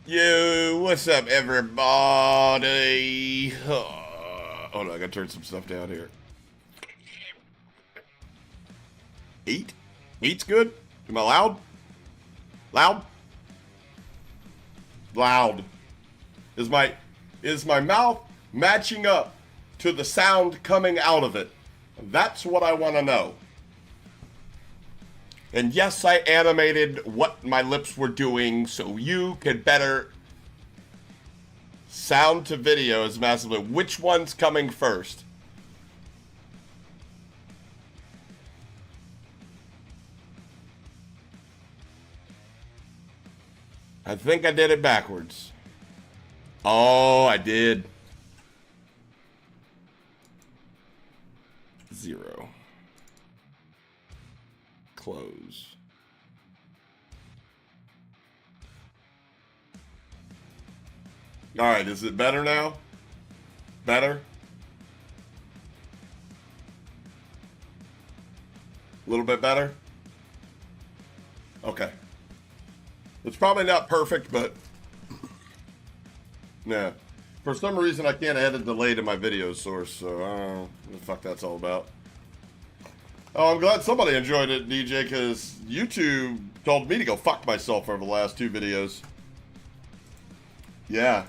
Yo, what's up, everybody? Hold on, I gotta turn some stuff down here. Eat? Eat's good? Am I loud? Loud? Loud. Is my mouth matching up to the sound coming out of it? That's what I want to know. And yes, I animated what my lips were doing so you could better sound to video as massively. Which one's coming first? I think I did it backwards. Oh, I did. 0. Close. All right, is it better now? Better? A little bit better? Okay. It's probably not perfect, but yeah. For some reason, I can't add a delay to my video source, so I don't know what the fuck that's all about. Oh, I'm glad somebody enjoyed it, DJ, because YouTube told me to go fuck myself over the last 2 videos. Yeah.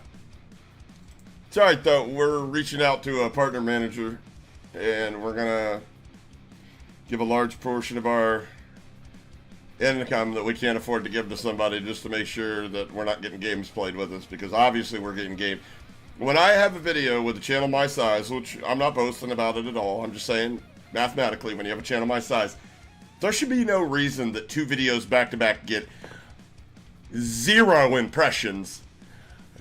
It's alright, though. We're reaching out to a partner manager, and we're going to give a large portion of our income that we can't afford to give to somebody just to make sure that we're not getting games played with us, because obviously we're getting game. When I have a video with a channel my size, which I'm not boasting about it at all, I'm just saying mathematically when you have a channel my size, there should be no reason that 2 videos back to back get 0 impressions.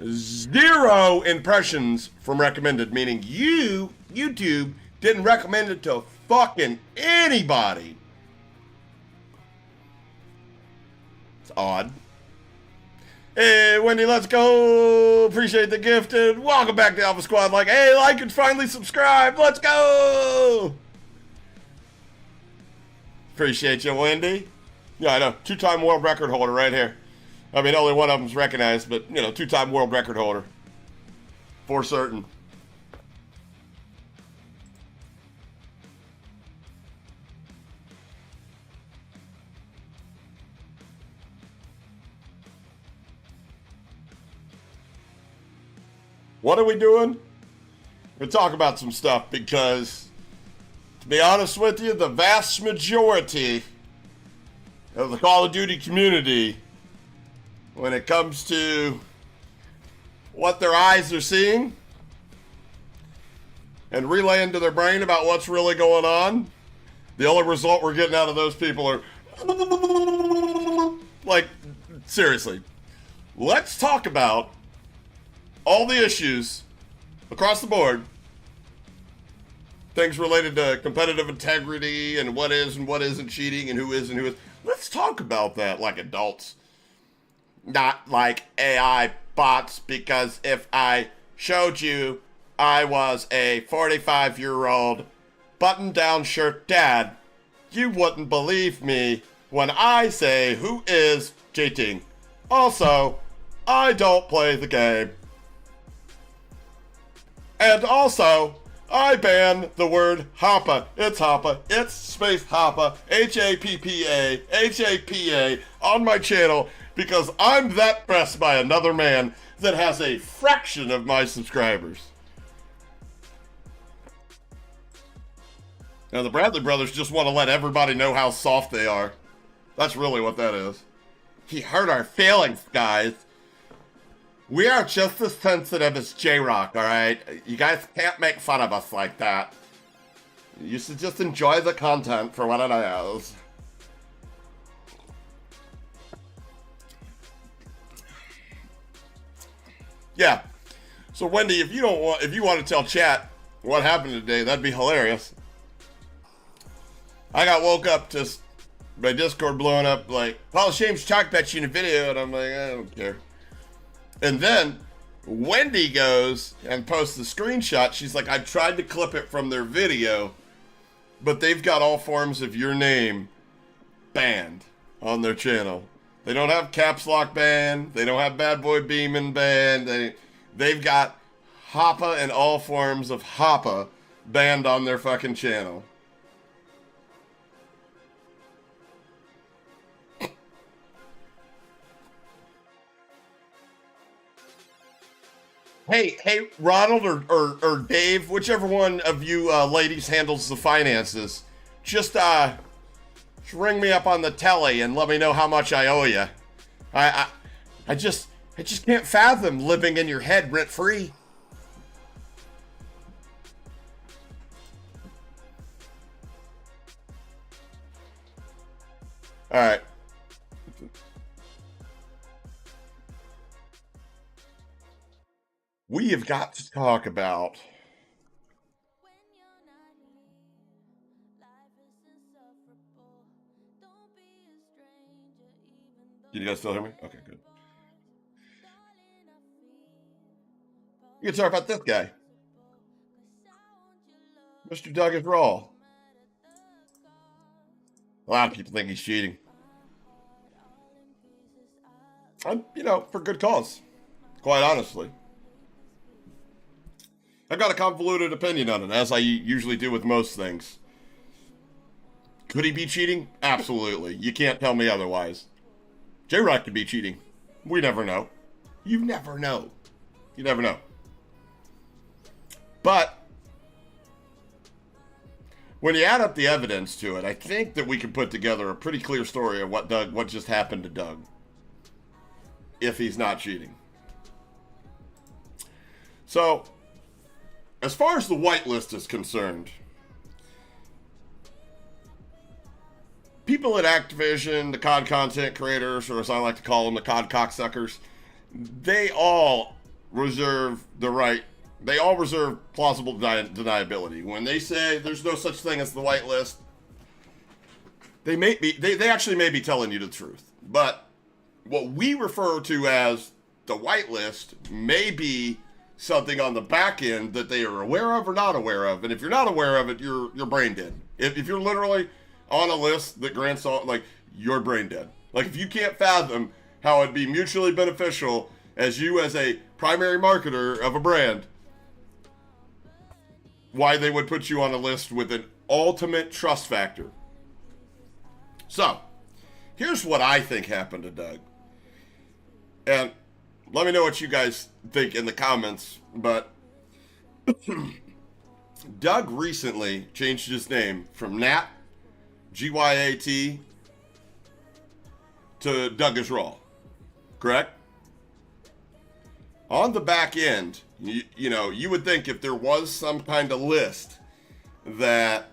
0 impressions from recommended, meaning YouTube didn't recommend it to fucking anybody. It's odd. Hey, Wendy, let's go. Appreciate the gift and welcome back to Alpha Squad. Like, hey, like and finally subscribe. Let's go. Appreciate you, Wendy. Yeah, I know. 2-time world record holder right here. I mean, only one of them's recognized, but, you know, 2-time world record holder. For certain. What are we doing? We're going to talk about some stuff because, to be honest with you, the vast majority of the Call of Duty community, when it comes to what their eyes are seeing and relaying to their brain about what's really going on, the only result we're getting out of those people are like, seriously. Let's talk about all the issues across the board, things related to competitive integrity and what is and what isn't cheating and who is and who is. Let's talk about that like adults, not like AI bots, because if I showed you I was a 45-year-old button-down shirt dad, you wouldn't believe me when I say who is cheating. Also, I don't play the game. And also, I ban the word Happa. It's Happa. It's space Happa. H-A-P-P-A. H-A-P-A on my channel because I'm that pressed by another man that has a fraction of my subscribers. Now, the Bradley brothers just want to let everybody know how soft they are. That's really what that is. He hurt our feelings, guys. We are just as sensitive as J-Rock, alright? You guys can't make fun of us like that. You should just enjoy the content for what it is. Yeah. So Wendy, if you want to tell chat what happened today, that'd be hilarious. I got woke up to my Discord blowing up like, Paul Shames talked about you in a video, and I'm like, I don't care. And then Wendy goes and posts the screenshot. She's like, I tried to clip it from their video, but they've got all forms of your name banned on their channel. They don't have Caps Lock banned. They don't have Bad Boy Beeman banned. They've got Hoppa and all forms of Hoppa banned on their fucking channel. Hey, Ronald or Dave, whichever one of you ladies handles the finances, just ring me up on the telly and let me know how much I owe you. I just can't fathom living in your head rent free. All right. We have got to talk about Can you guys still hear me? Okay, good. You can talk about this guy, Mr. DougisRaw. A lot of people think he's cheating. And, for good cause, quite honestly. I've got a convoluted opinion on it, as I usually do with most things. Could he be cheating? Absolutely. You can't tell me otherwise. J-Rock could be cheating. We never know. You never know. You never know. But when you add up the evidence to it, I think that we can put together a pretty clear story of what just happened to Doug, if he's not cheating. So, as far as the whitelist is concerned, people at Activision, the COD content creators, or as I like to call them, the COD cocksuckers, they all reserve the right. They all reserve plausible deniability. When they say there's no such thing as the whitelist, they actually may be telling you the truth. But what we refer to as the whitelist may be something on the back end that they are aware of or not aware of. And if you're not aware of it, you're brain dead. If you're literally on a list that grants all, you're brain dead. If you can't fathom how it'd be mutually beneficial as you as a primary marketer of a brand, why they would put you on a list with an ultimate trust factor. So, here's what I think happened to Doug. And let me know what you guys think in the comments, but Doug recently changed his name from Nat, G-Y-A-T, to DougisRaw, correct? On the back end, you would think if there was some kind of list that,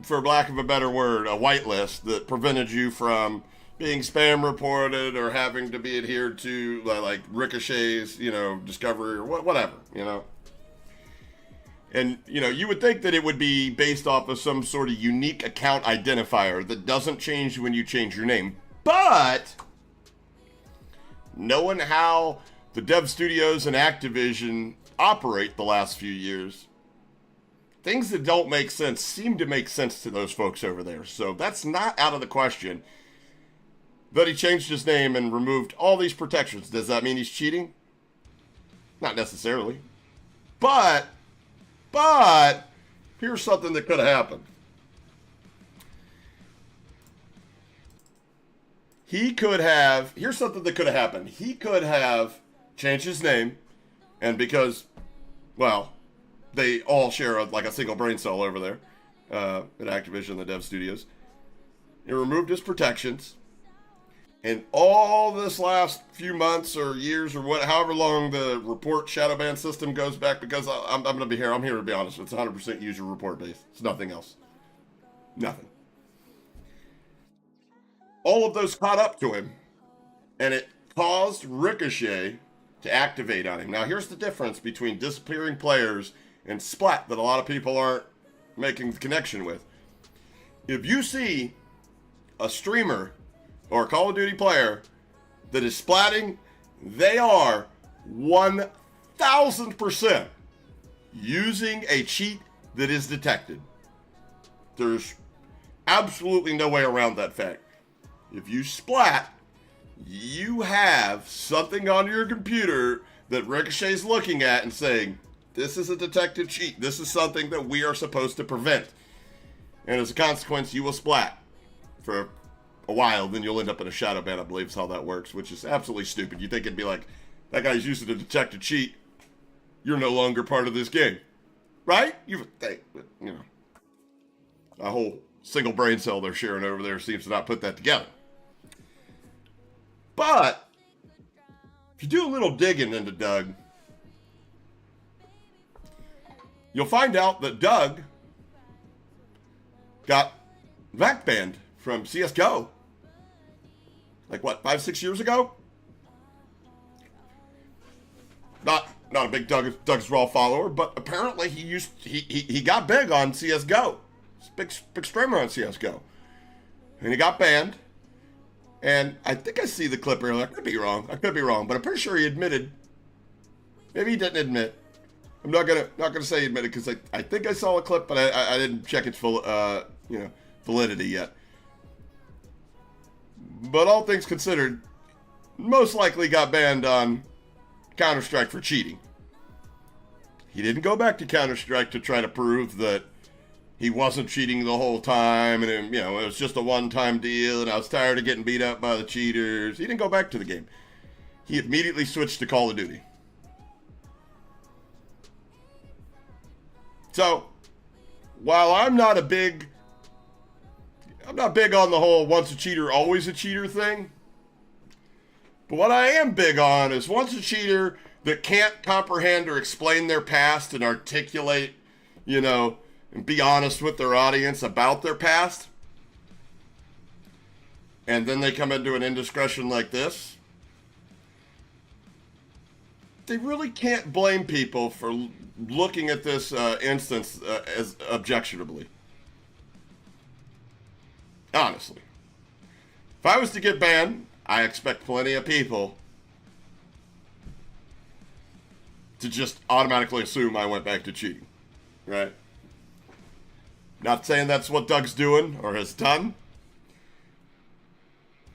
for lack of a better word, a whitelist that prevented you from being spam reported or having to be adhered to, like Ricochet's, discovery or whatever, And, you would think that it would be based off of some sort of unique account identifier that doesn't change when you change your name. But, knowing how the dev studios and Activision operate the last few years, things that don't make sense seem to make sense to those folks over there. So that's not out of the question. But he changed his name and removed all these protections. Does that mean he's cheating? Not necessarily. But, here's something that could have happened. Here's something that could have happened. He could have changed his name, and because, they all share a single brain cell over there at Activision, the dev studios. He removed his protections. And all this last few months or years or however long the report shadow ban system goes back, because I'm going to be here. I'm here to be honest. It's 100% user report based. It's nothing else. Nothing. All of those caught up to him, and it caused Ricochet to activate on him. Now, here's the difference between disappearing players and Splat that a lot of people aren't making the connection with. If you see a streamer or a Call of Duty player that is splatting, they are 1,000% using a cheat that is detected. There's absolutely no way around that fact. if you splat, you have something on your computer that Ricochet's looking at and saying, this is a detected cheat. This is something that we are supposed to prevent. And as a consequence, you will splat for a while. Then you'll end up in a shadow ban, I believe is how that works, which is absolutely stupid. You think it'd be like, that guy's using a detected cheat. You're no longer part of this game. Right? You would think, but, you know. A whole single brain cell they're sharing over there seems to not put that together. But if you do a little digging into Doug, you'll find out that Doug got vac banned from CSGO. Like what, 5-6 years ago? Not a big DougisRaw follower, but apparently he got big on CSGO. Big streamer on CSGO. And he got banned. And I think I see the clip earlier. I could be wrong, but I'm pretty sure he admitted. Maybe he didn't admit. I'm not gonna say he admitted because I think I saw a clip, but I didn't check its full validity yet. But all things considered, most likely got banned on Counter-Strike for cheating. He didn't go back to Counter-Strike to try to prove that he wasn't cheating the whole time, and it was just a one-time deal, and I was tired of getting beat up by the cheaters. He didn't go back to the game. He immediately switched to Call of Duty. So, while I'm not big on the whole once a cheater, always a cheater thing, but what I am big on is once a cheater that can't comprehend or explain their past and articulate, and be honest with their audience about their past, and then they come into an indiscretion like this, they really can't blame people for looking at this instance as objectionably. Honestly. If I was to get banned, I expect plenty of people to just automatically assume I went back to cheating. Right? Not saying that's what Doug's doing or has done.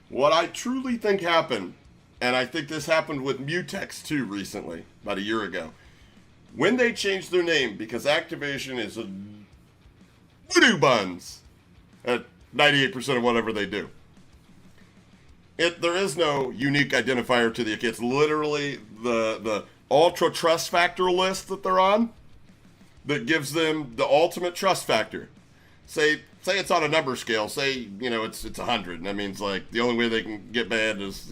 What I truly think happened, and I think this happened with Mutex too recently, about a year ago, when they changed their name, because Activision is a voodoo buns at 98% of whatever they do. There is no unique identifier to the account. It's literally the ultra trust factor list that they're on that gives them the ultimate trust factor. Say it's on a number scale. Say, it's 100. And that means, like, the only way they can get banned is,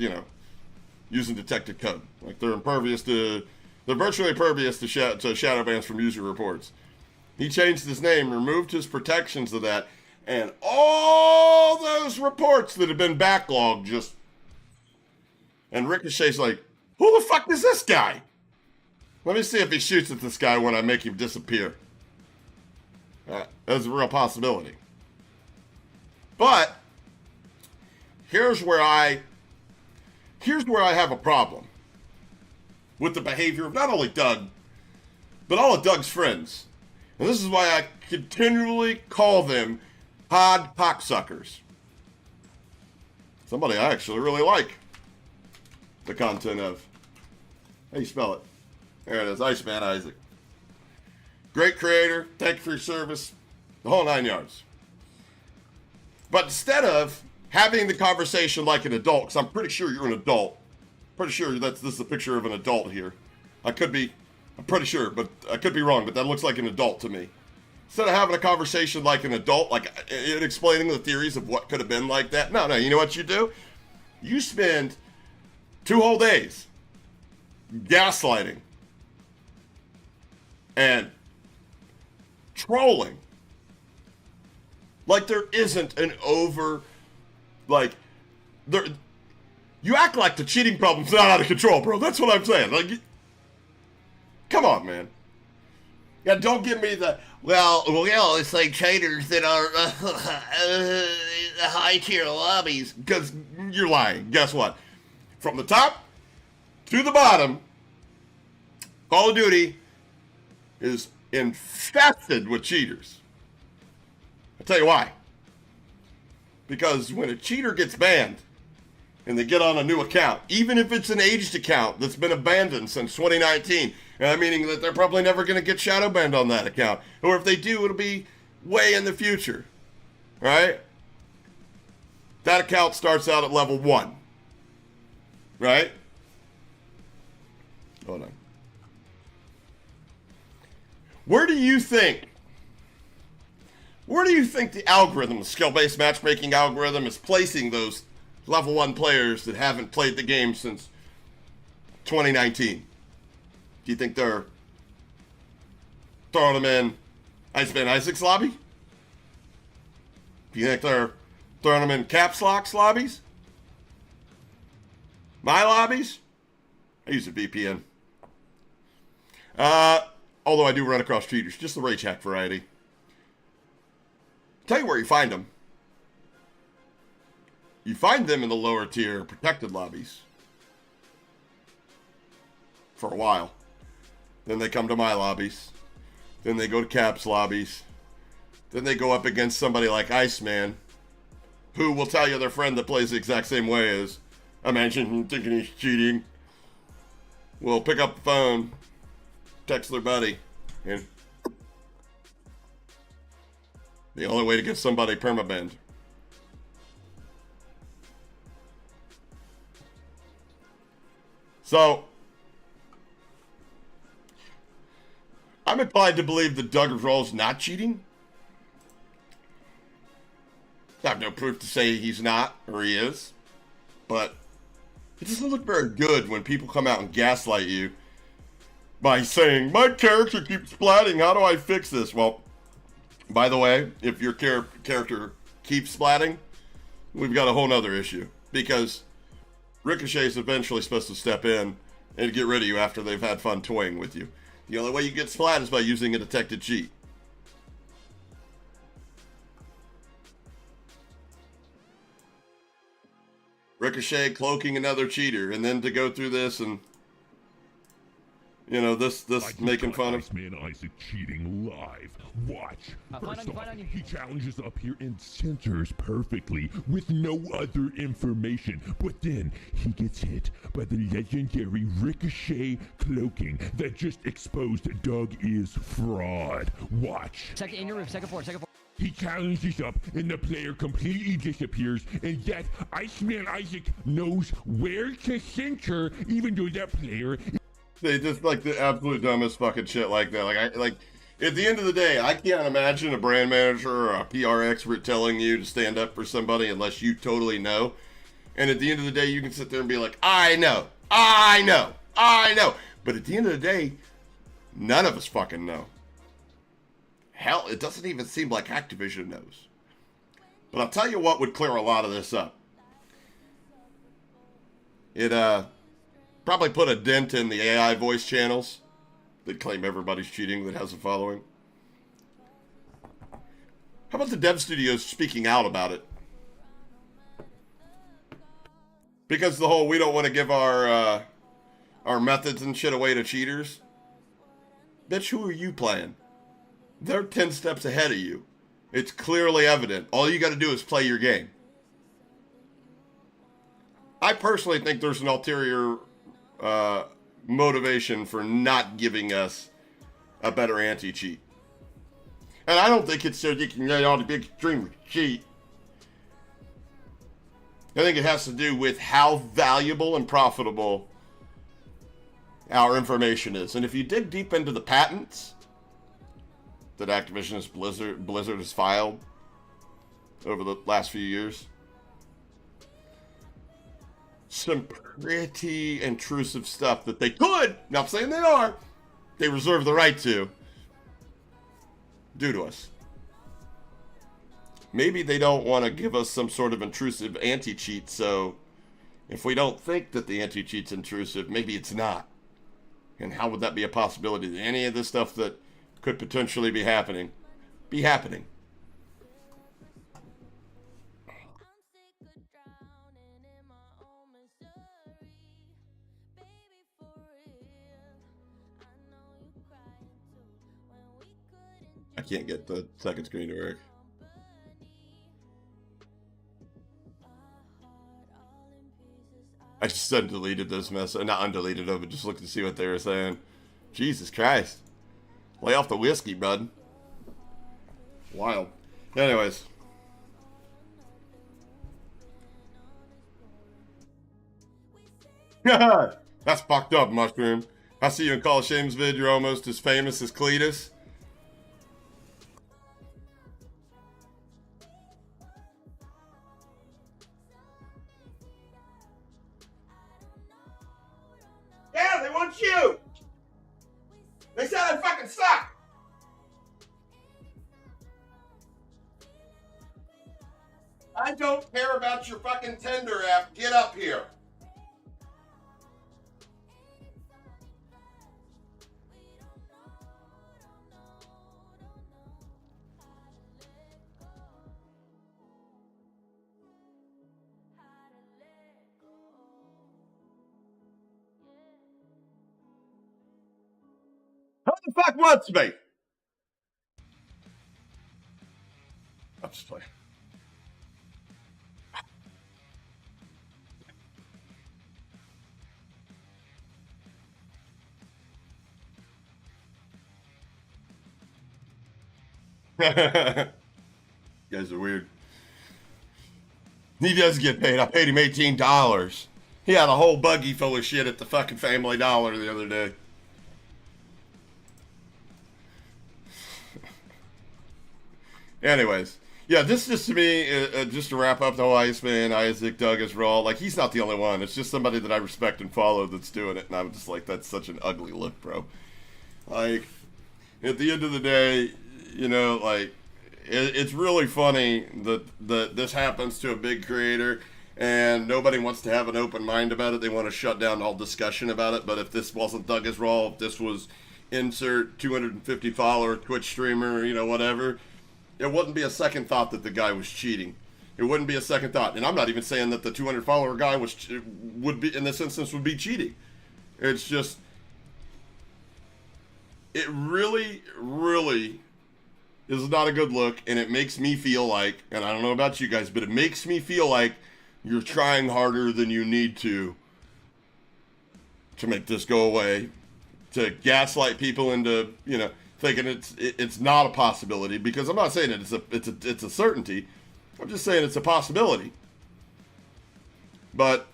using detected code. Like, they're virtually impervious to shadow bans from user reports. He changed his name, removed his protections of that, and all those reports that have been backlogged just... And Ricochet's like, who the fuck is this guy? Let me see if he shoots at this guy when I make him disappear. That's a real possibility. But here's where I have a problem with the behavior of not only Doug, but all of Doug's friends. And this is why I continually call them pod cocksuckers. Somebody I actually really like the content of. How do you spell it? There it is, Iceman Isaac. Great creator, thank you for your service, the whole 9 yards. But instead of having the conversation like an adult, because I'm pretty sure you're an adult, pretty sure this is a picture of an adult here. I'm pretty sure, but I could be wrong, but that looks like an adult to me. Instead of having a conversation like an adult, like explaining the theories of what could have been like that, no, you know what you do? You spend 2 whole days gaslighting and trolling like there isn't an you act like the cheating problem's not out of control, bro. That's what I'm saying. Like, come on, man. Yeah, don't give me the it's like cheaters that are high tier lobbies, because you're lying. Guess what? From the top to the bottom, Call of Duty is infested with cheaters. I'll tell you why. Because when a cheater gets banned and they get on a new account, even if it's an aged account that's been abandoned since 2019, meaning that they're probably never going to get shadow banned on that account. Or if they do, it'll be way in the future, right? That account starts out at level 1, right? Hold on. Where do you think the algorithm, the skill-based matchmaking algorithm, is placing those level 1 players that haven't played the game since 2019? Do you think they're throwing them in Iceman Isaac's lobby? Do you think they're throwing them in Caps Lock's lobbies? My lobbies? I use a VPN. Although I do run across cheaters, just the rage hack variety. Tell you where you find them. You find them in the lower tier protected lobbies. For a while. Then they come to my lobbies. Then they go to Caps lobbies. Then they go up against somebody like Iceman, who will tell you their friend that plays the exact same way as imagine thinking he's cheating. Will pick up the phone, text their buddy, and the only way to get somebody permabanned. So, I'm inclined to believe that DougisRaw is not cheating. I have no proof to say he's not, or he is. But it doesn't look very good when people come out and gaslight you by saying, my character keeps splatting, how do I fix this? Well, by the way, if your character keeps splatting, we've got a whole nother issue. Because Ricochet is eventually supposed to step in and get rid of you after they've had fun toying with you. The only way you get splat is by using a detected cheat. Ricochet cloaking another cheater, and then to go through this and, you know, this making fun of Iceman Isaac cheating live. Watch. First off, he challenges up here and centers perfectly with no other information. But then he gets hit by the legendary Ricochet cloaking that just exposed Doug is fraud. Watch. Second in your roof, second floor. He challenges up and the player completely disappears, and yet Iceman Isaac knows where to center even though that player... They just like the absolute dumbest fucking shit like that. Like at the end of the day, I can't imagine a brand manager or a PR expert telling you to stand up for somebody unless you totally know. And at the end of the day, you can sit there and be like, I know. But at the end of the day, none of us fucking know. Hell, it doesn't even seem like Activision knows. But I'll tell you what would clear a lot of this up. It probably put a dent in the AI voice channels that claim everybody's cheating that has a following. How about the dev studios speaking out about it? Because the whole we don't want to give our methods and shit away to cheaters. Bitch, who are you playing? They're 10 steps ahead of you. It's clearly evident. All you got to do is play your game. I personally think there's an ulterior motivation for not giving us a better anti-cheat. And I don't think it's so you can get all the big streamers cheat. I think it has to do with how valuable and profitable our information is. And if you dig deep into the patents that Activision's Blizzard has filed over the last few years, some pretty intrusive stuff that they could, not saying they reserve the right to, do to us. Maybe they don't want to give us some sort of intrusive anti-cheat, so if we don't think that the anti-cheat's intrusive, maybe it's not. And how would that be a possibility that any of this stuff that could potentially be happening? I can't get the second screen to work. just undeleted those messages. Not undeleted them, but just looked to see what they were saying. Jesus Christ. Lay off the whiskey, bud. Wild. Anyways. That's fucked up, Mushroom. I see you in Call of Shame's vid. You're almost as famous as Cletus. Yeah, they want you. They said I fucking suck. I don't care about your fucking Tinder app. Get up here. Who the fuck wants me? I'm just playing. You guys are weird. He does get paid. I paid him $18. He had a whole buggy full of shit at the fucking Family Dollar the other day. Anyways, yeah, this just to me, just to wrap up the whole Iceman, Isaac, DougisRaw, like, he's not the only one. It's just somebody that I respect and follow that's doing it, and I'm just like, that's such an ugly look, bro. Like, at the end of the day, you know, like, it's really funny that this happens to a big creator, and nobody wants to have an open mind about it. They want to shut down all discussion about it, but if this wasn't DougisRaw, if this was insert 250 follower Twitch streamer, you know, whatever, it wouldn't be a second thought that the guy was cheating. It wouldn't be a second thought. And I'm not even saying that the 200 follower guy would be, in this instance, would be cheating. It's just, it really, really is not a good look, and it makes me feel like, and I don't know about you guys, but it makes me feel like you're trying harder than you need to make this go away, to gaslight people into, you know, thinking it's not a possibility, because I'm not saying it's a certainty. I'm just saying it's a possibility. But,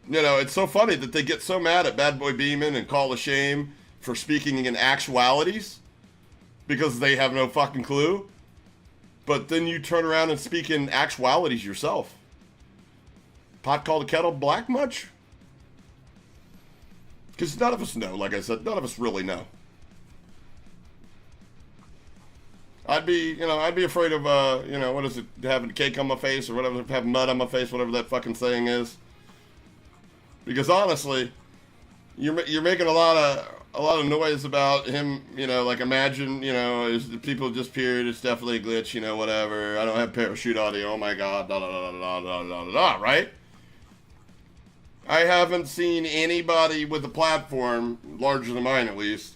you know, it's so funny that they get so mad at Bad Boy Beeman and Call of Shame for speaking in actualities because they have no fucking clue. But then you turn around and speak in actualities yourself. Pot called a kettle black much? Because none of us know, like I said, none of us really know. I'd be afraid of, what is it, having cake on my face or whatever, having mud on my face, whatever that fucking saying is. Because honestly, you're making a lot of noise about him, you know, like imagine, you know, is the people just peered, it's definitely a glitch, you know, whatever. I don't have parachute audio, oh my god, da da da da da da da da, right? I haven't seen anybody with a platform, larger than mine at least,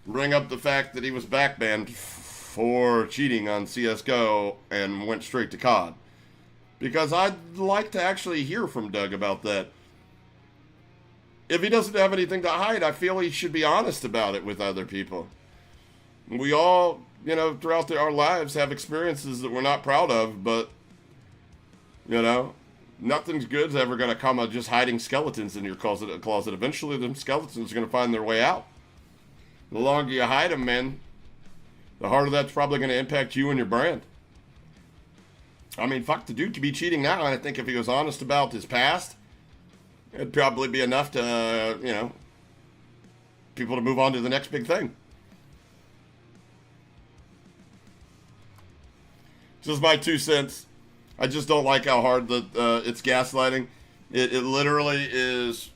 bring up the fact that he was backbanned for cheating on CSGO and went straight to COD. Because I'd like to actually hear from Doug about that. If he doesn't have anything to hide, I feel he should be honest about it with other people. We all, you know, throughout our lives have experiences that we're not proud of, but, you know, nothing's good's ever going to come of just hiding skeletons in your closet. Eventually, them skeletons are going to find their way out. The longer you hide them, man, the harder that's probably going to impact you and your brand. I mean, fuck, the dude could be cheating now, and I think if he was honest about his past, it'd probably be enough to, you know, people to move on to the next big thing. Just my 2 cents. I just don't like how hard that it's gaslighting. It literally is.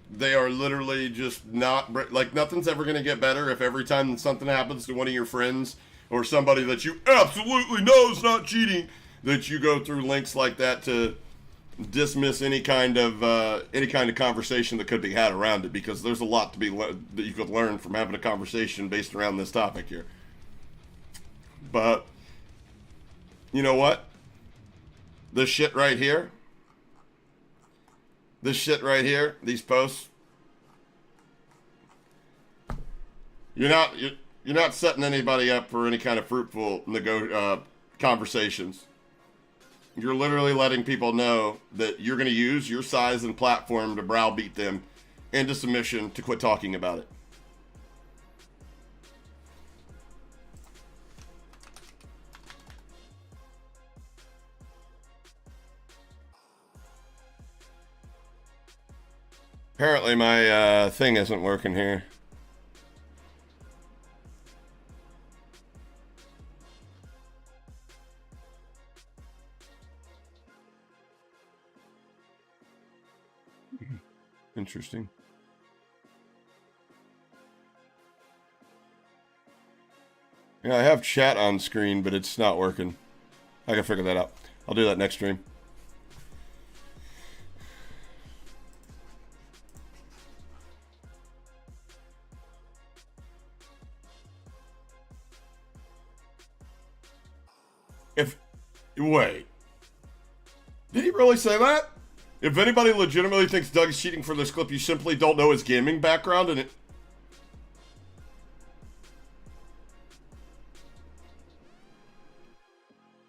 They are literally just not, like, nothing's ever going to get better if every time something happens to one of your friends or somebody that you absolutely know is not cheating, that you go through links like that to dismiss any kind of conversation that could be had around it, because there's a lot to be that you could learn from having a conversation based around this topic here. But you know what? This shit right here, this shit right here, these posts, you're not setting anybody up for any kind of fruitful conversations. You're literally letting people know that you're going to use your size and platform to browbeat them into submission to quit talking about it. Apparently my thing isn't working here. Interesting. Yeah, I have chat on screen, but it's not working. I can figure that out. I'll do that next stream. Wait. Did he really say that? If anybody legitimately thinks Doug is cheating for this clip, you simply don't know his gaming background and it...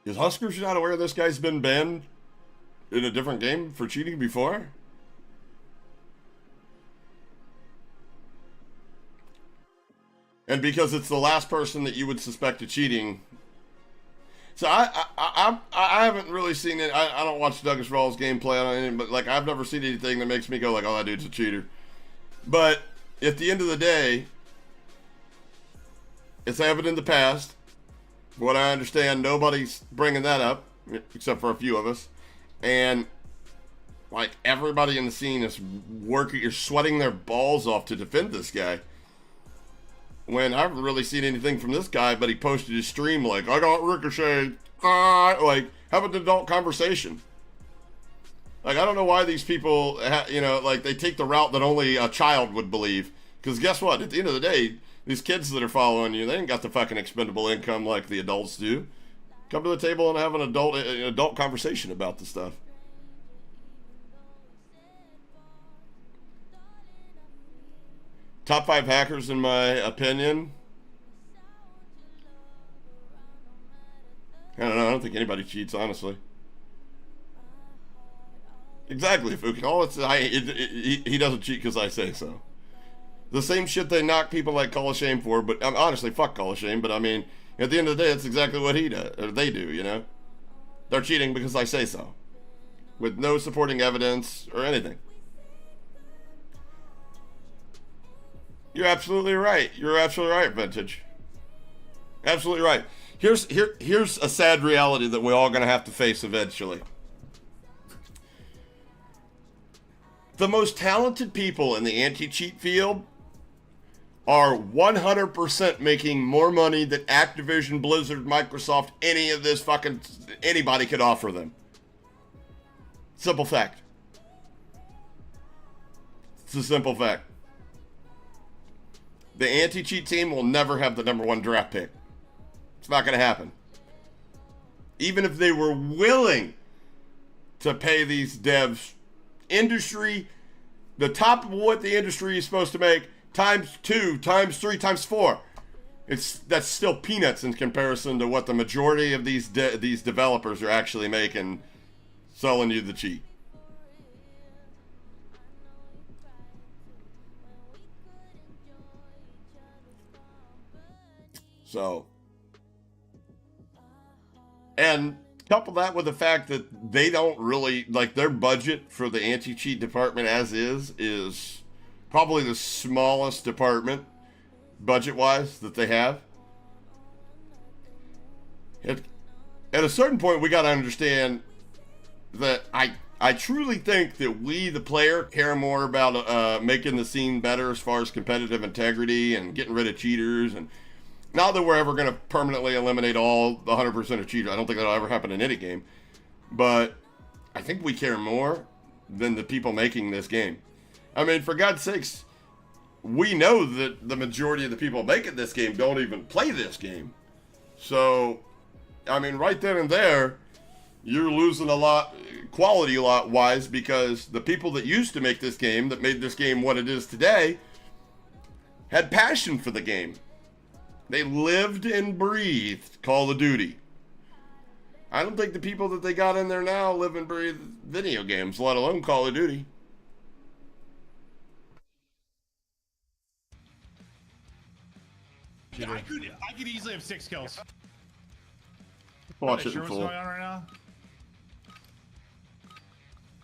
Is Huskers not aware this guy's been banned in a different game for cheating before? And because it's the last person that you would suspect of cheating... So I haven't really seen it. I don't watch DougisRaw's gameplay on anything, but like I've never seen anything that makes me go like, oh, that dude's a cheater. But at the end of the day, it's happened in the past. From what I understand, nobody's bringing that up except for a few of us, and like everybody in the scene is sweating their balls off to defend this guy. When I haven't really seen anything from this guy, but he posted his stream like, I got ricocheted. Like, have an adult conversation. Like, I don't know why these people, like, they take the route that only a child would believe. Because guess what? At the end of the day, these kids that are following you, they ain't got the fucking expendable income like the adults do. Come to the table and have an adult conversation about the stuff. Top 5 hackers, in my opinion. I don't know. I don't think anybody cheats, honestly. Exactly, Fuki. All he doesn't cheat because I say so. The same shit they knock people like Call of Shame for, but honestly, fuck Call of Shame. But I mean, at the end of the day, it's exactly what he does, or they do. You know, they're cheating because I say so, with no supporting evidence or anything. You're absolutely right. You're absolutely right, Vintage. Absolutely right. Here's a sad reality that we're all going to have to face eventually. The most talented people in the anti-cheat field are 100% making more money than Activision, Blizzard, Microsoft, anybody could offer them. Simple fact. It's a simple fact. The anti-cheat team will never have the #1 draft pick. It's not going to happen. Even if they were willing to pay these devs the top of what the industry is supposed to make, times 2, times 3, times 4. That's still peanuts in comparison to what the majority of these developers are actually making selling you the cheat. So, and couple that with the fact that they don't really, like, their budget for the anti-cheat department as is probably the smallest department, budget-wise, that they have. At a certain point, we got to understand that I truly think that we, the player, care more about making the scene better as far as competitive integrity and getting rid of cheaters. And not that we're ever going to permanently eliminate all the 100% of cheaters. I don't think that'll ever happen in any game. But I think we care more than the people making this game. I mean, for God's sakes, we know that the majority of the people making this game don't even play this game. So, I mean, right then and there, you're losing a lot, quality lot wise, because the people that used to make this game, that made this game what it is today, had passion for the game. They lived and breathed Call of Duty. I don't think the people that they got in there now live and breathe video games, let alone Call of Duty. Yeah, I could easily have 6 kills. Watch it in sure what's full. going on right now?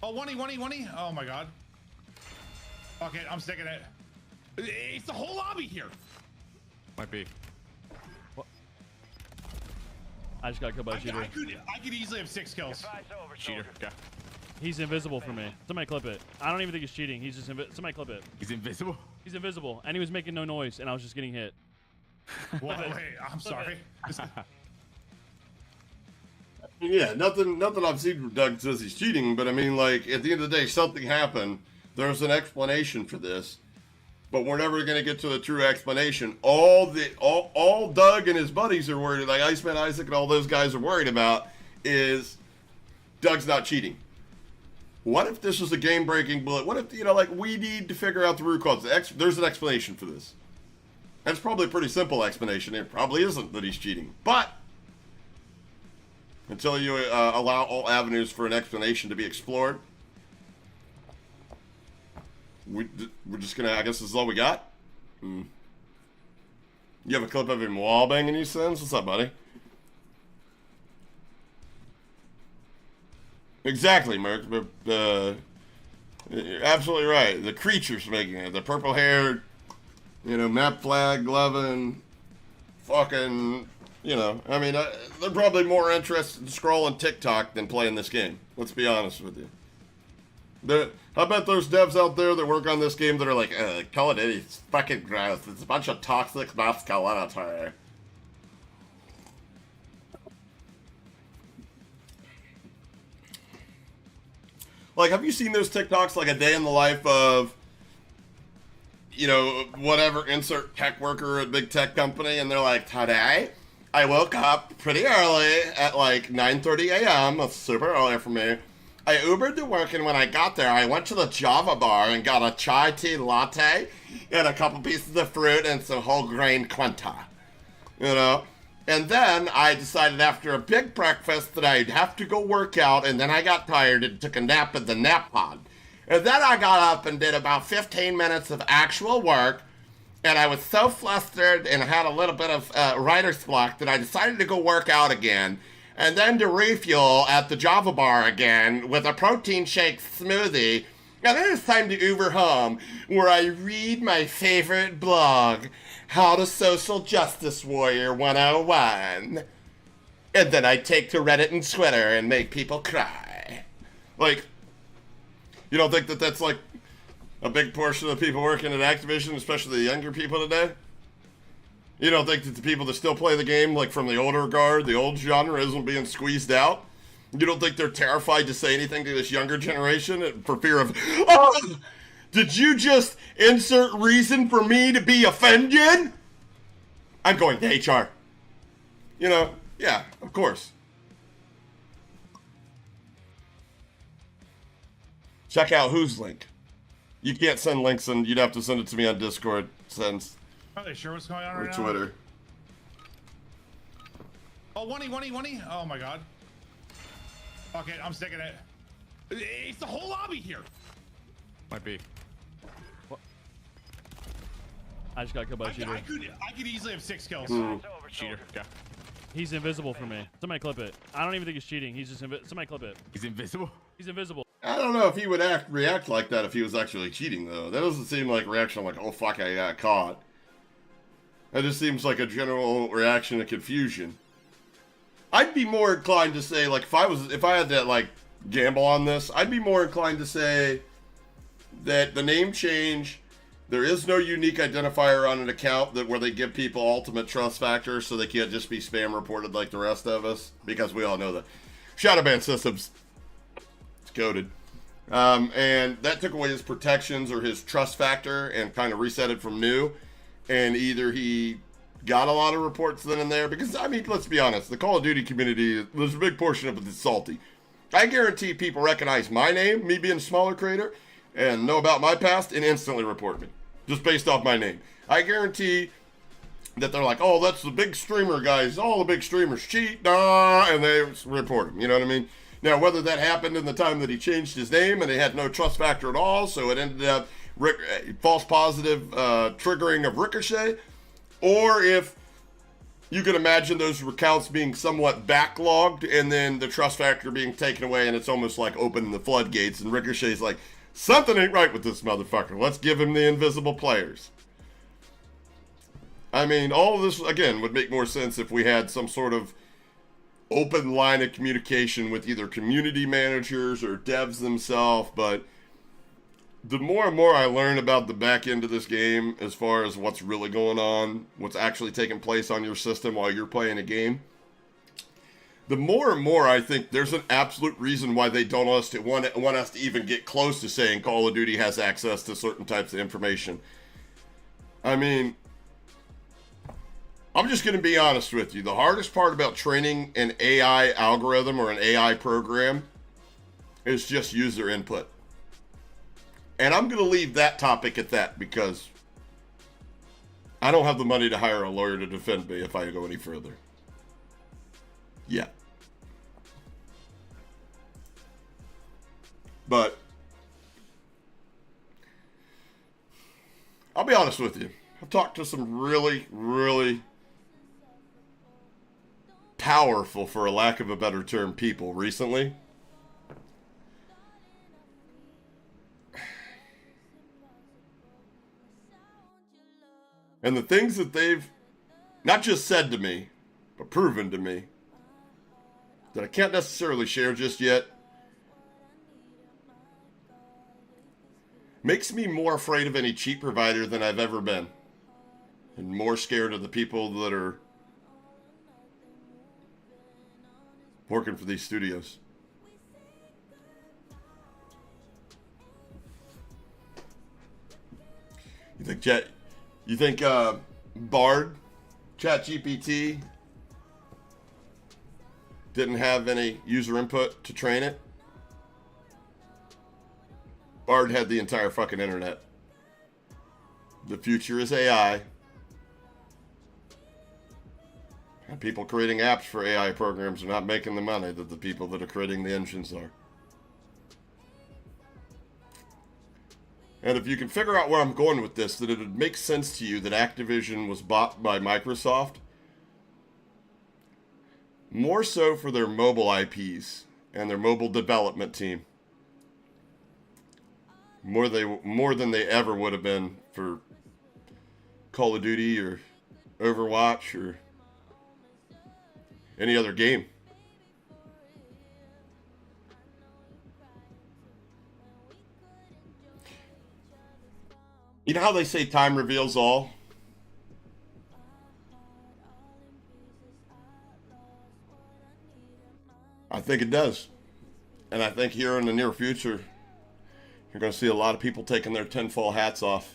Oh, 1E. Oh my god. Okay, I'm sticking it. It's the whole lobby here. Might be. What? I just got killed by a cheater. I could easily have 6 kills. Cheater. Yeah. He's invisible for me. Somebody clip it. I don't even think he's cheating. He's just somebody clip it. He's invisible? He's invisible, and he was making no noise, and I was just getting hit. Wait, I'm sorry. Yeah, nothing I've seen from Doug says he's cheating, but I mean, like, at the end of the day, something happened. There's an explanation for this, but we're never going to get to the true explanation. All Doug and his buddies are worried, like Iceman Isaac and all those guys are worried about, is Doug's not cheating. What if this was a game-breaking bullet? What if, you know, like, we need to figure out the root cause. There's an explanation for this. That's probably a pretty simple explanation. It probably isn't that he's cheating, but until you allow all avenues for an explanation to be explored, we're just gonna, I guess this is all we got. You have a clip of him wall banging you, Sins? What's up, buddy? Exactly, Merc. You're absolutely right. The creature's making it. The purple haired, you know, map flag loving, fucking, you know, I mean, they're probably more interested in scrolling TikTok than playing this game. Let's be honest with you. I bet there's devs out there that work on this game that are like, Call of Duty, it's fucking gross. It's a bunch of toxic masculinity. Like, have you seen those TikToks, like a day in the life of, you know, whatever, insert tech worker at a big tech company, and they're like, today, I woke up pretty early at like 9:30 a.m. That's super early for me. I Ubered to work, and when I got there, I went to the Java bar and got a chai tea latte and a couple pieces of fruit and some whole grain Quenta. You know? And then I decided after a big breakfast that I'd have to go work out, and then I got tired and took a nap at the nap pod. And then I got up and did about 15 minutes of actual work, and I was so flustered and had a little bit of writer's block that I decided to go work out again, and then to refuel at the Java bar again with a protein shake smoothie. And then it's time to Uber home, where I read my favorite blog, How to Social Justice Warrior 101. And then I take to Reddit and Twitter and make people cry. Like, you don't think that that's like a big portion of the people working at Activision, especially the younger people today? You don't think that the people that still play the game, like from the older guard, the old genre, isn't being squeezed out? You don't think they're terrified to say anything to this younger generation for fear of, oh, did you just insert reason for me to be offended? I'm going to HR. You know, yeah, of course. Check out whose link. You can't send links, and you'd have to send it to me on Discord. Since Are they sure what's going on or right now? Twitter. Oh, 1E. Oh my god. Okay, I'm sticking it. It's the whole lobby here. Might be. What? I just got killed by a cheater. I could easily have 6 kills. Cheater. Yeah. He's invisible for me. Somebody clip it. I don't even think he's cheating. He's just somebody clip it. He's invisible? He's invisible. I don't know if he would react like that if he was actually cheating, though. That doesn't seem like a reaction like, oh fuck, I got caught. That just seems like a general reaction of confusion. I'd be more inclined to say, like, if I had to, like, gamble on this, I'd be more inclined to say that the name change, there is no unique identifier on an account where they give people ultimate trust factor, so they can't just be spam reported like the rest of us, because we all know that Shadowban systems, it's coded. And that took away his protections or his trust factor and kind of reset it from new. And either he got a lot of reports then and there, because, I mean, let's be honest, the Call of Duty community, there's a big portion of it that's salty. I guarantee people recognize my name, me being a smaller creator, and know about my past and instantly report me. Just based off my name. I guarantee that they're like, oh, that's the big streamer guys. All the big streamers cheat, and they report him. You know what I mean? Now, whether that happened in the time that he changed his name and he had no trust factor at all, so it ended up false positive triggering of Ricochet, or if you can imagine those accounts being somewhat backlogged and then the trust factor being taken away and it's almost like opening the floodgates and Ricochet's like, something ain't right with this motherfucker. Let's give him the invisible players. I mean, all of this, again, would make more sense if we had some sort of open line of communication with either community managers or devs themselves, but the more and more I learn about the back end of this game as far as what's really going on, what's actually taking place on your system while you're playing a game, the more and more I think there's an absolute reason why they don't want us to even get close to saying Call of Duty has access to certain types of information. I mean, I'm just going to be honest with you. The hardest part about training an AI algorithm or an AI program is just user input. And I'm going to leave that topic at that because I don't have the money to hire a lawyer to defend me if I go any further. Yeah. But I'll be honest with you. I've talked to some really, really powerful, for a lack of a better term, people recently. And the things that they've not just said to me, but proven to me, that I can't necessarily share just yet, makes me more afraid of any cheat provider than I've ever been. And more scared of the people that are working for these studios. You think Bard, ChatGPT, didn't have any user input to train it? Bard had the entire fucking internet. The future is AI. And people creating apps for AI programs are not making the money that the people that are creating the engines are. And if you can figure out where I'm going with this, that it would make sense to you that Activision was bought by Microsoft, more so for their mobile IPs and their mobile development team. More than they ever would have been for Call of Duty or Overwatch or any other game. You know how they say time reveals all? I think it does. And I think here in the near future, you're going to see a lot of people taking their tinfoil hats off.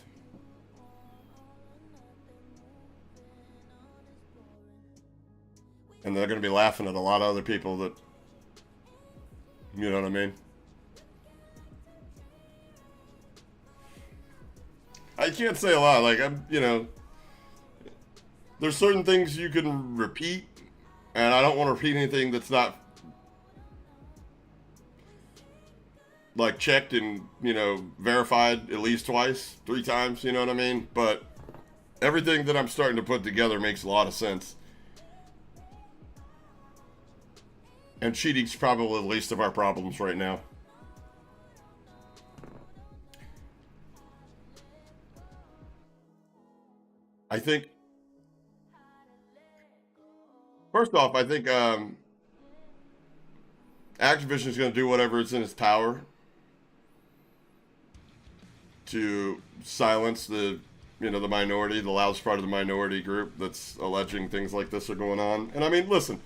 And they're going to be laughing at a lot of other people that, you know what I mean? I can't say a lot. Like, there's certain things you can repeat, and I don't want to repeat anything that's not, like, checked and, verified at least twice, 3 times, you know what I mean? But everything that I'm starting to put together makes a lot of sense. And cheating's probably the least of our problems right now. I think, first off, I think Activision is going to do whatever is in its power to silence the minority, the loudest part of the minority group that's alleging things like this are going on. And I mean, listen,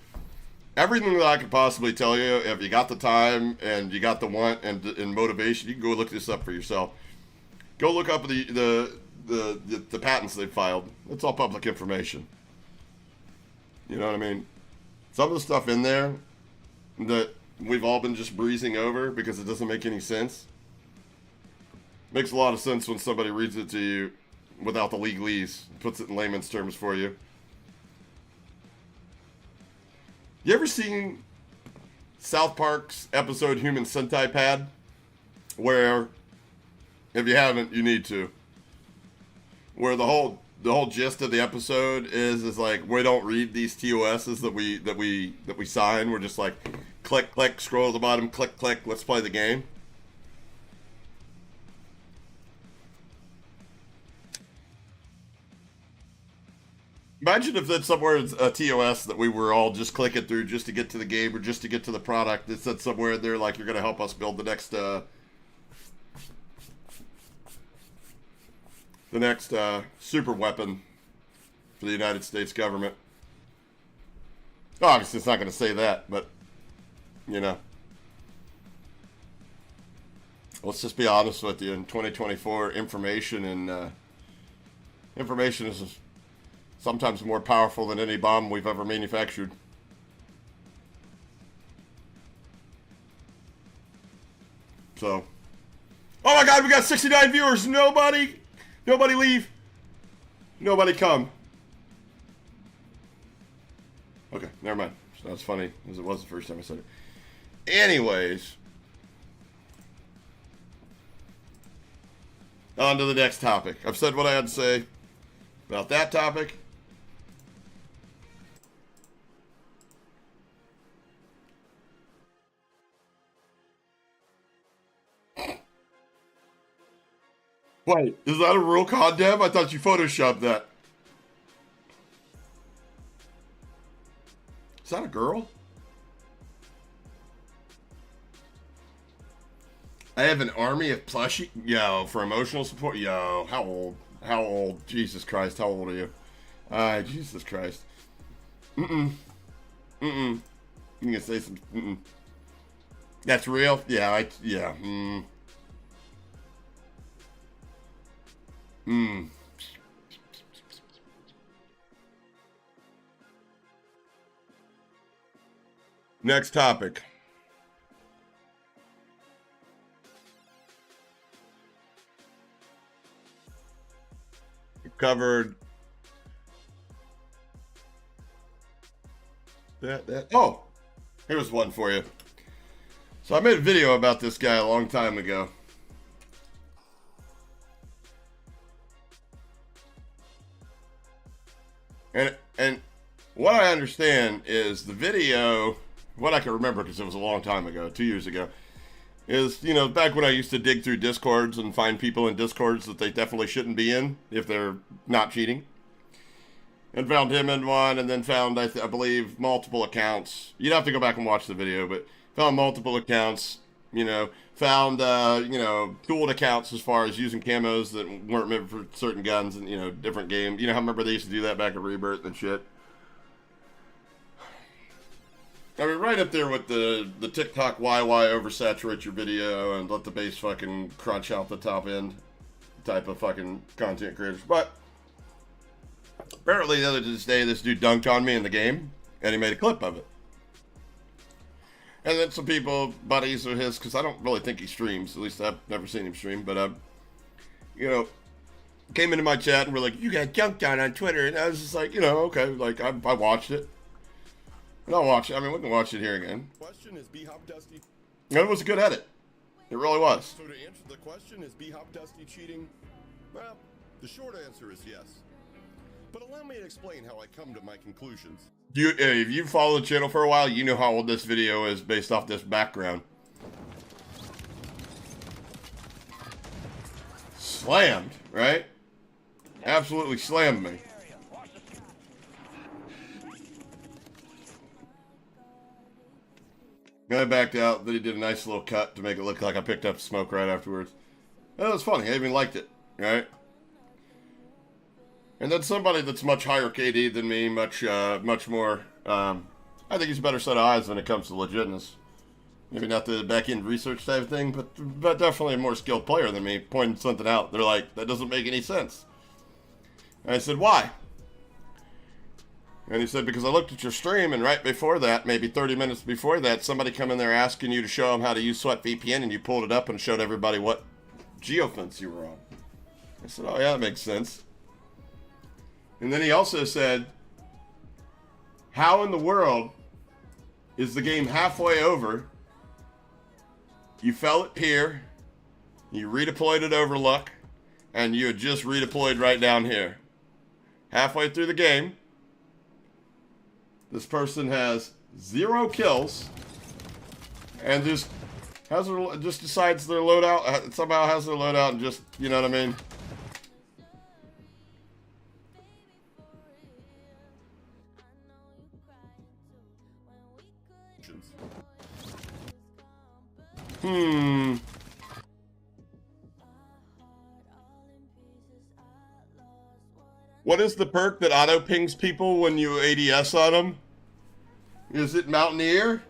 everything that I could possibly tell you, if you got the time and you got the want and motivation, you can go look this up for yourself. Go look up the patents they filed. It's all public information. You know what I mean? Some of the stuff in there that we've all been just breezing over because it doesn't make any sense. Makes a lot of sense when somebody reads it to you without the legalese, puts it in layman's terms for you. You ever seen South Park's episode Human Centipede? Where, if you haven't, you need to. Where the whole gist of the episode is like, we don't read these TOSs that we sign. We're just like, click, click, scroll to the bottom, click, click, let's play the game. Imagine if that's somewhere a TOS that we were all just clicking through just to get to the game or just to get to the product. It said somewhere there like, you're going to help us build the next super weapon for the United States government. Obviously, it's not going to say that, but, you know. Let's just be honest with you. In 2024, information is sometimes more powerful than any bomb we've ever manufactured. So, oh my God, we got 69 viewers. Nobody leave. Nobody come. Okay, never mind. That's funny, as it was the first time I said it. Anyways, on to the next topic. I've said what I had to say about that topic. Wait, is that a real COD dev? I thought you photoshopped that. Is that a girl? I have an army of plushie. Yo, for emotional support. Yo, how old? How old? Jesus Christ, how old are you? Jesus Christ. You can say some. That's real? Yeah, yeah. Next topic. We covered that. Oh, here's one for you. So I made a video about this guy a long time ago. And what I understand is the video, what I can remember because it was a long time ago, 2 years ago, is, you know, back when I used to dig through Discords and find people in Discords that they definitely shouldn't be in if they're not cheating. And found him in one, and then found, I believe, multiple accounts. You'd have to go back and watch the video, but found multiple accounts, you know, found, you know, tooled accounts as far as using camos that weren't meant for certain guns and, you know, different games. You know, I remember they used to do that back at Rebirth and shit. I mean, right up there with the TikTok YY oversaturate your video and let the base fucking crunch out the top end type of fucking content creators. But apparently the other day, this dude dunked on me in the game, and he made a clip of it. And then some people, buddies of his, because I don't really think he streams, at least I've never seen him stream, but, you know, came into my chat and were like, you got dunked on Twitter, and I was just like, you know, okay, like, I watched it. And I'll watch it. I mean, we can watch it here again. Question is B-Hop Dusty. And it was a good edit. It really was. So to answer the question, is B-Hop Dusty cheating? Well, the short answer is yes. But allow me to explain how I come to my conclusions. If you follow the channel for a while, you know how old this video is based off this background. Slammed, right? Absolutely slammed me. Guy backed out, then he did a nice little cut to make it look like I picked up smoke right afterwards. That was funny. I even liked it, right? And then somebody that's much higher KD than me, much more, I think he's a better set of eyes when it comes to legitness. Maybe not the back-end research type of thing, but definitely a more skilled player than me, pointing something out. They're like, that doesn't make any sense. And I said, why? And he said, because I looked at your stream, and right before that, maybe 30 minutes before that, somebody come in there asking you to show them how to use Sweat VPN, and you pulled it up and showed everybody what geofence you were on. I said, oh yeah, that makes sense. And then he also said, how in the world is the game halfway over? You fell at Pier, you redeployed at Overlook, and you had just redeployed right down here. Halfway through the game, this person has 0 kills and just decides their loadout, somehow has their loadout and just, you know what I mean? What is the perk that auto pings people when you ADS on them? Is it Mountaineer?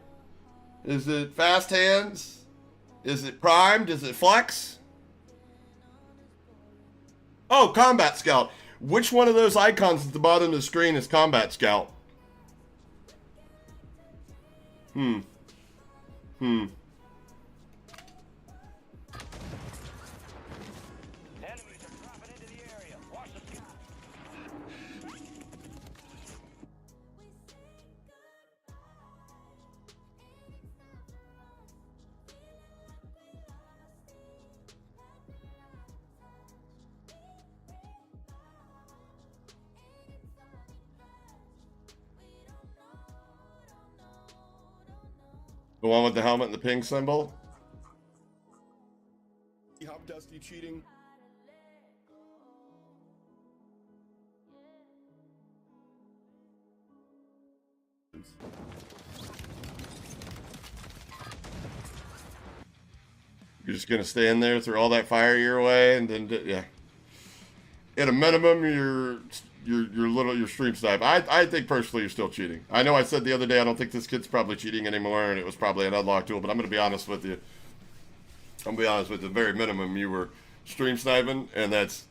Is it Fast Hands? Is it Primed? Is it Flex? Oh, Combat Scout. Which one of those icons at the bottom of the screen is Combat Scout? The one with the helmet and the ping symbol? Hop Dusty cheating. You're just gonna stay in there, throw all that fire your way, and then yeah. At a minimum, your stream snipe. I think personally you're still cheating. I know I said the other day I don't think this kid's probably cheating anymore, and it was probably an unlock tool. But I'm gonna be honest with you. I'm gonna be honest with you. At the very minimum, you were stream sniping, and that's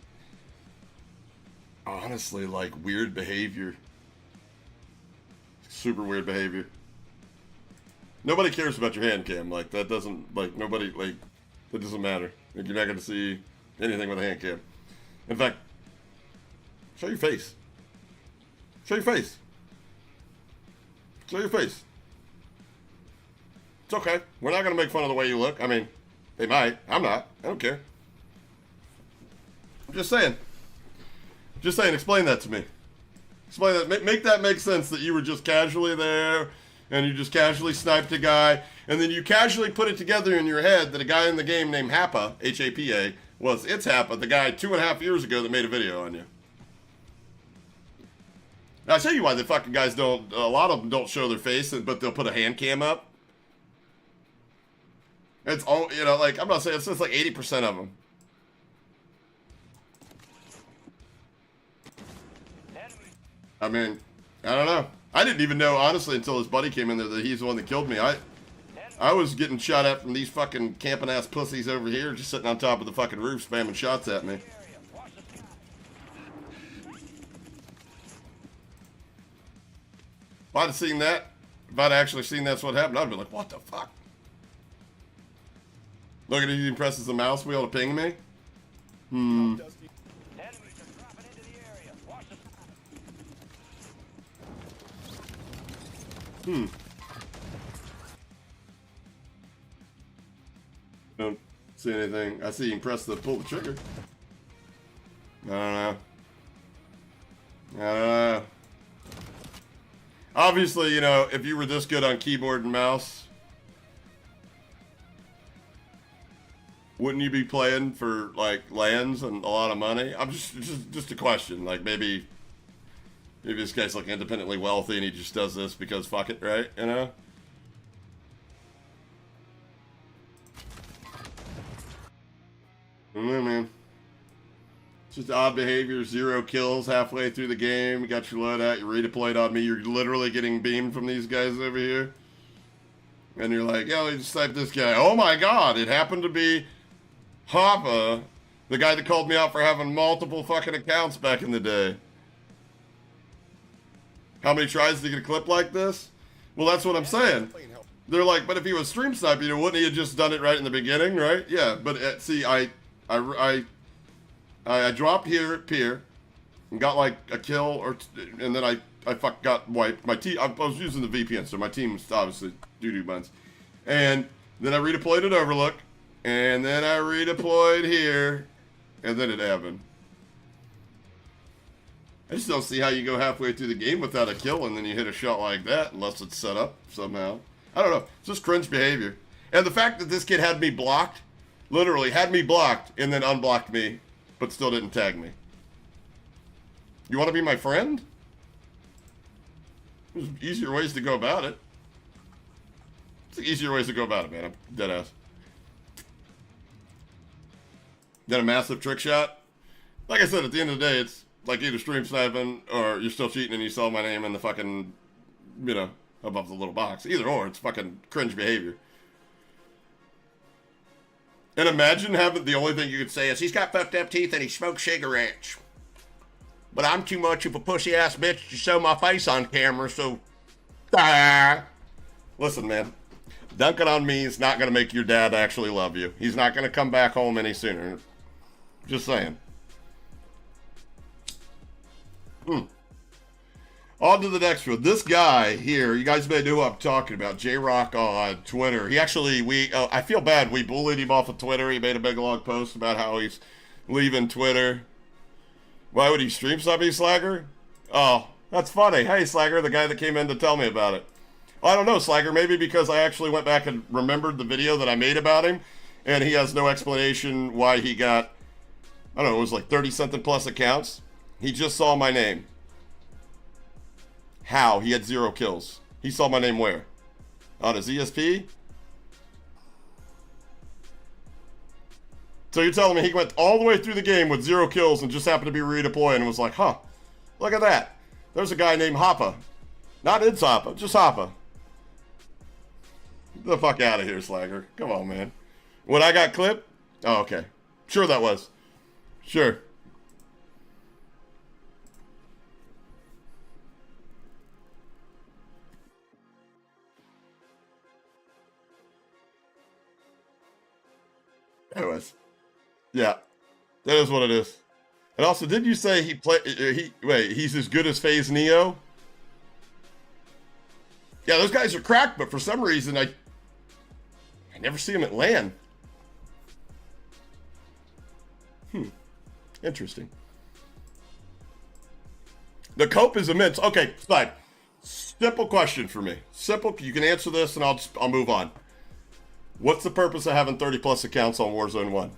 honestly like weird behavior. Super weird behavior. Nobody cares about your hand cam. Like that doesn't nobody that doesn't matter. Like, you're not gonna see anything with a hand cam. In fact, show your face. Show your face. Show your face. It's okay. We're not going to make fun of the way you look. I mean, they might. I'm not. I don't care. I'm just saying. Just saying, explain that to me. Explain that. Make that make sense that you were just casually there and you just casually sniped a guy and then you casually put it together in your head that a guy in the game named Hapa, H-A-P-A, was It's Hapa, the guy 2.5 years ago that made a video on you. Now, I'll tell you why the fucking guys don't, a lot of them don't show their face, but they'll put a hand cam up. It's all, you know, like, I'm not saying, it's just like 80% of them. I mean, I don't know. I didn't even know, honestly, until his buddy came in there that he's the one that killed me. I was getting shot at from these fucking camping ass pussies over here, just sitting on top of the fucking roof, spamming shots at me. If I'd have seen that, if I'd actually seen that's what happened, I'd be like, what the fuck? Look at it, he presses the mouse wheel to ping me. Don't see anything. I see him press pull the trigger. I don't know. I don't know. Obviously, you know, if you were this good on keyboard and mouse, wouldn't you be playing for like lands and a lot of money? I'm just a question. Like maybe this guy's like independently wealthy and he just does this because fuck it, right? You know? I don't know, man. It's just odd behavior, 0 kills halfway through the game. You got your loadout, you redeployed on me. You're literally getting beamed from these guys over here. And you're like, yeah, just type this guy. Oh my god, it happened to be Hapa, the guy that called me out for having multiple fucking accounts back in the day. How many tries to get a clip like this? Well, that's what I'm saying. They're like, but if he was stream sniping, wouldn't he have just done it right in the beginning, right? Yeah, but see, I dropped here at Pier and got like a kill, and then I got wiped. My team, I was using the VPN, so my team's obviously doo-doo buns. And then I redeployed at Overlook, and then I redeployed here, and then it happened. I just don't see how you go halfway through the game without a kill, and then you hit a shot like that, unless it's set up somehow. I don't know. It's just cringe behavior. And the fact that this kid had me blocked, literally had me blocked, and then unblocked me, but still didn't tag me. You want to be my friend? There's easier ways to go about it. There's easier ways to go about it, man. I'm dead ass. Then a massive trick shot. Like I said, at the end of the day, it's like either stream sniping or you're still cheating and you saw my name in the fucking, you know, above the little box. Either or, it's fucking cringe behavior. And imagine having the only thing you could say is, he's got fucked up teeth and he smokes cigarettes. But I'm too much of a pussy ass bitch to show my face on camera, so. Listen, man. Dunking on me is not going to make your dad actually love you. He's not going to come back home any sooner. Just saying. On to the next one. This guy here, you guys may know who I'm talking about, J-Rock on Twitter. He actually, I feel bad, we bullied him off of Twitter. He made a big long post about how he's leaving Twitter. Why would he stream something, Slagger? Oh, that's funny. Hey, Slagger, the guy that came in to tell me about it. I don't know, Slagger, maybe because I actually went back and remembered the video that I made about him, and he has no explanation why he got, I don't know, it was like 30-something plus accounts. He just saw my name. How? He had 0 kills. He saw my name where? On his ESP? So you're telling me he went all the way through the game with 0 kills and just happened to be redeployed and was like, huh, look at that. There's a guy named Hoppa. Not It's Hoppa, just Hoppa. Get the fuck out of here, Slagger. Come on, man. When I got clipped? Oh, okay. Sure that was. Sure. Anyways, yeah, that is what it is. And also, did you say he's as good as FaZe Neo? Yeah, those guys are cracked, but for some reason I never see him at LAN. Interesting. The cope is immense. Okay, fine. Simple question for me. Simple. You can answer this, and I'll move on. What's the purpose of having 30 plus accounts on Warzone 1?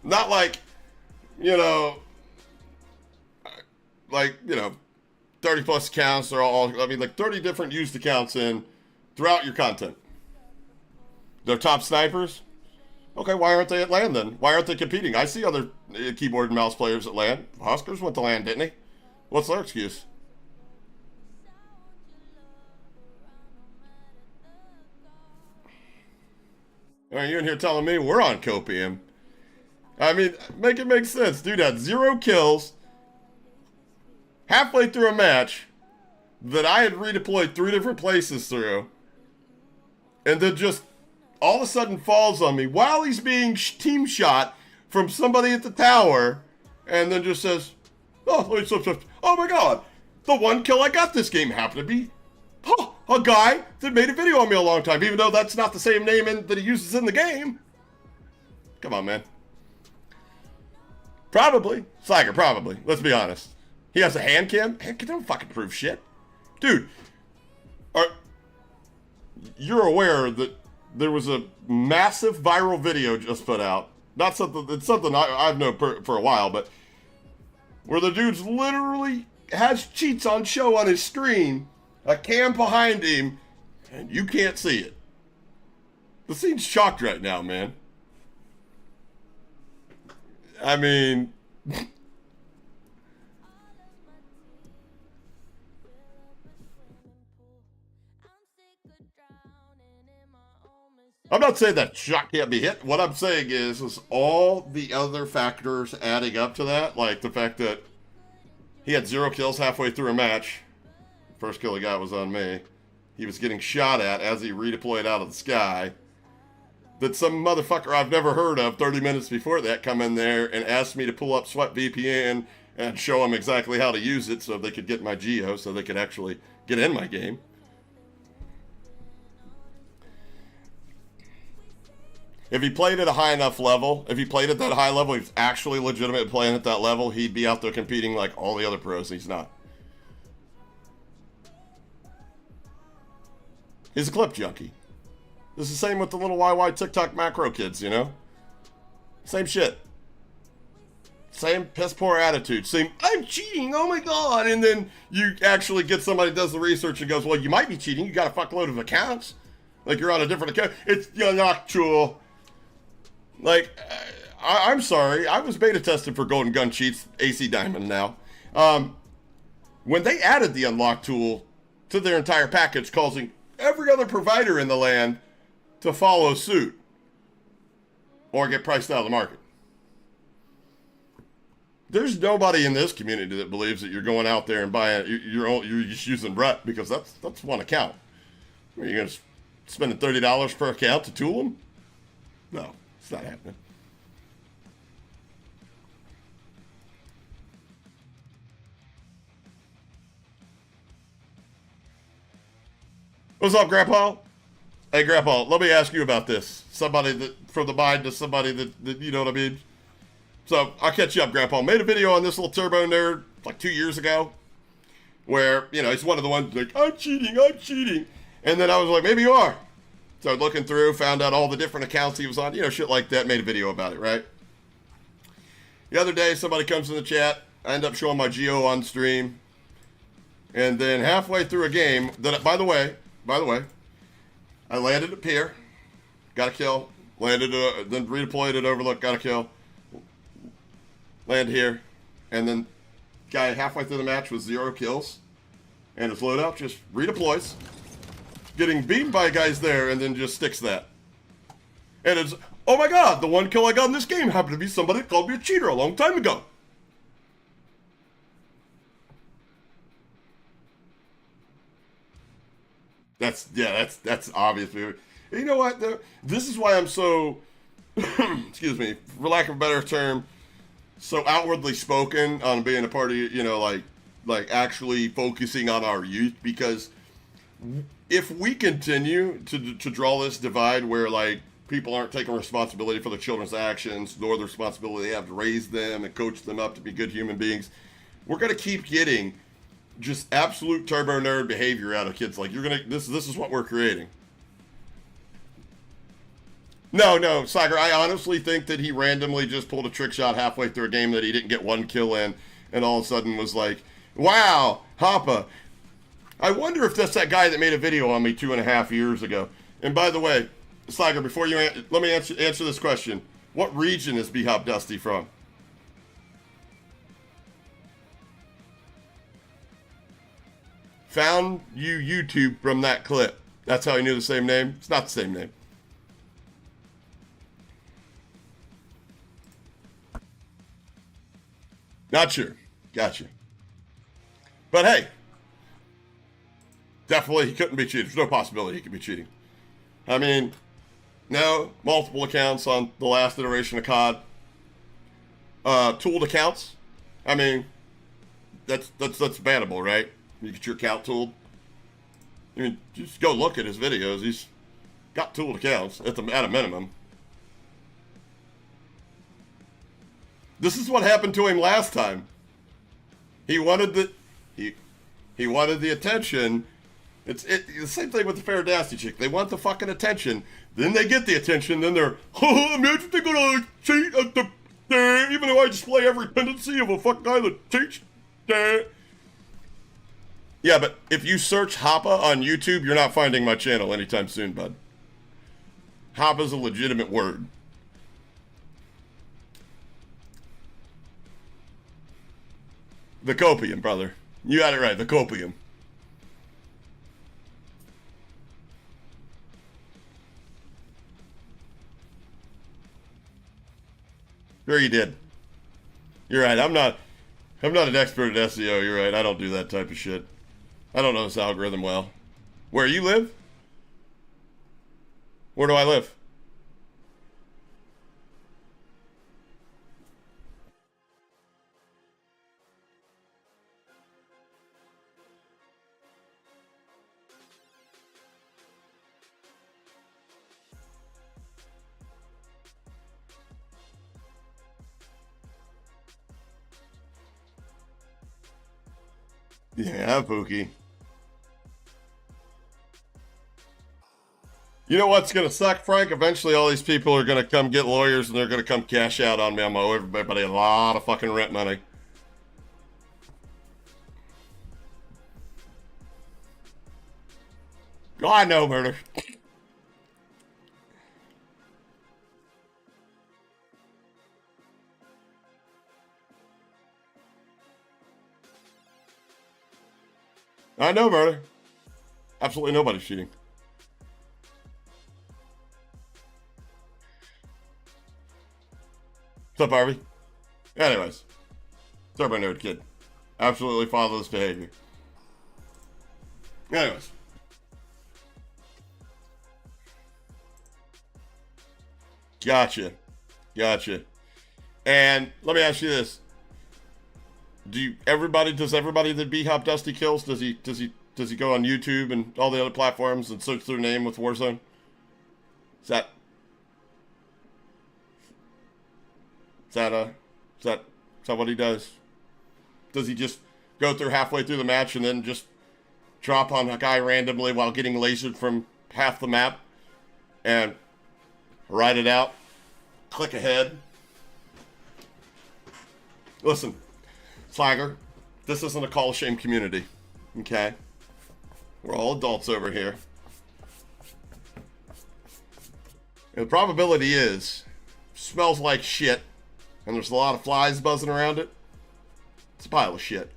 Not like, you know, 30 plus accounts, they're all, I mean, like 30 different used accounts throughout your content. They're top snipers? Okay, why aren't they at LAN then? Why aren't they competing? I see other keyboard and mouse players at LAN. Huskers went to LAN, didn't he? What's their excuse? Are you in here telling me we're on copium? I mean, make it make sense. Dude had 0 kills halfway through a match that I had redeployed 3 different places through, and then just all of a sudden falls on me while he's being team shot from somebody at the tower, and then just says, oh my god, the 1 kill I got this game happened to be a guy that made a video on me a long time, even though that's not the same name that he uses in the game. Come on, man. Probably. Slagger, probably. Let's be honest. He has a hand cam? Hand cam don't fucking prove shit. Dude, you're aware that there was a massive viral video just put out. Not something, it's something I've known for a while, but where the dude's literally has cheats on show on his screen, a cam behind him, and you can't see it. The scene's shocked right now, man. I mean, I'm not saying that shot can't be hit. What I'm saying is all the other factors adding up to that, like the fact that He had 0 kills halfway through a match. First kill he got was on me. He was getting shot at as he redeployed out of the sky. That some motherfucker I've never heard of 30 minutes before that come in there and asked me to pull up Sweat VPN and show them exactly how to use it so they could get my geo, so they could actually get in my game. If he played at a high enough level, if he played at that high level, he's actually legitimate playing at that level, he'd be out there competing like all the other pros. He's not. He's a clip junkie. It's the same with the little YY TikTok macro kids, you know? Same shit. Same piss poor attitude. Same, I'm cheating, oh my god. And then you actually get somebody that does the research and goes, well, you might be cheating. You got a fuckload of accounts. Like you're on a different account. It's actual. Like, I'm sorry. I was beta tested for Golden Gun cheats, AC Diamond now. When they added the unlock tool to their entire package, causing every other provider in the land to follow suit or get priced out of the market. There's nobody in this community that believes that you're going out there and buying, you're just using Brett because that's one account. Are you going to spend $30 per account to tool them? No, it's not happening. What's up, Grandpa? Hey, Grandpa, let me ask you about this. Somebody that, from the mind to somebody that you know what I mean? So, I'll catch you up, Grandpa. Made a video on this little turbo nerd like 2 years ago where, you know, he's one of the ones like, I'm cheating. And then I was like, maybe you are. So, looking through, found out all the different accounts he was on, you know, shit like that, made a video about it, right? The other day, somebody comes in the chat. I end up showing my geo on stream. And then halfway through a game, that, by the way, I landed at pier, got a kill, landed, then redeployed at overlook, got a kill, land here, and then guy halfway through the match with 0 kills, and his loadout just redeploys, getting beaten by guys there, and then just sticks that. And it's, oh my god, the one kill I got in this game happened to be somebody that called me a cheater a long time ago. That's obvious. You know what, though? This is why I'm so, excuse me, for lack of a better term, so outwardly spoken on being a part of, you know, like actually focusing on our youth, because if we continue to draw this divide where, like, people aren't taking responsibility for their children's actions, nor the responsibility they have to raise them and coach them up to be good human beings, we're going to keep getting just absolute turbo nerd behavior out of kids. Like, you're gonna, this is what we're creating. No, Sagar, I honestly think that he randomly just pulled a trick shot halfway through a game that he didn't get 1 kill in, and all of a sudden was like, wow, Hoppa. I wonder if that's that guy that made a video on me 2.5 years ago. And by the way, Sagar, before you let me answer this question. What region is B-Hop Dusty from? Found you YouTube from that clip. That's how he knew the same name. It's not the same name. Not sure. Gotcha. But hey, definitely he couldn't be cheating. There's no possibility he could be cheating. I mean, no, multiple accounts on the last iteration of COD. Tooled accounts. I mean, that's bannable, right? You get your account tooled. I mean, just go look at his videos. He's got tooled accounts at a minimum. This is what happened to him last time. He wanted he wanted the attention. It's the same thing with the Faradasty chick. They want the fucking attention. Then they get the attention. Then they're, oh, imagine they're gonna cheat at the, even though I display every tendency of a fuck guy that cheats. Yeah, but if you search Hoppa on YouTube, you're not finding my channel anytime soon, bud. Hoppa's a legitimate word. The copium, brother. You got it right, the copium. Sure you did. You're right, I'm not... I'm not an expert at SEO, you're right. I don't do that type of shit. I don't know this algorithm well. Where you live? Where do I live? Yeah, Pookie. You know what's going to suck, Frank? Eventually all these people are going to come get lawyers and they're going to come cash out on me. I'm going to owe everybody a lot of fucking rent money. Oh, I know, murder. I know, murder. Absolutely nobody's cheating. What's up, Harvey? Anyways. Turbo Nerd Kid. Absolutely fatherless behavior. Anyways. Gotcha. Gotcha. And let me ask you this. Does everybody that B-Hop Dusty kills, does he go on YouTube and all the other platforms and search their name with Warzone? Is that what he does? Does he just go through halfway through the match and then just drop on a guy randomly while getting lasered from half the map and ride it out? Click ahead. Listen, Slagger, this isn't a call of shame community, okay? We're all adults over here. And the probability is, smells like shit, and there's a lot of flies buzzing around it. It's a pile of shit.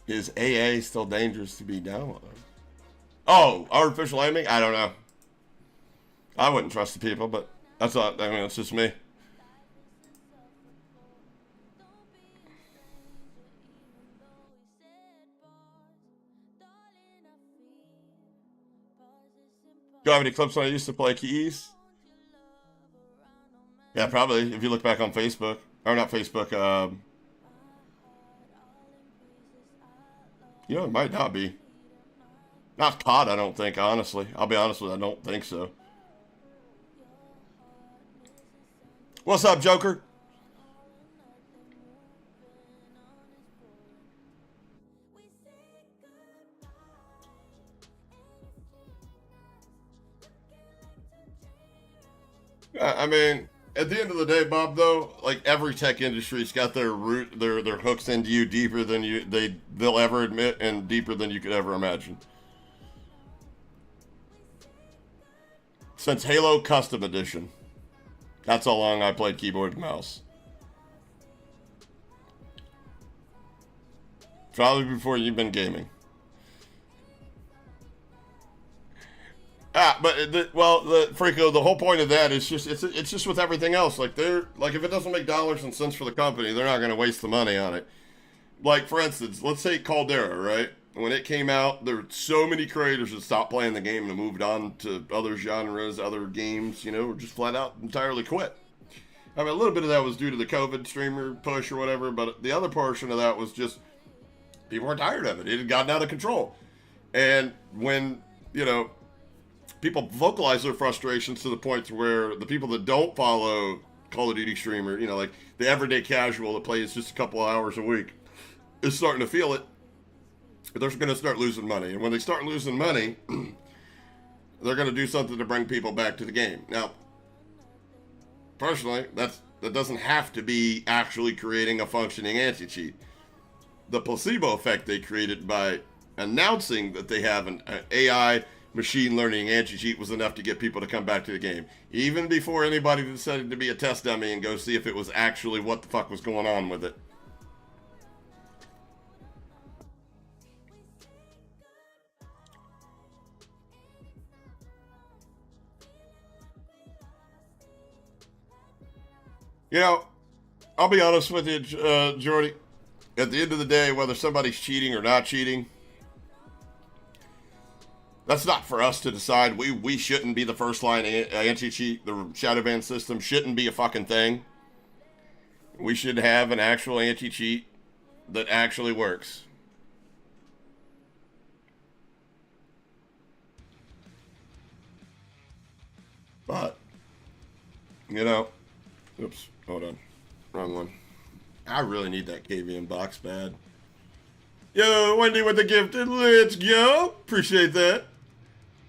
Is AA still dangerous to be downloaded? Oh, artificial aiming? I don't know. I wouldn't trust the people, but that's just me. Do you have any clips when I used to play keys? Yeah, probably. If you look back on Facebook. Or not Facebook, you know, it might not be. Not COD, I don't think, honestly. I'll be honest with you, I don't think so. What's up, Joker? I mean, at the end of the day, Bob, though, like every tech industry's got their hooks into you deeper than they'll ever admit and deeper than you could ever imagine. Since Halo Custom Edition. That's how long I played keyboard and mouse. Probably before you've been gaming. But Freako, the whole point of that is it's just with everything else. Like if it doesn't make dollars and cents for the company, they're not going to waste the money on it. Like for instance, let's say Caldera, right? When it came out, there were so many creators that stopped playing the game and moved on to other genres, other games, or just flat out entirely quit. I mean, a little bit of that was due to the COVID streamer push or whatever, but the other portion of that was just people were tired of it. It had gotten out of control. And when, people vocalize their frustrations to the point where the people that don't follow Call of Duty streamer, like the everyday casual that plays just a couple of hours a week, is starting to feel it. They're going to start losing money. And when they start losing money, they're going to do something to bring people back to the game. Now, personally, that doesn't have to be actually creating a functioning anti-cheat. The placebo effect they created by announcing that they have an AI machine learning anti-cheat was enough to get people to come back to the game. Even before anybody decided to be a test dummy and go see if it was actually what the fuck was going on with it. You know, I'll be honest with you, Jordy. At the end of the day, whether somebody's cheating or not cheating, that's not for us to decide. We shouldn't be the first line anti-cheat. The shadow ban system shouldn't be a fucking thing. We should have an actual anti-cheat that actually works. But, you know, oops, hold on. Wrong one. I really need that KVM box bad. Yo, Wendy with the gifted. Let's go. Appreciate that.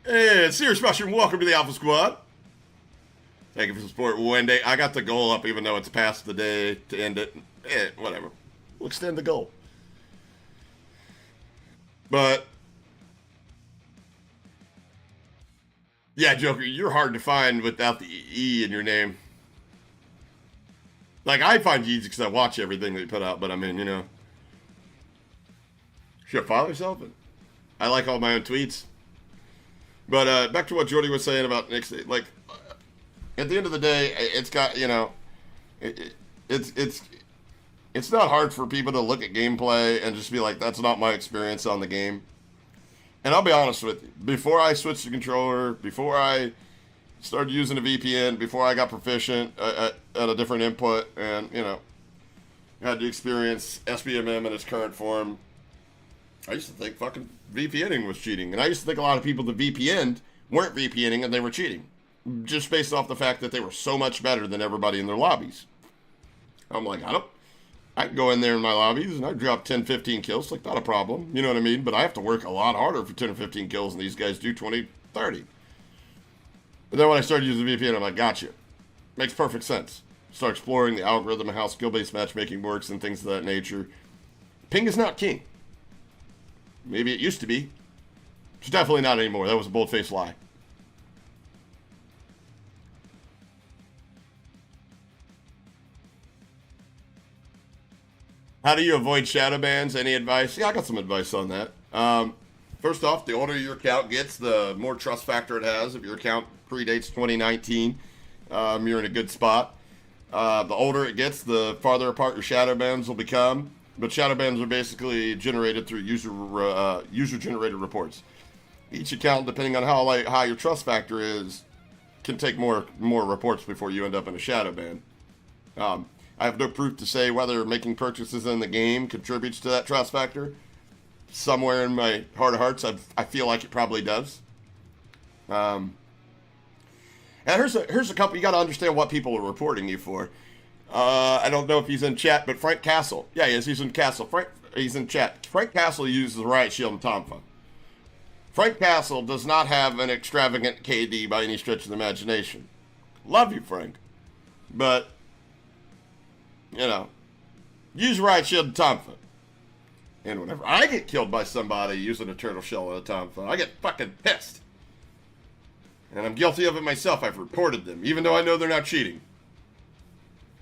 And serious mushroom, welcome to the Alpha Squad. Thank you for the support, Wendy. I got the goal up even though it's past the day to end it. Whatever. We'll extend the goal. But, yeah, Joker, you're hard to find without the E in your name. Like, I find you easy because I watch everything they put out, but I mean, you know. Should I follow yourself? I like all my own tweets. But back to what Jordy was saying about Nick's, like, at the end of the day, it's got, you know, it's not hard for people to look at gameplay and just be like, that's not my experience on the game. And I'll be honest with you, before I switched the controller, before I started using a VPN, before I got proficient at a different input and, you know, had to experience SBMM in its current form, I used to think fucking VPNing was cheating. And I used to think a lot of people that VPN'd weren't VPNing and they were cheating. Just based off the fact that they were so much better than everybody in their lobbies. I'm like, I can go in there in my lobbies and I drop 10, 15 kills. Like, not a problem. You know what I mean? But I have to work a lot harder for 10 or 15 kills and these guys do 20, 30. But then when I started using VPN, I'm like, gotcha. Makes perfect sense. Start exploring the algorithm and how skill-based matchmaking works and things of that nature. Ping is not king. Maybe it used to be. It's definitely not anymore. That was a bold-faced lie. How do you avoid shadow bans? Any advice? Yeah, I got some advice on that. First off, the older your account gets, the more trust factor it has. If your account predates 2019, you're in a good spot. The older it gets, the farther apart your shadow bans will become. But shadow bans are basically generated through user-generated reports. Each account, depending on how high your trust factor is, can take more reports before you end up in a shadow ban. I have no proof to say whether making purchases in the game contributes to that trust factor. Somewhere in my heart of hearts, I feel like it probably does. And here's a couple. You got to understand what people are reporting you for. I don't know if he's in chat, but Frank Castle. Yeah, he is. He's in Castle. He's in chat. Frank Castle uses the riot shield and Tomfa. Frank Castle does not have an extravagant KD by any stretch of the imagination. Love you, Frank. But, you know, use riot shield and Tomfa. And whenever I get killed by somebody using a turtle shell and a Tomfa, I get fucking pissed. And I'm guilty of it myself. I've reported them, even though I know they're not cheating.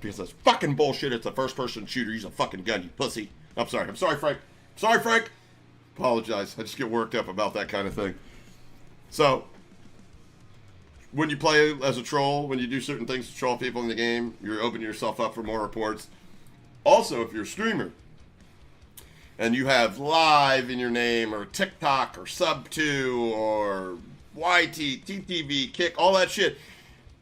Because that's fucking bullshit. It's a first-person shooter. Use a fucking gun, you pussy. I'm sorry, Frank. Sorry, Frank. Apologize. I just get worked up about that kind of thing. So, when you play as a troll, when you do certain things to troll people in the game, you're opening yourself up for more reports. Also, if you're a streamer, and you have live in your name, or TikTok, or Sub2, or YT, TTV, Kick, all that shit.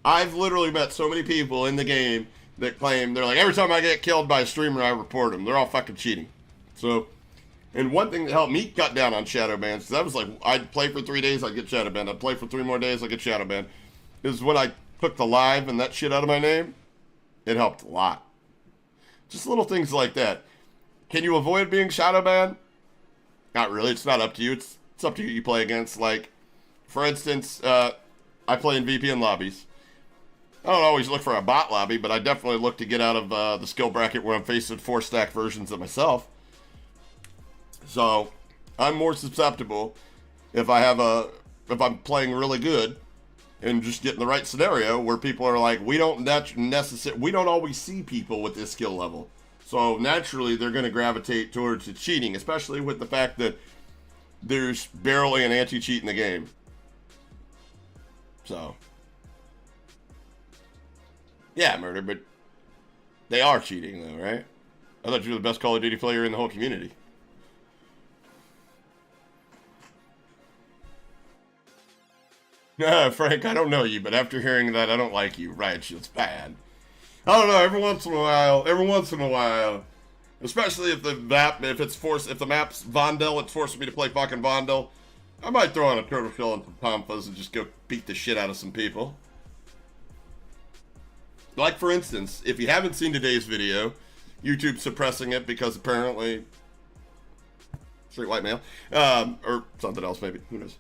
I've literally met so many people in the game that claim, they're like, every time I get killed by a streamer, I report them. They're all fucking cheating. So, and one thing that helped me cut down on shadow bans, because I was like, I'd play for 3 days, I'd get shadow banned. I'd play for 3 more days, I'd get shadow banned. Is when I took the live and that shit out of my name, it helped a lot. Just little things like that. Can you avoid being shadow banned? Not really. It's not up to you. It's up to you play against. Like, for instance, I play in VPN lobbies. I don't always look for a bot lobby, but I definitely look to get out of the skill bracket where I'm facing 4-stack versions of myself. So, I'm more susceptible if I'm playing really good and just get in the right scenario where people are like, we don't always see people with this skill level. So naturally, they're going to gravitate towards the cheating, especially with the fact that there's barely an anti-cheat in the game. So, yeah, murder, but They are cheating, though, right? I thought you were the best Call of Duty player in the whole community. Frank, I don't know you, but after hearing that, I don't like you. Right, it's bad. I don't know, every once in a while, especially if the map, if the map's Vondel, it's forcing me to play fucking Vondel, I might throw on a turtle shell and some pampas and just go beat the shit out of some people. Like, for instance, if you haven't seen today's video, YouTube's suppressing it because apparently, straight white male, or something else maybe, who knows.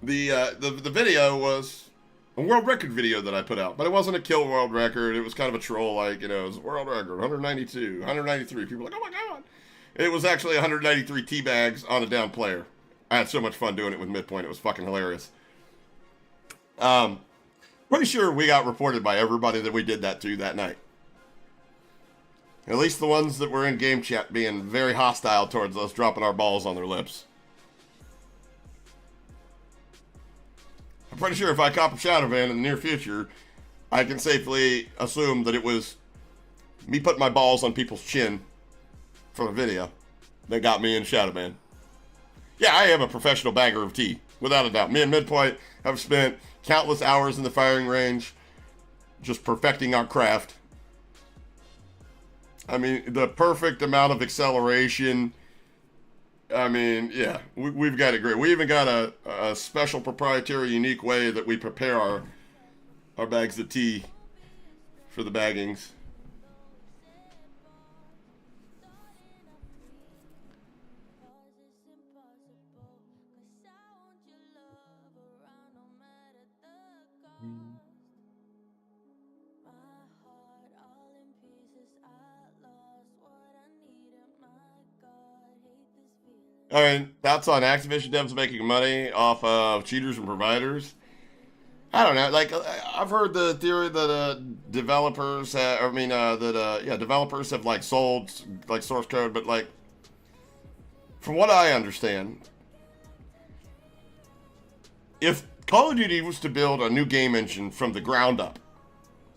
The video was a world record video that I put out, but it wasn't a kill world record. It was kind of a troll, like, you know, it was a world record, 192, 193. People were like, oh my God. It was actually 193 teabags on a down player. I had so much fun doing it with Midpoint. It was fucking hilarious. Pretty sure we got reported by everybody that we did that to that night. At least the ones that were in game chat being very hostile towards us, dropping our balls on their lips. I'm pretty sure if I cop a shadow ban in the near future, I can safely assume that it was me putting my balls on people's chin for a video that got me in shadow ban. Yeah, I am a professional bagger of tea, without a doubt. Me and Midpoint have spent countless hours in the firing range, just perfecting our craft. I mean, the perfect amount of acceleration. I mean, yeah, we've got it great. We even got a special proprietary, unique way that we prepare our bags of tea for the baggings. I mean, that's on Activision devs making money off of cheaters and providers. I don't know. Like, I've heard the theory that developers have like sold like source code, but like, from what I understand, if Call of Duty was to build a new game engine from the ground up,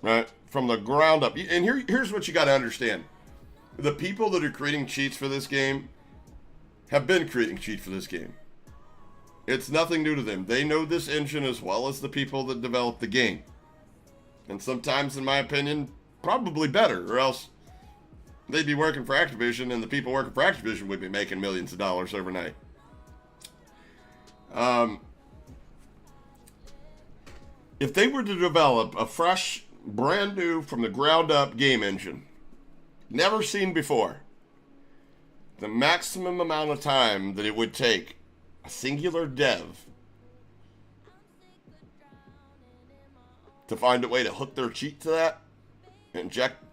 right? From the ground up, and here's what you got to understand: the people that are creating cheats for this game have been creating cheats for this game. It's nothing new to them. They know this engine as well as the people that developed the game. And sometimes, in my opinion, probably better, or else they'd be working for Activision, and the people working for Activision would be making millions of dollars overnight. If they were to develop a fresh, brand new, from the ground up game engine, never seen before, the maximum amount of time that it would take a singular dev to find a way to hook their cheat to that, inject,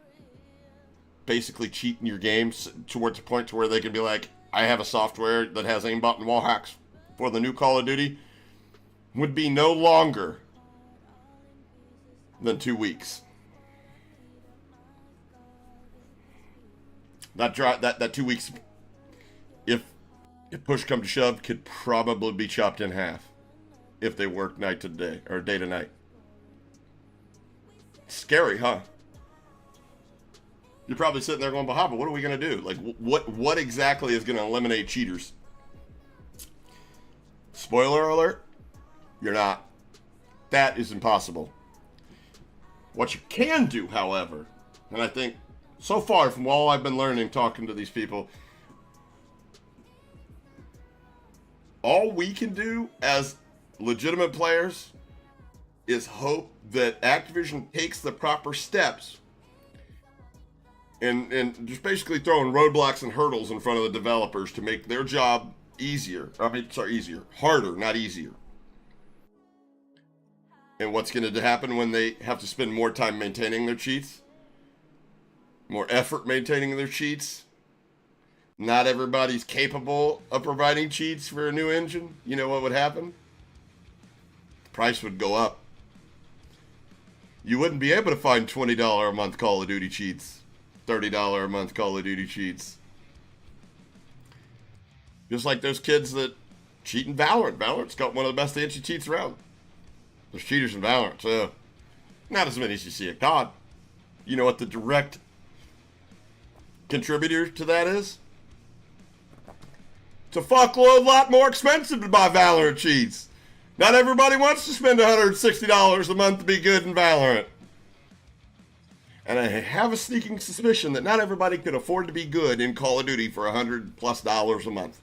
basically cheat in your games towards a point to where they can be like, I have a software that has aimbot and wall hacks for the new Call of Duty, would be no longer than 2 weeks. That 2 weeks, if push come to shove, could probably be chopped in half if they work night to day or day to night. Scary, huh? You're probably sitting there going, but what are we going to do? Like, what exactly is going to eliminate cheaters? Spoiler alert, you're not. That is impossible. What you can do, however, and I think so far from all I've been learning talking to these people, all we can do as legitimate players is hope that Activision takes the proper steps and just basically throwing roadblocks and hurdles in front of the developers to make their job easier. Easier. Harder, not easier. And what's going to happen when they have to spend more time maintaining their cheats? More effort maintaining their cheats? Not everybody's capable of providing cheats for a new engine. You know what would happen? The price would go up. You wouldn't be able to find $20 a month Call of Duty cheats. $30 a month Call of Duty cheats. Just like those kids that cheat in Valorant. Valorant's got one of the best anti-cheats around. There's cheaters in Valorant, so not as many as you see at COD. you know what the direct contributor to that is? It's a fuckload lot more expensive to buy Valorant cheats. Not everybody wants to spend $160 a month to be good in Valorant. And I have a sneaking suspicion that not everybody could afford to be good in Call of Duty for $100+ a month.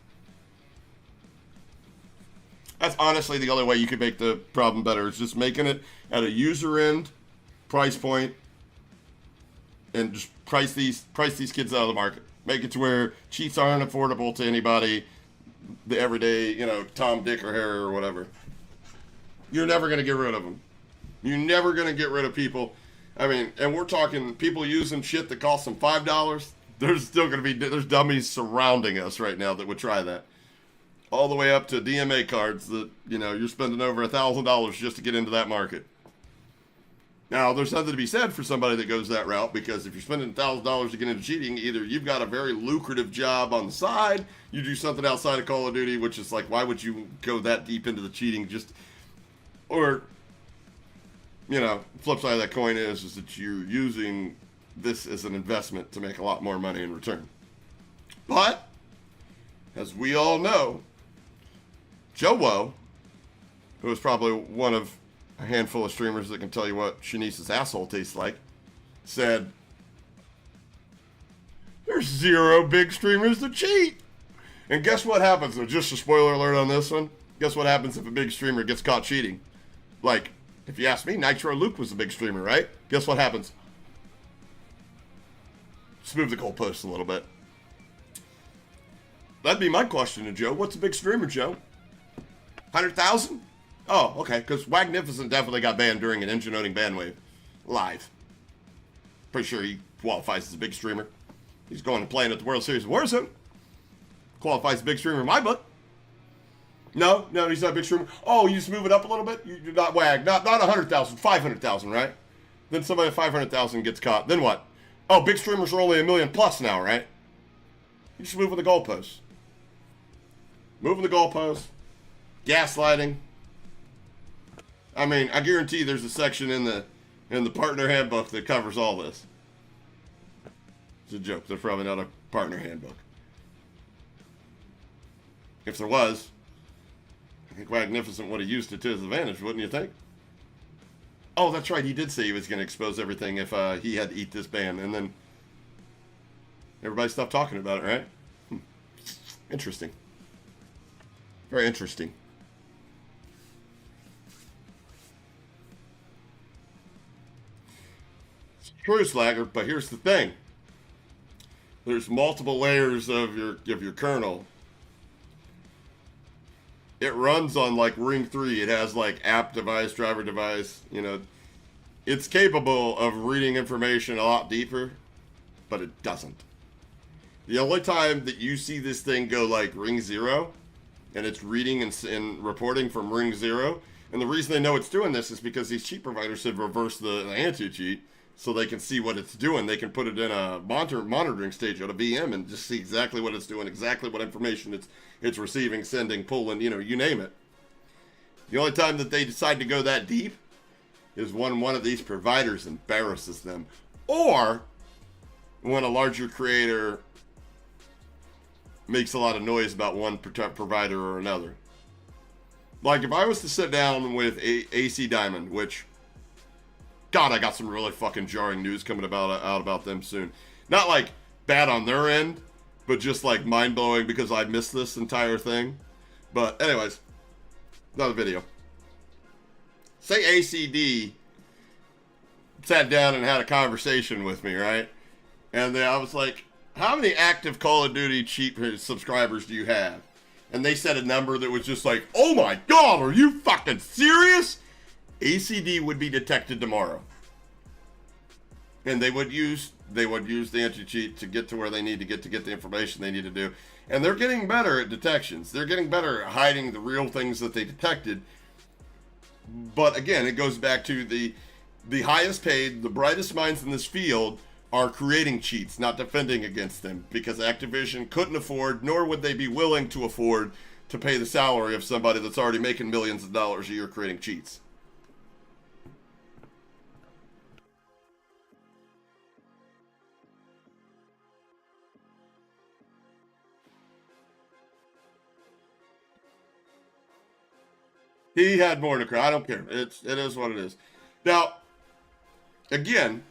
That's honestly the only way you could make the problem better, is just making it at a user end price point and just price these kids out of the market. Make it to where cheats aren't affordable to anybody, the everyday, you know, Tom, Dick, or Harry or whatever. You're never going to get rid of them. You're never going to get rid of people. I mean, and we're talking people using shit that costs them $5. There's still going to be, there's dummies surrounding us right now that would try that. All the way up to DMA cards that, you know, you're spending over $1,000 just to get into that market. Now, there's something to be said for somebody that goes that route, because if you're spending $1,000 to get into cheating, either you've got a very lucrative job on the side, you do something outside of Call of Duty, which is like, why would you go that deep into the cheating? Just, or, you know, flip side of that coin is that you're using this as an investment to make a lot more money in return. But, as we all know, Joe Woe, who is probably one of a handful of streamers that can tell you what Shanice's asshole tastes like, said, there's 0 big streamers that cheat. And guess what happens? Just a spoiler alert on this one. Guess what happens if a big streamer gets caught cheating? Like, if you ask me, Nitro Luke was a big streamer, right? Guess what happens? Just move the goalposts a little bit. That'd be my question to Joe. What's a big streamer, Joe? 100,000? Oh, okay, because Wagnificent definitely got banned during an engine-owning ban wave. Live. Pretty sure he qualifies as a big streamer. He's going and playing at the World Series of Warzone. Qualifies as a big streamer in my book. No, he's not a big streamer. Oh, you just move it up a little bit? You're not Wag. Not 100,000, 500,000, right? Then somebody at 500,000 gets caught. Then what? Oh, big streamers are only $1 million plus now, right? You just moving the goalposts. Moving the goalposts. Gaslighting. I mean, I guarantee there's a section in the partner handbook that covers all this. It's a joke. There's probably not a partner handbook. If there was, I think Magnificent would have used it to his advantage, wouldn't you think? Oh, that's right. He did say he was going to expose everything if he had to eat this ban, and then everybody stopped talking about it, right? Interesting. Very interesting. True, Slagger, but here's the thing. There's multiple layers of your kernel. It runs on like Ring 3. It has like app device, driver device, you know. It's capable of reading information a lot deeper, but it doesn't. The only time that you see this thing go like Ring 0, and it's reading and reporting from Ring 0, and the reason they know it's doing this is because these cheat providers have reversed the anti-cheat, so they can see what it's doing. They can put it in a monitoring stage on a VM and just see exactly what it's doing, exactly what information it's receiving, sending, pulling, you know, you name it. The only time that they decide to go that deep is when one of these providers embarrasses them, or when a larger creator makes a lot of noise about one provider or another. Like if I was to sit down with AC Diamond, which, God, I got some really fucking jarring news coming out about them soon. Not like bad on their end, but just like mind-blowing because I missed this entire thing. But anyways, another video. Say ACD sat down and had a conversation with me, right? And then I was like, how many active Call of Duty cheat subscribers do you have? And they said a number that was just like, oh my God, are you fucking serious? ACD would be detected tomorrow. And they would use the anti-cheat to get to where they need to get the information they need to do. And they're getting better at detections. They're getting better at hiding the real things that they detected. But again, it goes back to the highest paid, the brightest minds in this field are creating cheats, not defending against them, because Activision couldn't afford, nor would they be willing to afford, to pay the salary of somebody that's already making millions of dollars a year creating cheats. He had more to cry. I don't care. It is what it is. Now, again,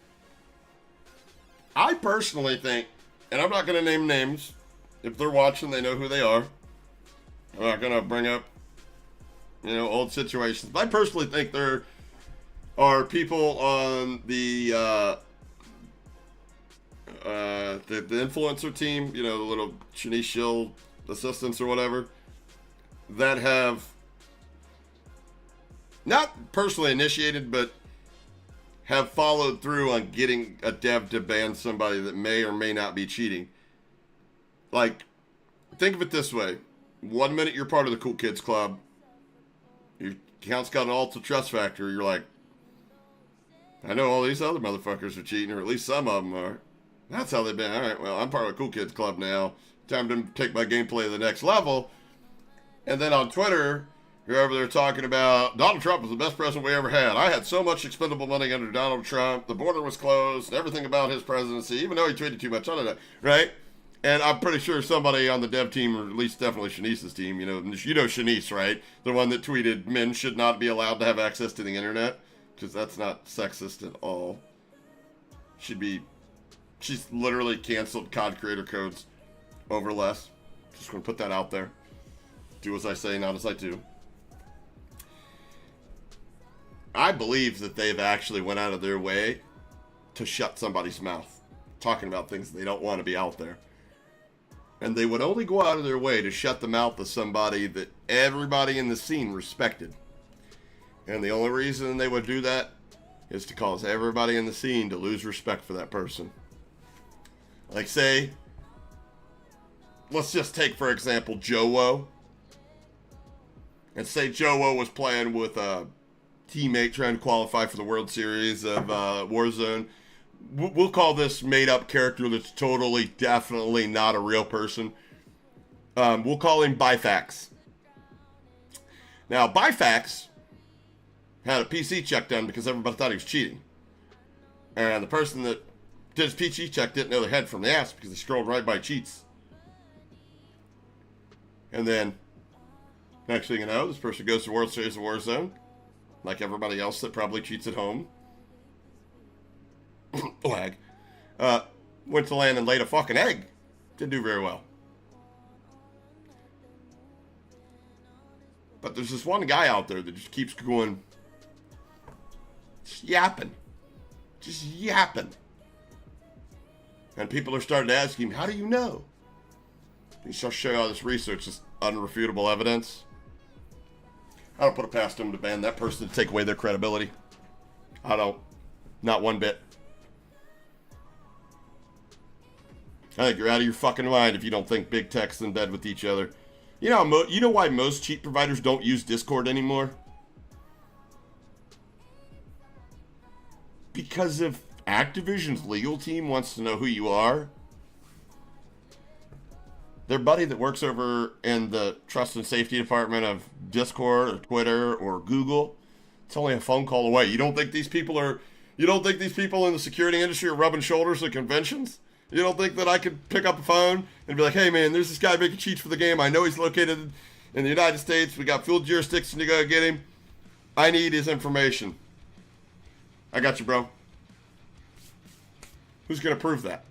I personally think, and I'm not going to name names. If they're watching, they know who they are. I'm not going to bring up, old situations. But I personally think there are people on the influencer team, the little Shanice Shill assistants or whatever, that have not personally initiated, but have followed through on getting a dev to ban somebody that may or may not be cheating. Like, think of it this way. 1 minute you're part of the Cool Kids Club. Your account's got an ultra trust factor. You're like, I know all these other motherfuckers are cheating, or at least some of them are. That's how they've been. All right, well, I'm part of the Cool Kids Club now. Time to take my gameplay to the next level. And then on Twitter, whoever they're talking about, Donald Trump was the best president we ever had. I had so much expendable money under Donald Trump. The border was closed. Everything about his presidency, even though he tweeted too much on it, right? And I'm pretty sure somebody on the dev team, or at least definitely Shanice's team, Shanice, right? The one that tweeted men should not be allowed to have access to the internet, because that's not sexist at all. She's literally canceled COD creator codes over less. Just going to put that out there. Do as I say, not as I do. I believe that they've actually went out of their way to shut somebody's mouth, talking about things they don't want to be out there. And they would only go out of their way to shut the mouth of somebody that everybody in the scene respected. And the only reason they would do that is to cause everybody in the scene to lose respect for that person. Like, say, let's just take, for example, Joe Woe. And say Joe Woe was playing with a teammate trying to qualify for the World Series of Warzone. We'll call this made-up character that's totally, definitely not a real person. We'll call him Bifax. Now, Bifax had a PC check done because everybody thought he was cheating. And the person that did his PC check didn't know the head from the ass because they scrolled right by cheats. And then, next thing you know, this person goes to World Series of Warzone, like everybody else that probably cheats at home. Lag. Went to land and laid a fucking egg. Didn't do very well. But there's this one guy out there that just keeps going, just yapping. Just yapping. And people are starting to ask him, how do you know? He starts showing all this research, this unrefutable evidence. I don't put it past him to ban that person to take away their credibility. I don't. Not one bit. I think you're out of your fucking mind if you don't think big tech's in bed with each other. You know why most cheat providers don't use Discord anymore? Because if Activision's legal team wants to know who you are, their buddy that works over in the trust and safety department of Discord or Twitter or Google, it's only a phone call away. You don't think these people in the security industry are rubbing shoulders at conventions? You don't think that I could pick up a phone and be like, hey man, there's this guy making cheats for the game. I know he's located in the United States. We got full jurisdiction to go get him. I need his information. I got you, bro. Who's going to prove that?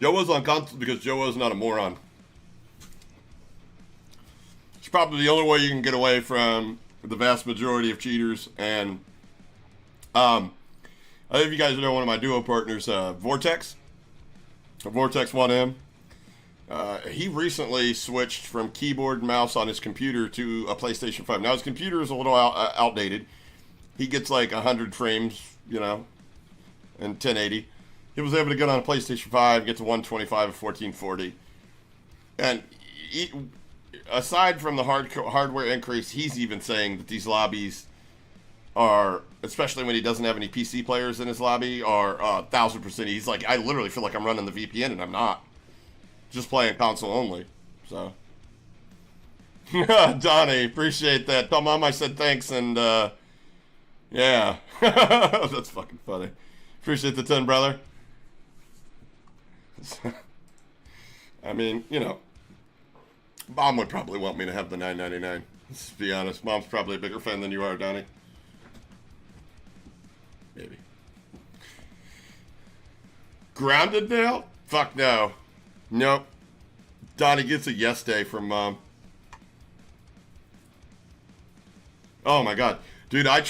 Joe was on console because Joe was not a moron. It's probably the only way you can get away from the vast majority of cheaters. And I don't know if you guys know one of my duo partners, Vortex 1M. He recently switched from keyboard and mouse on his computer to a PlayStation 5. Now his computer is a little outdated. He gets like 100 frames, in 1080. He was able to get on a PlayStation 5, get to 125 at 1440. And aside from the hardware increase, he's even saying that these lobbies are, especially when he doesn't have any PC players in his lobby, are 1,000%. He's like, I literally feel like I'm running the VPN and I'm not. Just playing console only. So. Donnie, appreciate that. Tell Mom I said thanks and, yeah. That's fucking funny. Appreciate the 10, brother. I mean, you know, Mom would probably want me to have the $9.99. Let's be honest. Mom's probably a bigger fan than you are, Donnie. Maybe. Grounded now? Fuck no. Nope. Donnie gets a yes day from Mom. Oh my god. Dude, I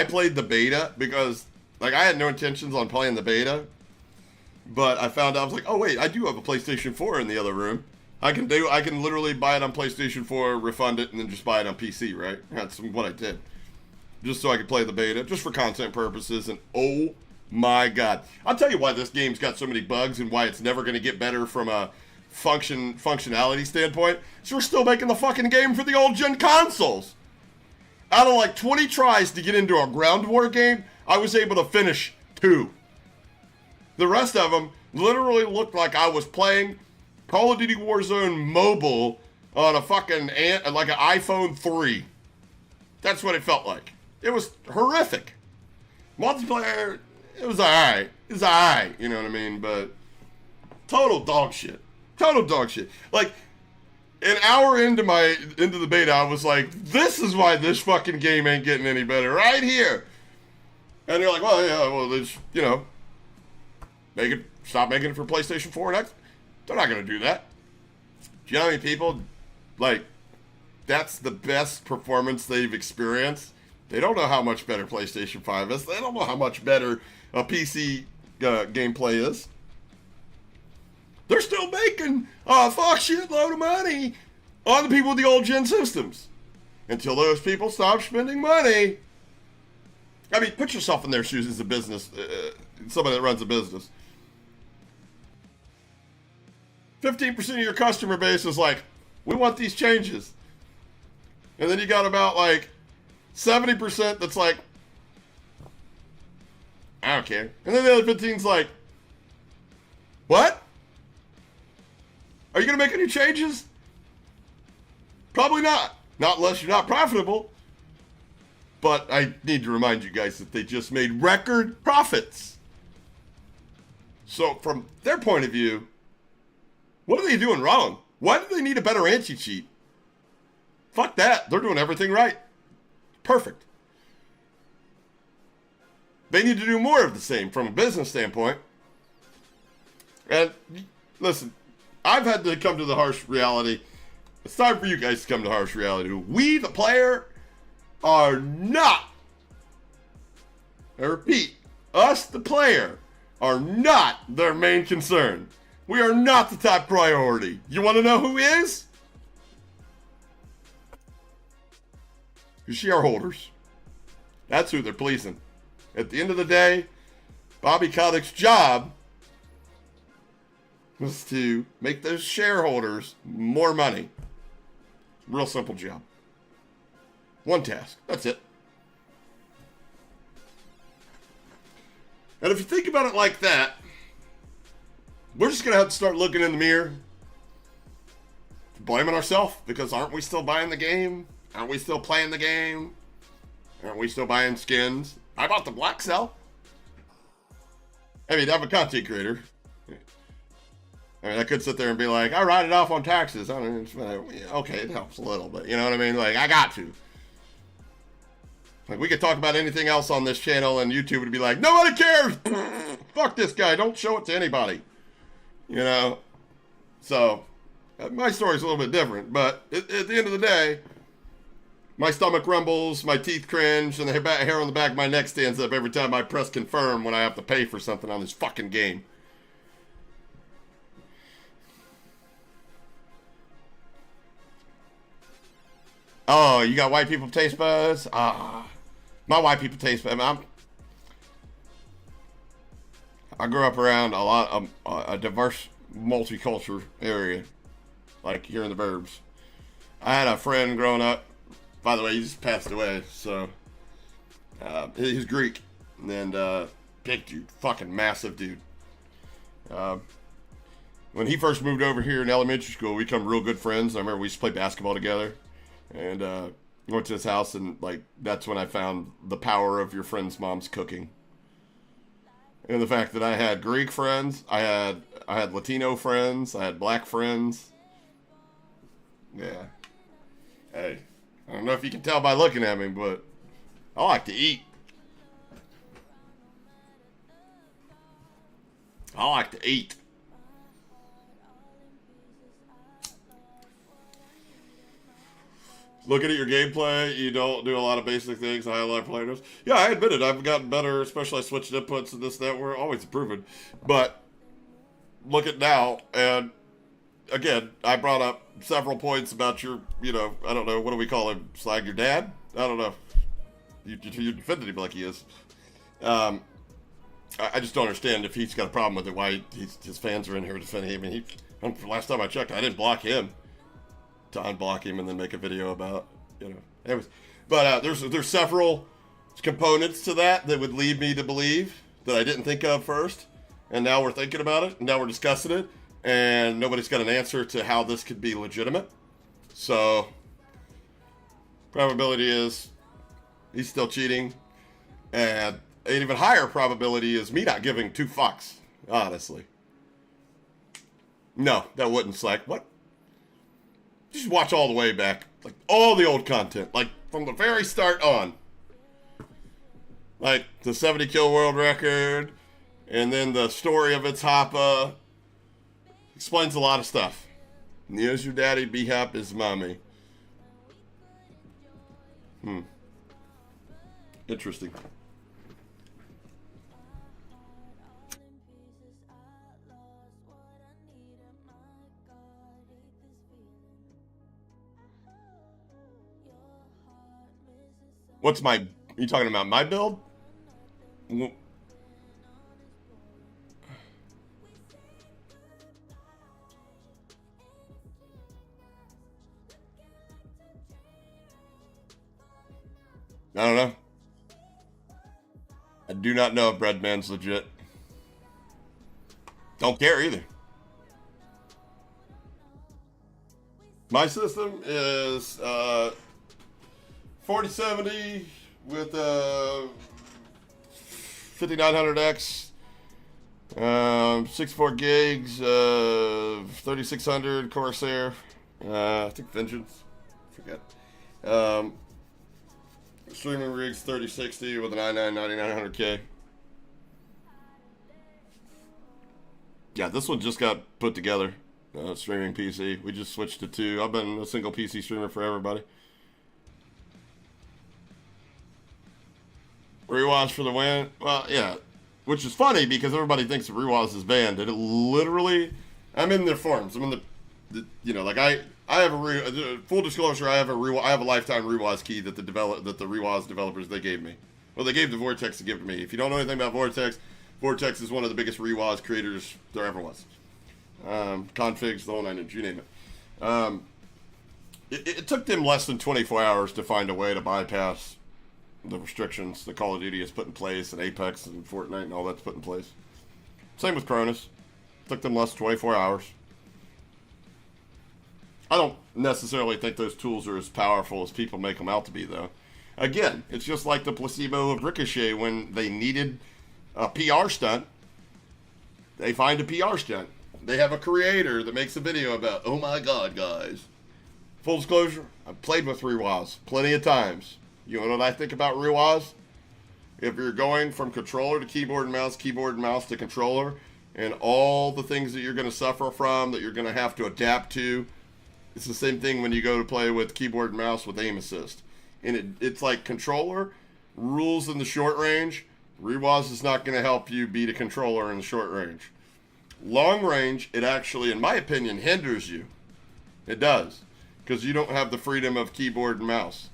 played the beta because, like, I had no intentions on playing the beta. But I found out, I was like, oh wait, I do have a PlayStation 4 in the other room. I can literally buy it on PlayStation 4, refund it, and then just buy it on PC, right? That's what I did. Just so I could play the beta, just for content purposes, and oh my god. I'll tell you why this game's got so many bugs and why it's never going to get better from a functionality standpoint. So we're still making the fucking game for the old gen consoles. Out of like 20 tries to get into a ground war game, I was able to finish 2. The rest of them literally looked like I was playing Call of Duty Warzone mobile on a fucking, like an iPhone 3. That's what it felt like. It was horrific. Multiplayer, it was alright. It was alright, you know what I mean? But total dog shit. Total dog shit. Like, an hour into the beta, I was like, this is why this fucking game ain't getting any better. Right here. And they're like, well, yeah, well, there's, you know, stop making it for PlayStation 4 and X. They're not going to do that. Do you know how many people, like, that's the best performance they've experienced? They don't know how much better PlayStation 5 is. They don't know how much better a PC gameplay is. They're still making a fuck shitload of money on the people with the old gen systems. Until those people stop spending money. I mean, put yourself in their shoes as a business, somebody that runs a business. 15% of your customer base is like, we want these changes. And then you got about like 70% that's like, I don't care. And then the other 15's like, what? Are you going to make any changes? Probably not. Not unless you're not profitable. But I need to remind you guys that they just made record profits. So from their point of view, what are they doing wrong? Why do they need a better anti-cheat? Fuck that. They're doing everything right. Perfect. They need to do more of the same from a business standpoint. And listen, I've had to come to the harsh reality. It's time for you guys to come to the harsh reality. We, the player, are not, I repeat, us, the player, are not their main concern. We are not the top priority. You want to know who is? Your shareholders. That's who they're pleasing. At the end of the day, Bobby Kotick's job was to make those shareholders more money. Real simple job. One task. That's it. And if you think about it like that, we're just going to have to start looking in the mirror, blaming ourselves, because aren't we still buying the game? Aren't we still playing the game? Aren't we still buying skins? I bought the black cell. I mean, I'm a content creator. I mean, I could sit there and be like, I write it off on taxes. I mean, okay, it helps a little, but you know what I mean? Like, I got to. Like, we could talk about anything else on this channel, and YouTube would be like, nobody cares! Fuck this guy, don't show it to anybody. You know? So, my story's a little bit different, but at the end of the day, my stomach rumbles, my teeth cringe, and the hair on the back of my neck stands up every time I press confirm when I have to pay for something on this fucking game. Oh, you got white people taste buds? My white people taste buds. I grew up around a lot of a diverse multicultural area, like here in the burbs. I had a friend growing up. By the way, he just passed away. So he's Greek, and big dude, fucking massive dude. When he first moved over here in elementary school, we become real good friends. I remember we used to play basketball together. And went to his house, and like that's when I found the power of your friend's mom's cooking. And the fact that I had Greek friends, I had Latino friends, I had black friends. Yeah. Hey, I don't know if you can tell by looking at me, but I like to eat. I like to eat. Looking at your gameplay, you don't do a lot of basic things, highlight players. Yeah, I admit it. I've gotten better, especially I switched inputs and this, that. We're always improving. But look at now, and again, I brought up several points about your, you know, I don't know, what do we call him? Slag your dad? I don't know. You defended him like he is. I just don't understand if he's got a problem with it, why his fans are in here defending him. I mean, last time I checked, I didn't block him to unblock him and then make a video about, you know. Anyways, but there's several components to that would lead me to believe that I didn't think of first, and now we're thinking about it, and now we're discussing it, and nobody's got an answer to how this could be legitimate. So, probability is he's still cheating, and an even higher probability is me not giving two fucks, honestly. No, that wouldn't Slack. What? Just watch all the way back. Like, all the old content. Like, from the very start on. Like, the 70 kill world record. And then the story of its Hoppa. Explains a lot of stuff. Neo's your daddy, B-Hop is mommy. Interesting. What's my... Are you talking about my build? I don't know. I do not know if Breadman's legit. Don't care either. My system is 4070 with 5900X, 64 gigs, 3600 Corsair. I think Vengeance. Forget. Streaming rigs 3060 with an i9 9900K. Yeah, this one just got put together. Streaming PC. We just switched to 2. I've been a single PC streamer for everybody. Rewash for the win. Well, yeah. Which is funny because everybody thinks that Rewash is banned. And it literally... I'm in their forums. I'm in the you know, like I have a full disclosure. I have a lifetime Rewash key that the Rewash developers they gave me. Well, they gave the Vortex to give to me. If you don't know anything about Vortex, Vortex is one of the biggest Rewash creators there ever was. Configs, the whole 9 inch, you name it. It took them less than 24 hours to find a way to bypass the restrictions that Call of Duty has put in place, and Apex and Fortnite and all that's put in place. Same with Cronus. Took them less than 24 hours. I don't necessarily think those tools are as powerful as people make them out to be, though. Again, it's just like the placebo of Ricochet when they needed a PR stunt. They find a PR stunt. They have a creator that makes a video about, oh my god, guys. Full disclosure, I've played with Rewash plenty of times. You know what I think about Rewash? If you're going from controller to keyboard and mouse to controller, and all the things that you're going to suffer from, that you're going to have to adapt to, it's the same thing when you go to play with keyboard and mouse with aim assist. And it's like controller, rules in the short range. Rewash is not going to help you beat a controller in the short range. Long range, it actually, in my opinion, hinders you. It does. Because you don't have the freedom of keyboard and mouse.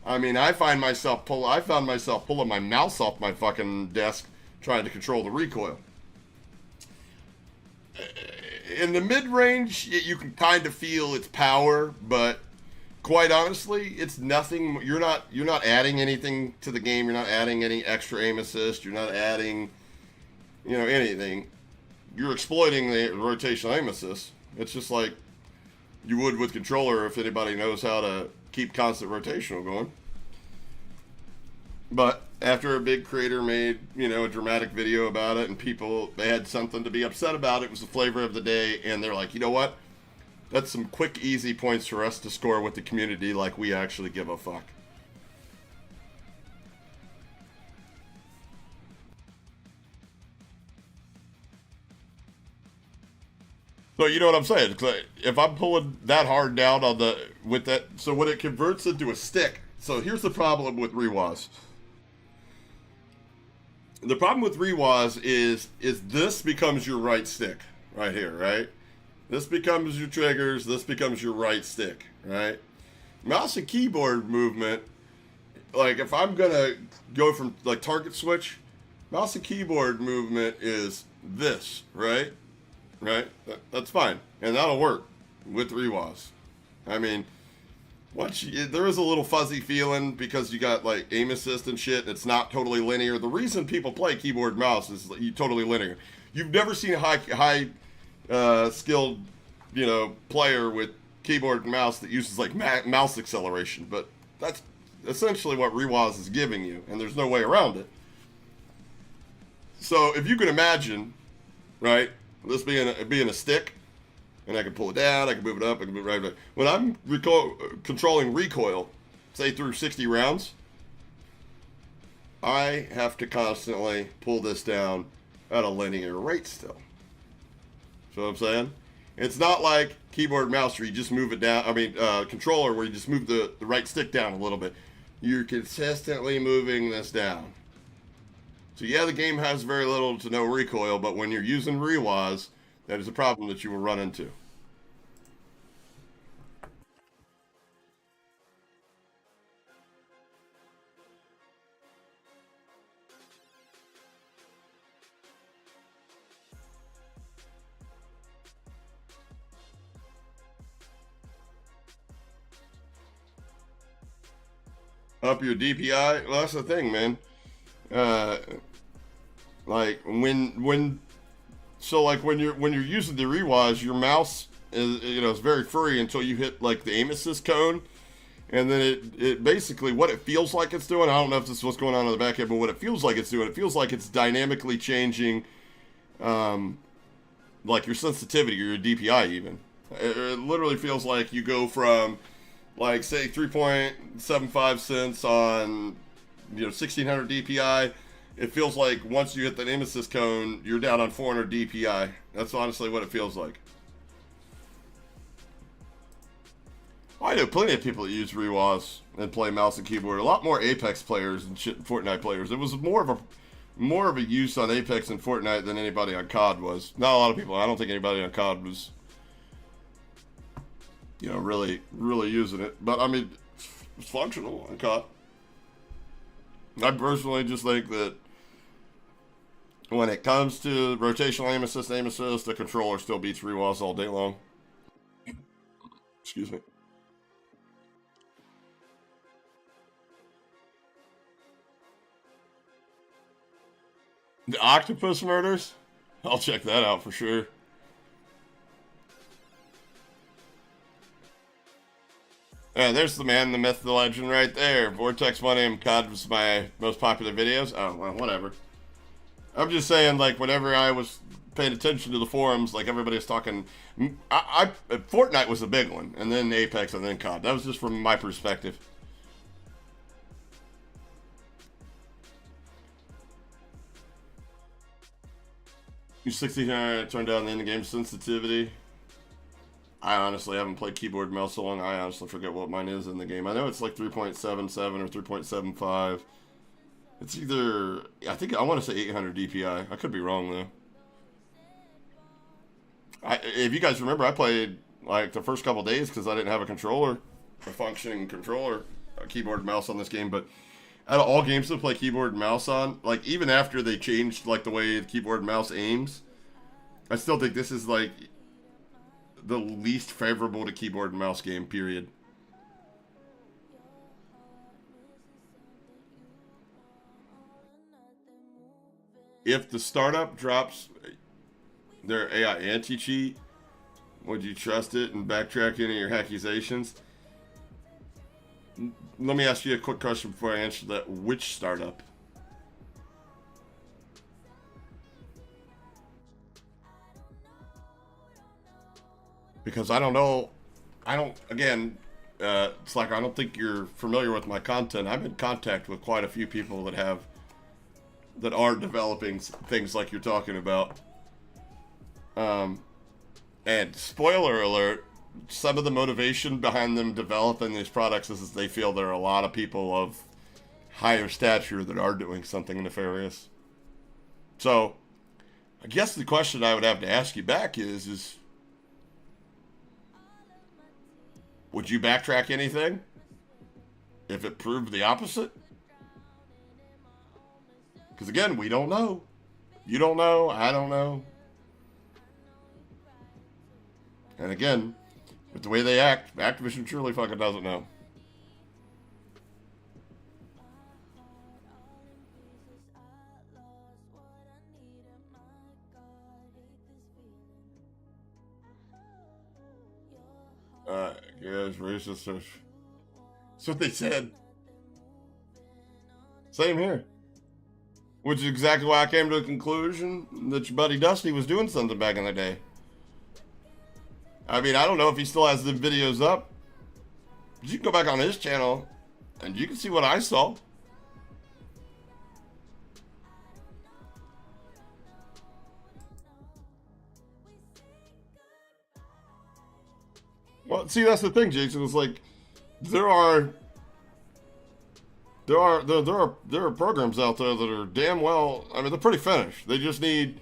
I mean, I found myself pulling my mouse off my fucking desk trying to control the recoil. In the mid-range, you can kind of feel its power, but quite honestly, it's nothing. You're not adding anything to the game. You're not adding any extra aim assist. You're not adding, anything. You're exploiting the rotational aim assist. It's just like you would with controller if anybody knows how to keep constant rotational going. But after a big creator made, you know, a dramatic video about it and people, they had something to be upset about, it was the flavor of the day, and they're like, you know what? That's some quick, easy points for us to score with the community like we actually give a fuck. So you know what I'm saying? 'Cause if I'm pulling that hard down on the with that, so when it converts into a stick. So here's the problem with rewas. The problem with rewas is this becomes your right stick right here, right? This becomes your triggers. This becomes your right stick, right? Mouse and keyboard movement. Like if I'm gonna go from like target switch, mouse and keyboard movement is this, right? Right? That's fine. And that'll work with rewas. I mean, there is a little fuzzy feeling because you got like aim assist and shit. And it's not totally linear. The reason people play keyboard and mouse is totally linear. You've never seen a high skilled, you know, player with keyboard and mouse that uses like mouse acceleration. But that's essentially what rewas is giving you. And there's no way around it. So if you can imagine, right? This being a stick, and I can pull it down, I can move it up, I can move it right back. When I'm controlling recoil, say through 60 rounds, I have to constantly pull this down at a linear rate still. So what I'm saying? It's not like keyboard and mouse where you just move it down, controller where you just move the right stick down a little bit. You're consistently moving this down. So yeah, the game has very little to no recoil, but when you're using rewas, that is a problem that you will run into. Up your DPI? Well, that's the thing, man. Like when you're using the rewas, your mouse is very free until you hit like the aim assist cone, and then it basically what it feels like it's doing. I don't know if this is what's going on in the back end, but what it feels like it's doing, it feels like it's dynamically changing, like your sensitivity or your DPI even. It literally feels like you go from like say 3.75 cents on 1600 DPI. It feels like once you hit the aim assist cone, you're down on 400 DPI. That's honestly what it feels like. I know plenty of people that use rewas and play mouse and keyboard. A lot more Apex players and shit, Fortnite players. It was more of a use on Apex and Fortnite than anybody on COD was. Not a lot of people. I don't think anybody on COD was, really using it. But I mean, it's functional on COD. I personally just think that when it comes to rotational aim assist, the controller still beats rewas all day long. Excuse me. The octopus murders? I'll check that out for sure. Yeah, there's the man, the myth, the legend right there. Vortex Money and COD was my most popular videos. Oh, well, whatever. I'm just saying, like, whenever I was paying attention to the forums, like, everybody was talking... Fortnite was the big one, and then Apex, and then COD. That was just from my perspective. You 16 turned down the in-game sensitivity. I honestly haven't played keyboard and mouse so long, I honestly forget what mine is in the game. I know it's like 3.77 or 3.75. It's either, I want to say 800 DPI. I could be wrong though. If you guys remember, I played like the first couple days because I didn't have a functioning controller, a keyboard and mouse on this game. But out of all games to play keyboard and mouse on, like even after they changed like the way the keyboard and mouse aims, I still think this is like the least favorable to keyboard and mouse game, period. If the startup drops their AI anti-cheat, would you trust it and backtrack any of your accusations? Let me ask you a quick question before I answer that. Which startup? Because I don't know, again, it's like I don't think you're familiar with my content. I'm in contact with quite a few people that are developing things like you're talking about. And spoiler alert, some of the motivation behind them developing these products is they feel there are a lot of people of higher stature that are doing something nefarious. So, I guess the question I would have to ask you back is would you backtrack anything if it proved the opposite? Because again, we don't know. You don't know. I don't know. And again, with the way they act, Activision truly fucking doesn't know. Guys, racist. That's what they said. Same here. Which is exactly why I came to the conclusion that your buddy Dusty was doing something back in the day. I mean, I don't know if he still has the videos up. But you can go back on his channel and you can see what I saw. Well, see, that's the thing, Jason. It's like there are programs out there that are damn well. I mean, they're pretty finished. They just need,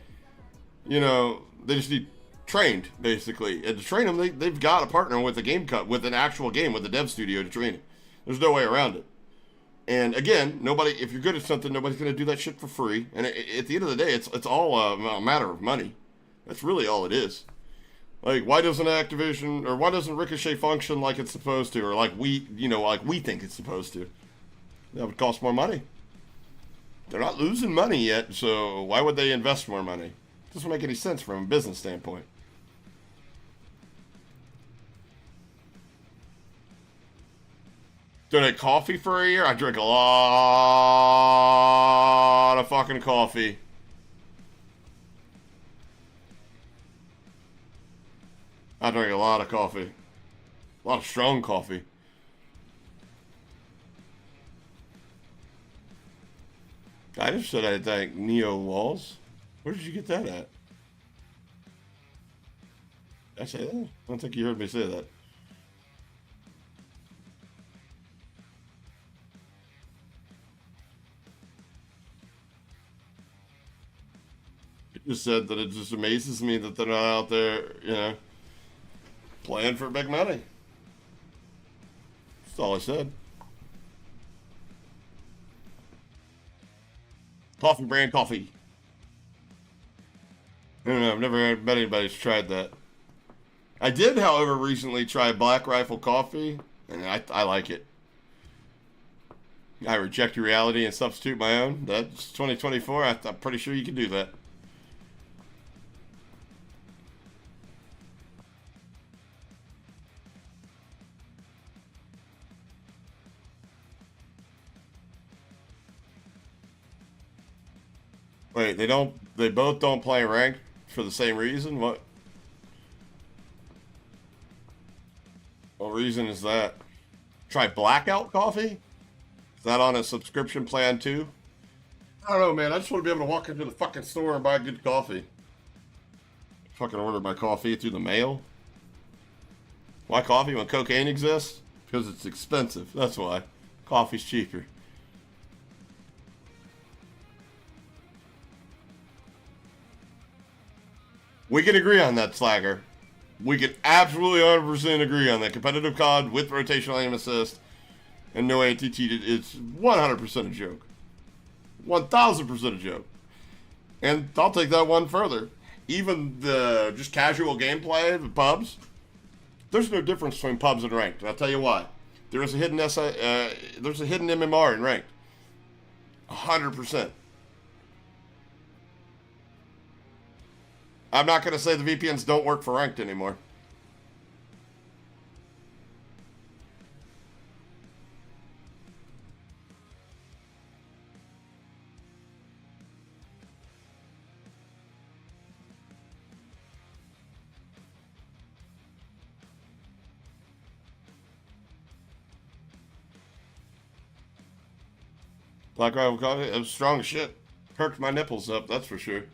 trained basically. And to train them, they've got to partner with a game cut with an actual game with a dev studio to train it. There's no way around it. And again, if you're good at something, nobody's gonna do that shit for free. And at the end of the day, it's all a matter of money. That's really all it is. Like, why doesn't Activision, or why doesn't Ricochet function like it's supposed to, or like we think it's supposed to? That would cost more money. They're not losing money yet, so why would they invest more money? It doesn't make any sense from a business standpoint. Donate coffee for a year? I drink a lot of fucking coffee. I drink a lot of coffee. A lot of strong coffee. I just said I thank Neo Walls. Where did you get that at? Did I say that? I don't think you heard me say that. You just said that it just amazes me that they're not out there, playing for big money. That's all I said. Coffee brand coffee. I don't know. I've never met anybody who's tried that. I did, however, recently try Black Rifle coffee, and I like it. I reject your reality and substitute my own. That's 2024. I'm pretty sure you can do that. Wait, they both don't play ranked for the same reason? What reason is that? Try Blackout Coffee? Is that on a subscription plan too? I don't know, man. I just want to be able to walk into the fucking store and buy good coffee. Fucking order my coffee through the mail. Why coffee when cocaine exists? Because it's expensive. That's why. Coffee's cheaper. We can agree on that, Slagger. We can absolutely 100% agree on that. Competitive COD with rotational aim assist and no ATT, it's 100% a joke. 1,000% a joke. And I'll take that one further. Even the just casual gameplay of pubs, there's no difference between pubs and ranked. And I'll tell you why. There's a hidden there's a hidden MMR in ranked. 100%. I'm not going to say the VPNs don't work for ranked anymore. Black Rifle Coffee, it was strong as shit. Perked my nipples up, that's for sure.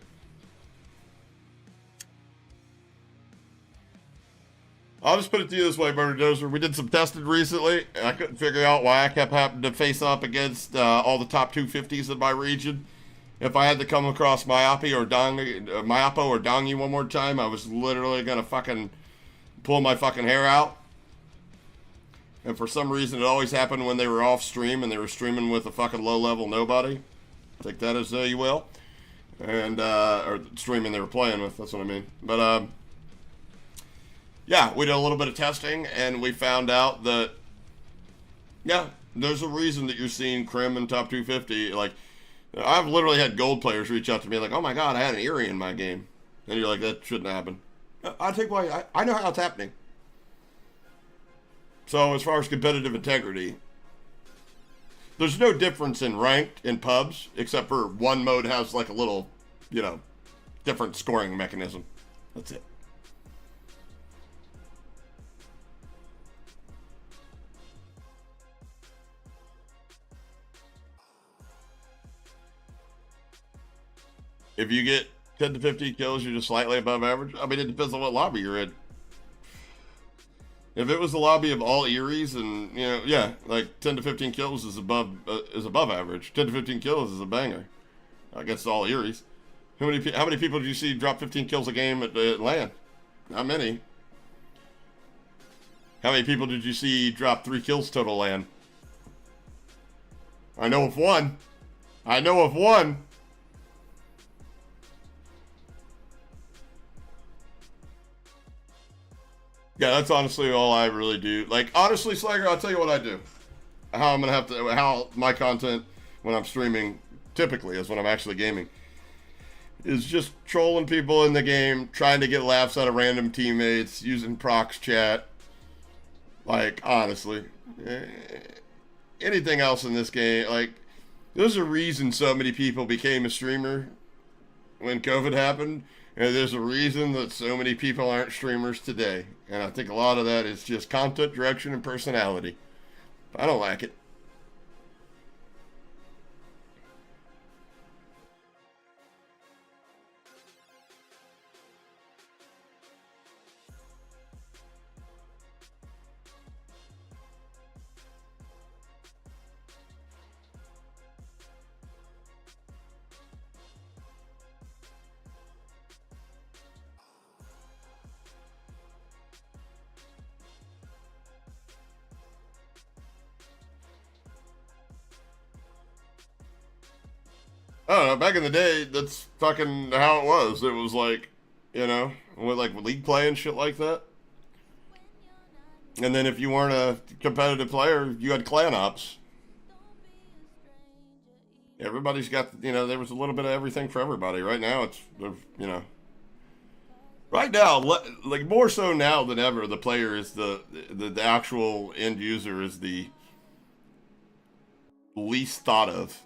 I'll just put it to you this way, Murder Dozer. We did some testing recently, and I couldn't figure out why I kept having to face up against all the top 250s in my region. If I had to come across Myopo or Dongy one more time, I was literally gonna fucking pull my fucking hair out. And for some reason, it always happened when they were off stream and they were streaming with a fucking low-level nobody. Take that as you will. And, or streaming they were playing with, that's what I mean. But, yeah, we did a little bit of testing, and we found out that, yeah, there's a reason that you're seeing Crim in top 250. Like, I've literally had gold players reach out to me like, oh my god, I had an Eerie in my game. And you're like, that shouldn't happen. I'll take why, I know how it's happening. So, as far as competitive integrity, there's no difference in ranked in pubs, except for one mode has like a little, you know, different scoring mechanism. That's it. If you get 10 to 15 kills, you're just slightly above average. I mean, it depends on what lobby you're in. If it was the lobby of all Eries, and you know, yeah, like 10 to 15 kills is above average. 10 to 15 kills is a banger against all Eries. How many people did you see drop 15 kills a game at LAN? Not many. How many people did you see drop 3 kills total LAN? I know of one. I know of one. Yeah, that's honestly all I really do. Like, honestly, Slagger, I'll tell you what I do. How my content when I'm streaming typically is when I'm actually gaming is just trolling people in the game, trying to get laughs out of random teammates, using prox chat. Like, honestly, anything else in this game, like, there's a reason so many people became a streamer when COVID happened. And there's a reason that so many people aren't streamers today. And I think a lot of that is just content, direction, and personality. I don't like it. I don't know, back in the day, that's fucking how it was. It was like, you know, with like league play and shit like that. And then if you weren't a competitive player, you had clan ops. Everybody's got, you know, there was a little bit of everything for everybody. Right now, it's, you know. Right now, like more so now than ever, the player is the actual end user is the least thought of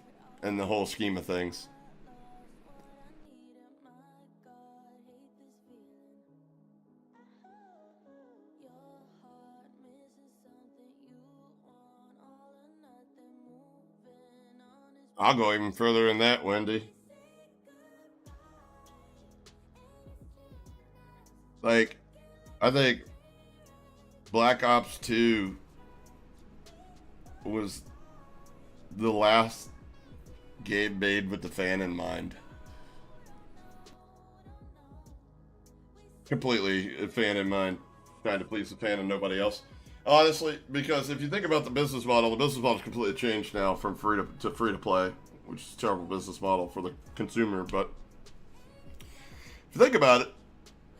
in the whole scheme of things. I'll go even further than that, Wendy. Like, I think Black Ops 2 was the last game made with the fan in mind. Completely a fan in mind, trying to please the fan and nobody else. Honestly, because if you think about the business model's completely changed now from free to play, which is a terrible business model for the consumer. But if you think about it,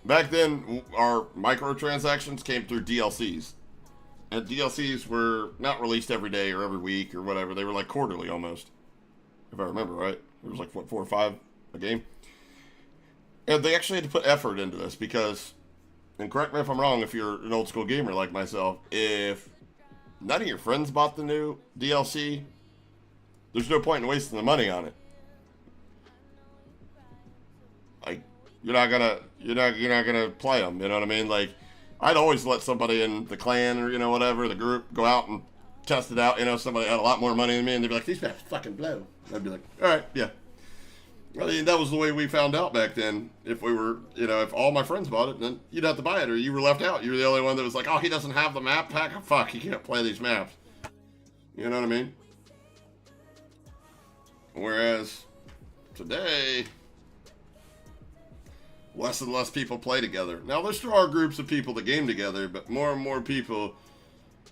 back then our microtransactions came through DLCs, and DLCs were not released every day or every week or whatever. They were like quarterly almost. If I remember right, it was like, what, 4 or 5 a game? And they actually had to put effort into this because, and correct me if I'm wrong if you're an old school gamer like myself, if none of your friends bought the new DLC, there's no point in wasting the money on it. Like, you're not gonna play them, you know what I mean? Like, I'd always let somebody in the clan or, you know, whatever, the group, go out and test it out. You know, somebody had a lot more money than me, and they'd be like, these maps fucking blow. I'd be like, all right, yeah. I mean, that was the way we found out back then. If we were, you know, if all my friends bought it, then you'd have to buy it, or you were left out. You were the only one that was like, oh, he doesn't have the map pack. Oh, fuck, he can't play these maps. You know what I mean? Whereas today, less and less people play together. Now, there still are groups of people that game together, but more and more people,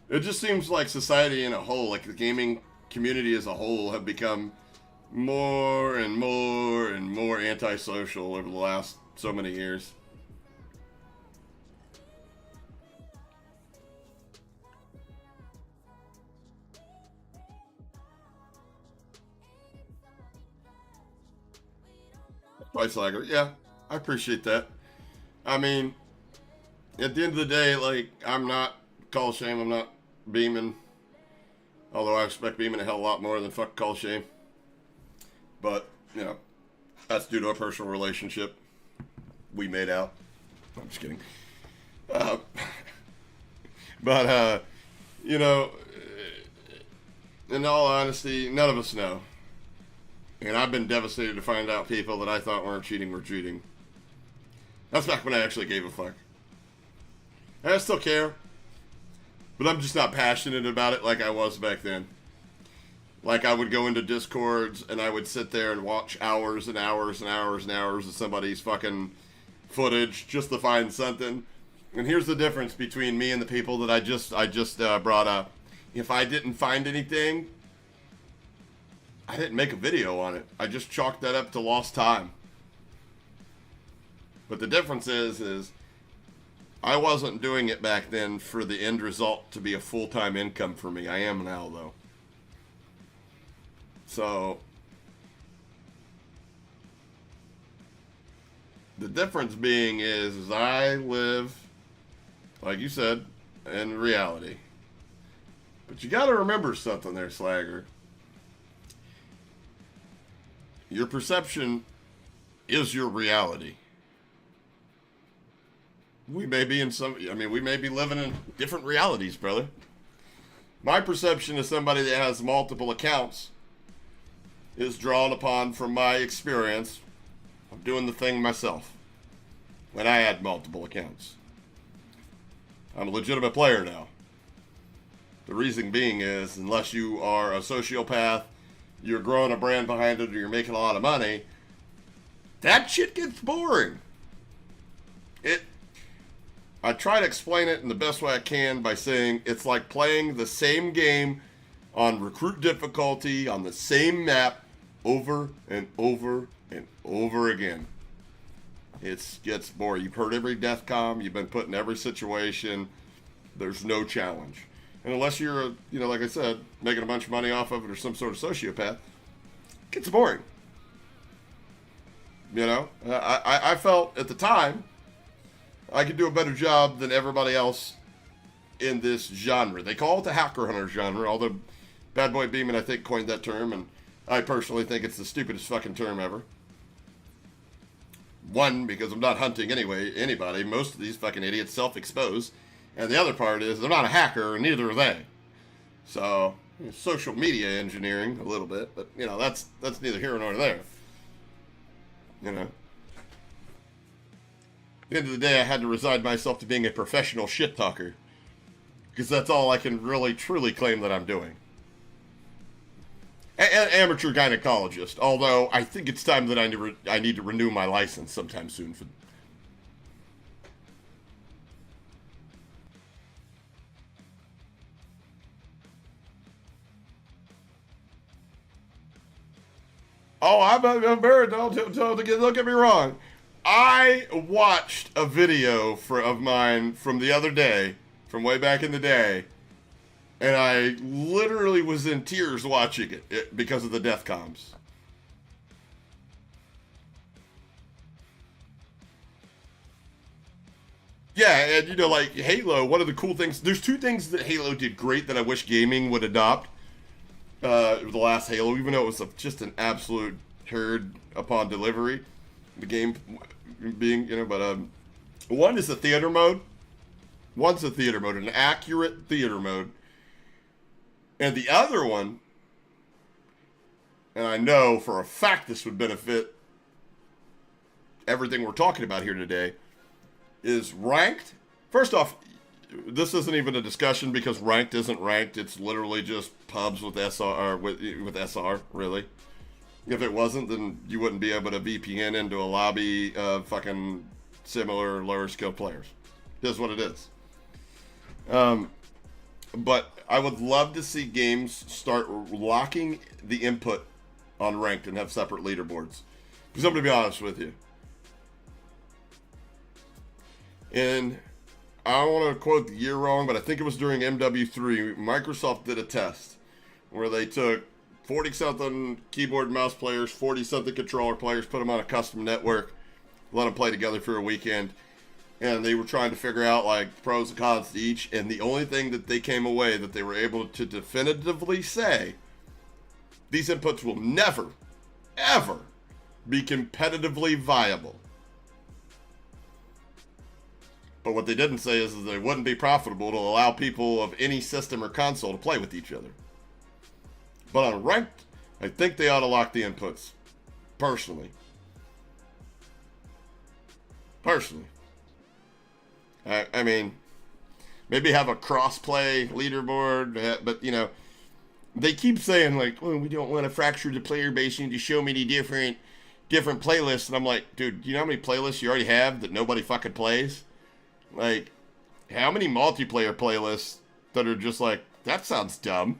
it just seems like society in a whole, like the gaming community as a whole, have become more and more and more antisocial over the last so many years. Price Lagger, yeah, I appreciate that. I mean, at the end of the day, like, I'm not Call of Shame, I'm not beaming. Although I expect beaming a hell of a lot more than fuck Call of Shame. But, you know, that's due to a personal relationship we made out. I'm just kidding. You know, in all honesty, none of us know. And I've been devastated to find out people that I thought weren't cheating were cheating. That's back when I actually gave a fuck. And I still care. But I'm just not passionate about it like I was back then. Like, I would go into Discords and I would sit there and watch hours and hours and hours and hours of somebody's fucking footage just to find something. And here's the difference between me and the people that I just brought up. If I didn't find anything, I didn't make a video on it. I just chalked that up to lost time. But the difference is I wasn't doing it back then for the end result to be a full-time income for me. I am now, though. So, the difference being is I live, like you said, in reality. But you got to remember something there, Slagger. Your perception is your reality. We may be we may be living in different realities, brother. My perception of somebody that has multiple accounts is drawn upon from my experience of doing the thing myself when I had multiple accounts. I'm a legitimate player now. The reason being is, unless you are a sociopath, you're growing a brand behind it, or you're making a lot of money, that shit gets boring. I try to explain it in the best way I can by saying it's like playing the same game on recruit difficulty on the same map over and over and over again. It gets boring. You've heard every death comm. You've been put in every situation. There's no challenge. And unless you're, like I said, making a bunch of money off of it or some sort of sociopath, it gets boring. I felt at the time I could do a better job than everybody else in this genre. They call it the hacker hunter genre, although Bad Boy Beeman, I think, coined that term, and I personally think it's the stupidest fucking term ever. One, because I'm not hunting anybody. Most of these fucking idiots self-expose. And the other part is, I'm not a hacker, and neither are they. So, social media engineering a little bit, but, that's neither here nor there. At the end of the day, I had to resign myself to being a professional shit talker. Because that's all I can really, truly claim that I'm doing. An amateur gynecologist, although I think it's time that I need to renew my license sometime soon. Oh, I'm very, don't get me wrong. I watched a video of mine from the other day, from way back in the day, and I literally was in tears watching it because of the death comms. Yeah, and like Halo, one of the cool things, there's two things that Halo did great that I wish gaming would adopt. The last Halo, even though it was just an absolute turd upon delivery, the game being, but one is the theater mode. One's a theater mode, an accurate theater mode. And the other one, and I know for a fact this would benefit everything we're talking about here today, is ranked. First off, this isn't even a discussion because ranked isn't ranked. It's literally just pubs with SR, with SR, really. If it wasn't, then you wouldn't be able to VPN into a lobby of fucking similar lower skill players. It is what it is. But I would love to see games start locking the input on ranked and have separate leaderboards. Because I'm going to be honest with you. And I don't want to quote the year wrong, but I think it was during MW3, Microsoft did a test where they took 40-something keyboard and mouse players, 40-something controller players, put them on a custom network, let them play together for a weekend, and they were trying to figure out like pros and cons to each, and the only thing that they came away that they were able to definitively say, these inputs will never, ever be competitively viable. But what they didn't say is that they wouldn't be profitable to allow people of any system or console to play with each other. But on ranked, I think they ought to lock the inputs. Personally. I mean, maybe have a cross-play leaderboard, but, you know, they keep saying, like, oh, we don't want to fracture the player base. You need to show me the different playlists. And I'm like, dude, do you know how many playlists you already have that nobody fucking plays? Like, how many multiplayer playlists that are just like, that sounds dumb?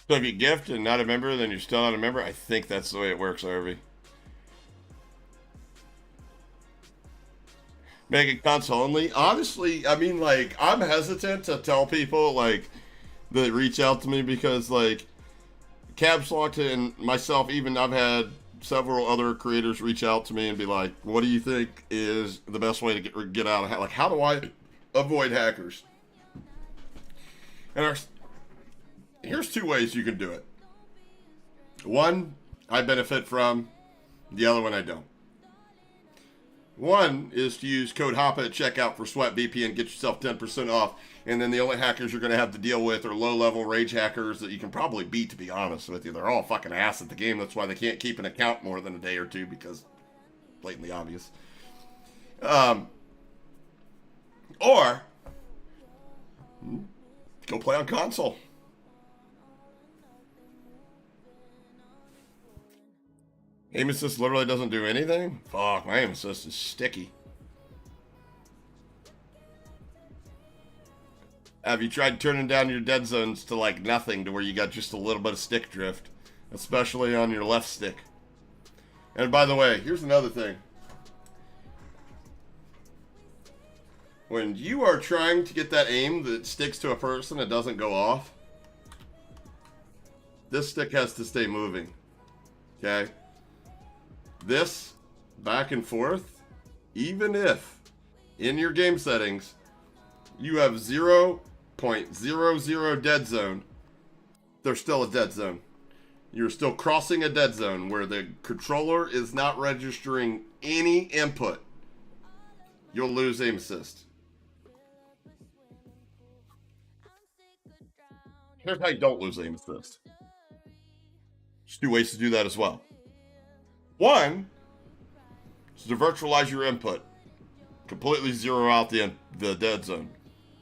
So if you gift and not a member, then you're still not a member? I think that's the way it works, Harvey. Make it console only? Honestly, I mean, like, I'm hesitant to tell people, like, that reach out to me because, like, Cabs Locked and myself, even I've had several other creators reach out to me and be like, what do you think is the best way to get out of, like, how do I avoid hackers? And here's two ways you can do it. One, I benefit from. The other one, I don't. One is to use code HOPPA at checkout for Sweat VPN, get yourself 10% off. And then the only hackers you're going to have to deal with are low-level rage hackers that you can probably beat, to be honest with you. They're all fucking ass at the game. That's why they can't keep an account more than a day or two, because blatantly obvious. Or go play on console. Aim assist literally doesn't do anything? Fuck, my aim assist is sticky. Have you tried turning down your dead zones to like nothing, to where you got just a little bit of stick drift? Especially on your left stick. And by the way, here's another thing. When you are trying to get that aim that sticks to a person and doesn't go off, this stick has to stay moving. Okay? This, back and forth, even if, in your game settings, you have 0.00 dead zone, there's still a dead zone. You're still crossing a dead zone where the controller is not registering any input. You'll lose aim assist. Here's how you don't lose aim assist. There's two ways to do that as well. One is to virtualize your input. Completely zero out the dead zone.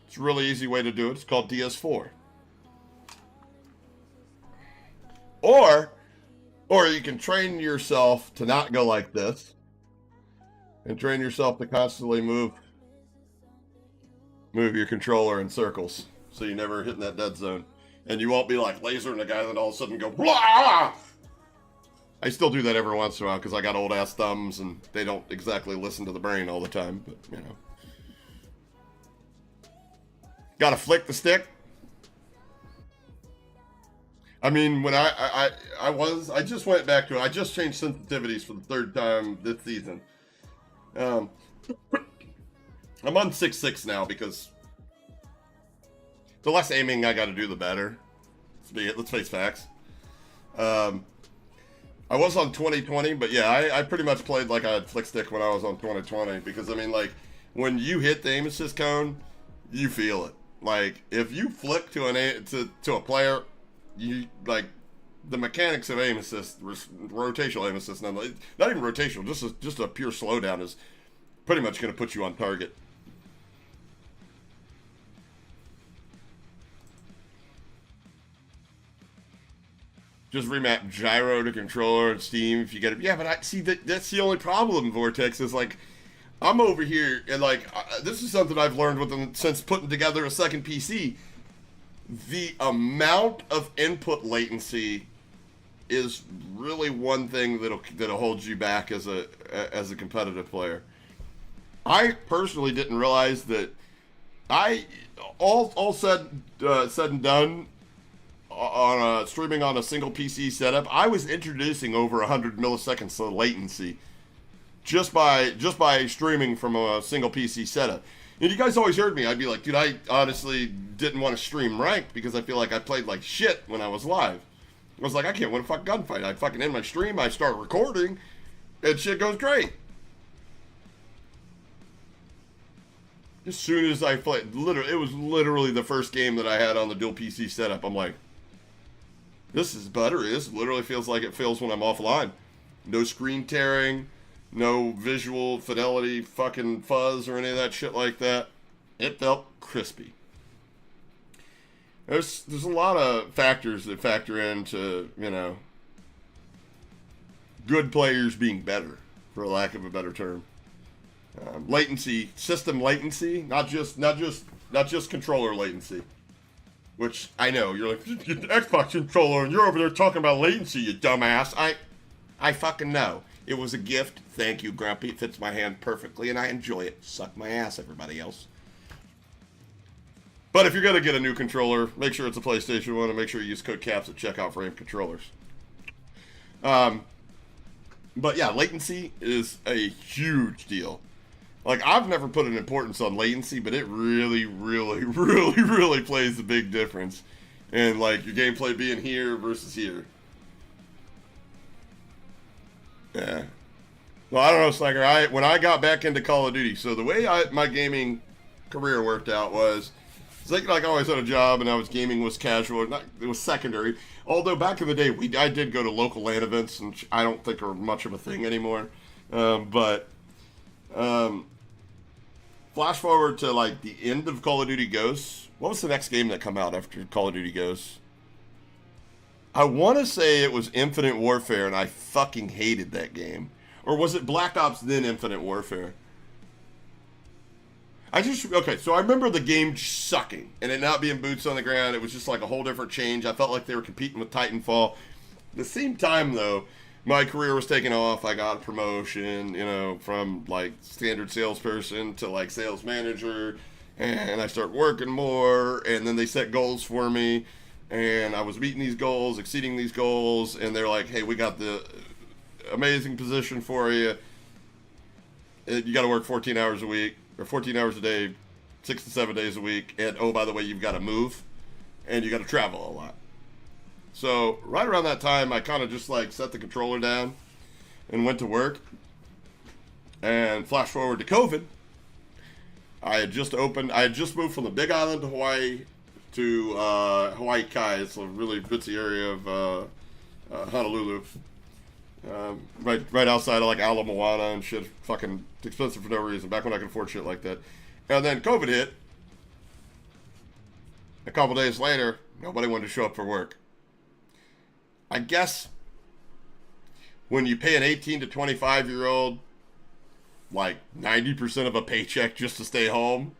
It's a really easy way to do it. It's called DS4. Or you can train yourself to not go like this. And train yourself to constantly move your controller in circles. So you're never hitting that dead zone. And you won't be like lasering a guy that all of a sudden go blah! I still do that every once in a while because I got old ass thumbs and they don't exactly listen to the brain all the time, but you know. Gotta flick the stick. I mean, when I just went back to it. I just changed sensitivities for the third time this season. I'm on 6.6 now because the less aiming I gotta do, the better. Let's face facts. I was on 2020, but yeah, I pretty much played like I had flick stick when I was on 2020 because I mean, like, when you hit the aim assist cone, you feel it. Like, if you flick to a player, you like the mechanics of aim assist, rotational aim assist, not even rotational, just a pure slowdown is pretty much going to put you on target. Just remap gyro to controller and Steam if you get it. Yeah, but I see that's the only problem, Vortex, is like, I'm over here and like, this is something I've learned with them since putting together a second PC. The amount of input latency is really one thing that'll hold you back as a competitive player. I personally didn't realize that all said and done, on streaming on a single PC setup, I was introducing over 100 milliseconds of latency just by streaming from a single PC setup. And you guys always heard me. I'd be like, dude, I honestly didn't want to stream ranked because I feel like I played like shit when I was live. I was like, I can't win a fucking gunfight. I fucking end my stream, I start recording, and shit goes great. As soon as I played, it was literally the first game that I had on the dual PC setup. I'm like, this is buttery. This literally feels like it feels when I'm offline. No screen tearing, no visual fidelity, fucking fuzz or any of that shit like that. It felt crispy. There's a lot of factors that factor into, you know, good players being better, for lack of a better term. Latency, system latency, not just controller latency. Which I know you're like, get the Xbox controller and you're over there talking about latency, you dumbass. I fucking know. It was a gift. Thank you, Grumpy. It fits my hand perfectly and I enjoy it. Suck my ass, everybody else. But if you're gonna get a new controller, make sure it's a PlayStation 1 and make sure you use code CAPS at checkout for AIM controllers. But yeah, latency is a huge deal. Like, I've never put an importance on latency, but it really, really, really, really plays a big difference in, like, your gameplay being here versus here. Yeah. Well, I don't know, Slacker. When I got back into Call of Duty, so the way my gaming career worked out was, it's like I always had a job, and gaming was casual. It was secondary. Although, back in the day, I did go to local LAN events, and I don't think are much of a thing anymore. Flash forward to like the end of Call of Duty Ghosts. What was the next game that come out after Call of Duty Ghosts? I want to say it was Infinite Warfare, and I fucking hated that game. Or was it Black Ops then Infinite Warfare? Okay, so I remember the game sucking, and it not being boots on the ground. It was just like a whole different change. I felt like they were competing with Titanfall. At the same time, though, my career was taking off. I got a promotion, you know, from like standard salesperson to like sales manager, and I started working more, and then they set goals for me, and I was meeting these goals, exceeding these goals, and they're like, hey, we got the amazing position for you. You got to work 14 hours a week, or 14 hours a day, 6 to 7 days a week, and oh, by the way, you've got to move, and you got to travel a lot. So, right around that time, I kind of just, like, set the controller down and went to work. And flash forward to COVID. I had just moved from the Big Island to Hawaii to Hawaii Kai. It's a really ritzy area of Honolulu. Right outside of, like, Ala Moana and shit. Fucking expensive for no reason. Back when I could afford shit like that. And then COVID hit. A couple days later, nobody wanted to show up for work. I guess when you pay an 18 to 25-year-old like 90% of a paycheck just to stay home,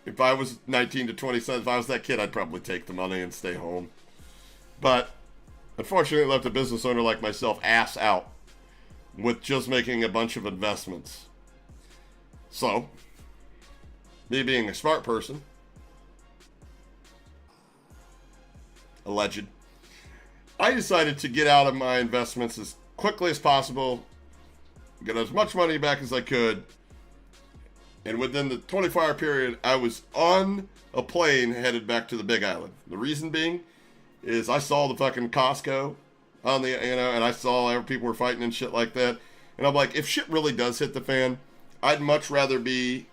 if I was 19 to 27, if I was that kid, I'd probably take the money and stay home. But unfortunately, it left a business owner like myself ass out with just making a bunch of investments. So, me being a smart person, alleged, I decided to get out of my investments as quickly as possible, get as much money back as I could, and within the 24-hour period, I was on a plane headed back to the Big Island. The reason being is I saw the fucking Costco on the, and I saw people were fighting and shit like that. And I'm like, if shit really does hit the fan, I'd much rather be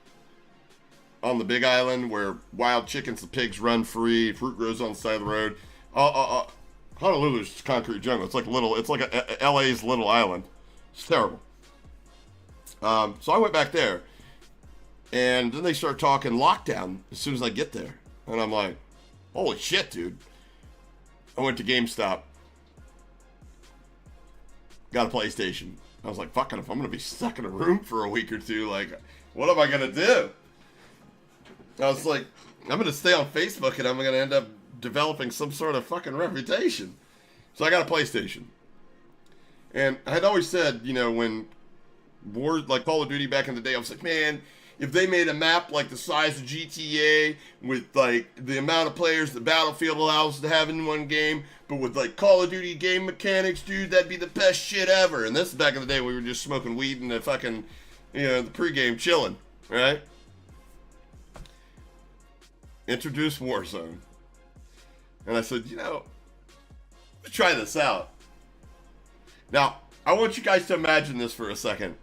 on the big island where wild chickens and pigs run free, fruit grows on the side of the road. Honolulu's just concrete jungle. It's like LA's little island. It's terrible. So I went back there, and then they start talking lockdown as soon as I get there. And I'm like, holy shit, dude. I went to GameStop. Got a PlayStation. I was like, fucking, if I'm going to be stuck in a room for a week or two, like, what am I going to do? I was like, I'm going to stay on Facebook and I'm going to end up developing some sort of fucking reputation. So I got a PlayStation. And I had always said, you know, when like Call of Duty back in the day, I was like, man, if they made a map like the size of GTA with like the amount of players the Battlefield allows to have in one game, but with like Call of Duty game mechanics, dude, that'd be the best shit ever. And this is back in the day we were just smoking weed in the fucking, you know, the pregame chilling, right? Introduce Warzone. And I said, you know, let's try this out. Now, I want you guys to imagine this for a second.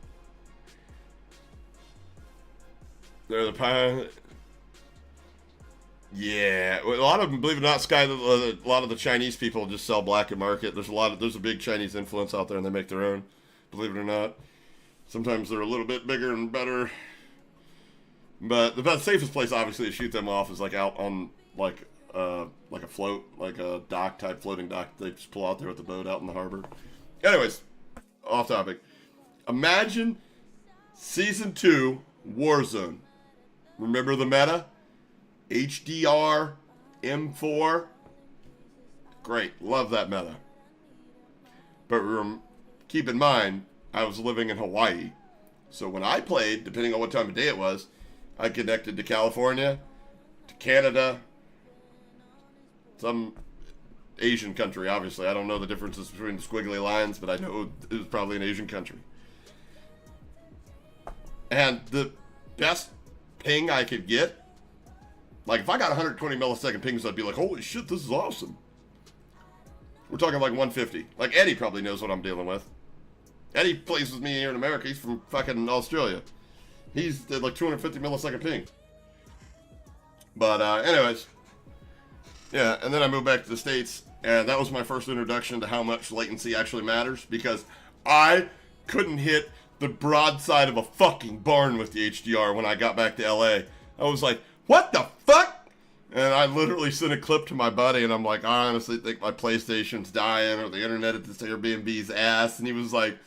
They're the pilot. Yeah, a lot of them, believe it or not, a lot of the Chinese people just sell black market. There's a big Chinese influence out there, and they make their own. Believe it or not, sometimes they're a little bit bigger and better. But the safest place, obviously, to shoot them off is like out on like a float, like a dock type floating dock. They just pull out there with the boat out in the harbor. Anyways, off topic. Imagine Season 2 Warzone. Remember the meta? HDR, M4. Great. Love that meta. But keep in mind, I was living in Hawaii. So when I played, depending on what time of day it was, I connected to California, to Canada, some Asian country, obviously. I don't know the differences between the squiggly lines, but I know it was probably an Asian country. And the best ping I could get, like if I got 120 millisecond pings, I'd be like, holy shit, this is awesome. We're talking like 150. Like Eddie probably knows what I'm dealing with. Eddie plays with me here in America. He's from fucking Australia. He's at like 250 millisecond ping. But anyways, yeah, and then I moved back to the States, and that was my first introduction to how much latency actually matters, because I couldn't hit the broadside of a fucking barn with the HDR when I got back to LA. I was like, what the fuck? And I literally sent a clip to my buddy, and I'm like, I honestly think my PlayStation's dying, or the internet at this Airbnb's ass. And he was like,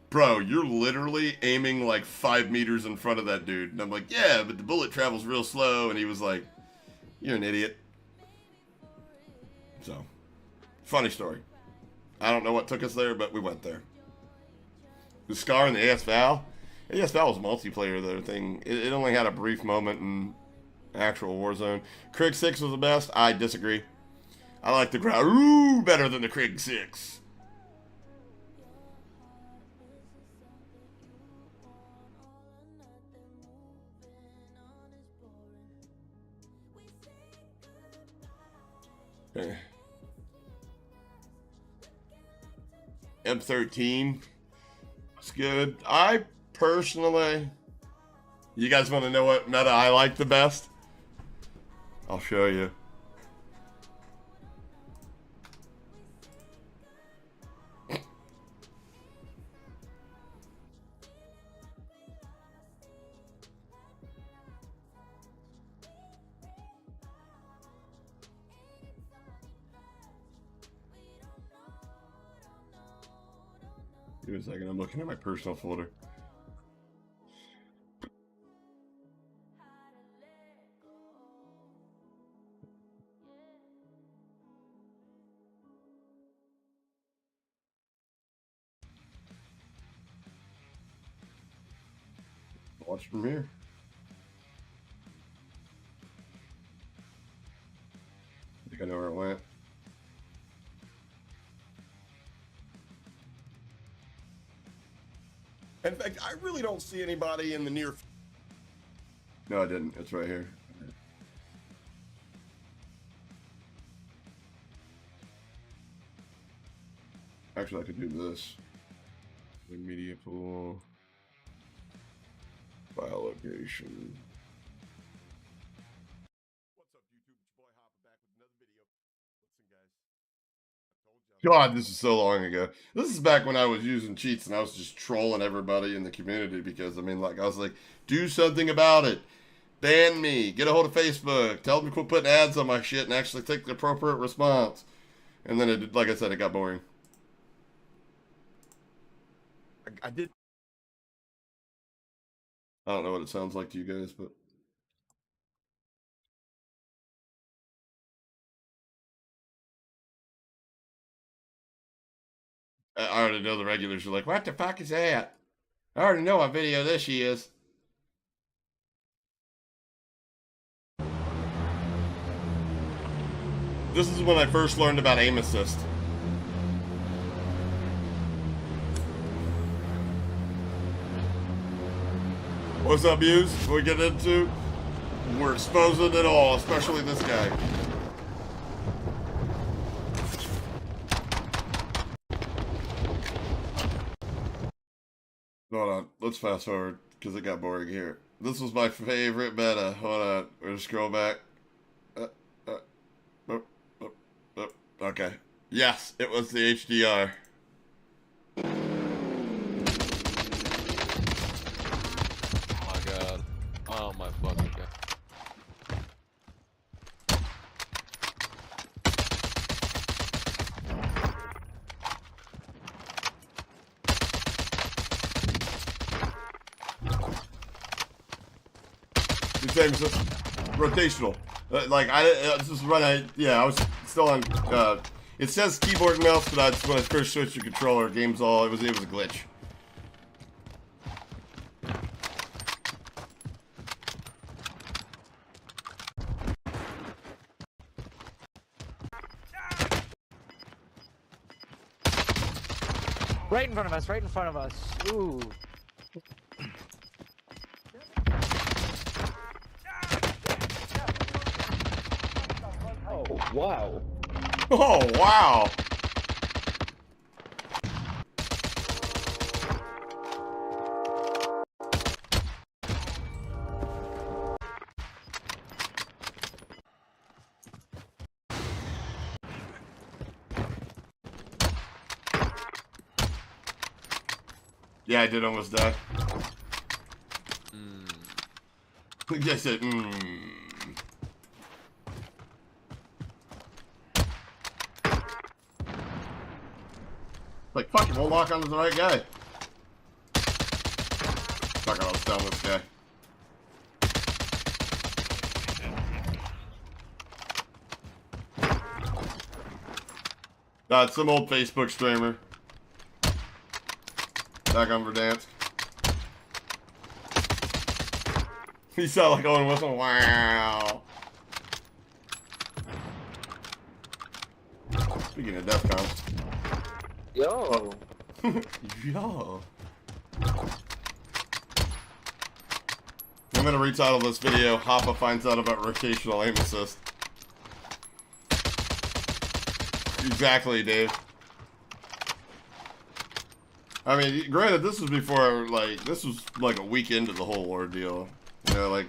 bro, you're literally aiming like 5 meters in front of that dude. And I'm like, yeah, but the bullet travels real slow. And he was like, you're an idiot. So, funny story. I don't know what took us there, but we went there. The Scar and the AS Val. AS Val was a multiplayer though thing. It only had a brief moment in actual Warzone. Krig 6 was the best. I disagree. I like the Grau better than the Krig 6. M13. It's good. I personally... You guys want to know what meta I like the best? I'll show you. Give me a second, I'm looking at my personal folder. Watch from here. I think I know where it went. In fact, I really don't see anybody in the near... No, I didn't. It's right here. Actually, I could do this. The media pool. File location. What's up, YouTube? It's your boy Hopper back with another video. Listen, guys. I told you. God, this is so long ago. This is back when I was using cheats and I was just trolling everybody in the community because, I mean, like, I was like, do something about it. Ban me. Get a hold of Facebook. Tell them to quit putting ads on my shit and actually take the appropriate response. And then, it, like I said, it got boring. I did. I don't know what it sounds like to you guys, but. I already know the regulars are like, what the fuck is that? I already know what video this is. This is when I first learned about aim assist. What's up, Muse? What we get into? We're exposing it all, especially this guy. Hold on, let's fast forward because it got boring here. This was my favorite meta. Hold on, we're gonna scroll back. Okay. Yes, it was the HDR. Oh my god. Oh my fucking god. His name is rotational. Like this is when I was still on. It says keyboard and mouse, but when I first switched to controller, games all it was a glitch. Right in front of us, right in front of us. Ooh. Oh, wow. Oh, wow. Yeah, I did almost die. I said, Like, fuck it, we'll lock onto the right guy. Fuck it, I'll stun this guy. It's some old Facebook streamer. Back on Verdansk. He sounded like Owen Wilson. Wow. Speaking of DEFCON. Yo. Yo. I'm gonna retitle this video, Hoppa finds out about rotational aim assist. Exactly, Dave. I mean, granted, this was before, like, this was like a week into the whole ordeal. You know, like,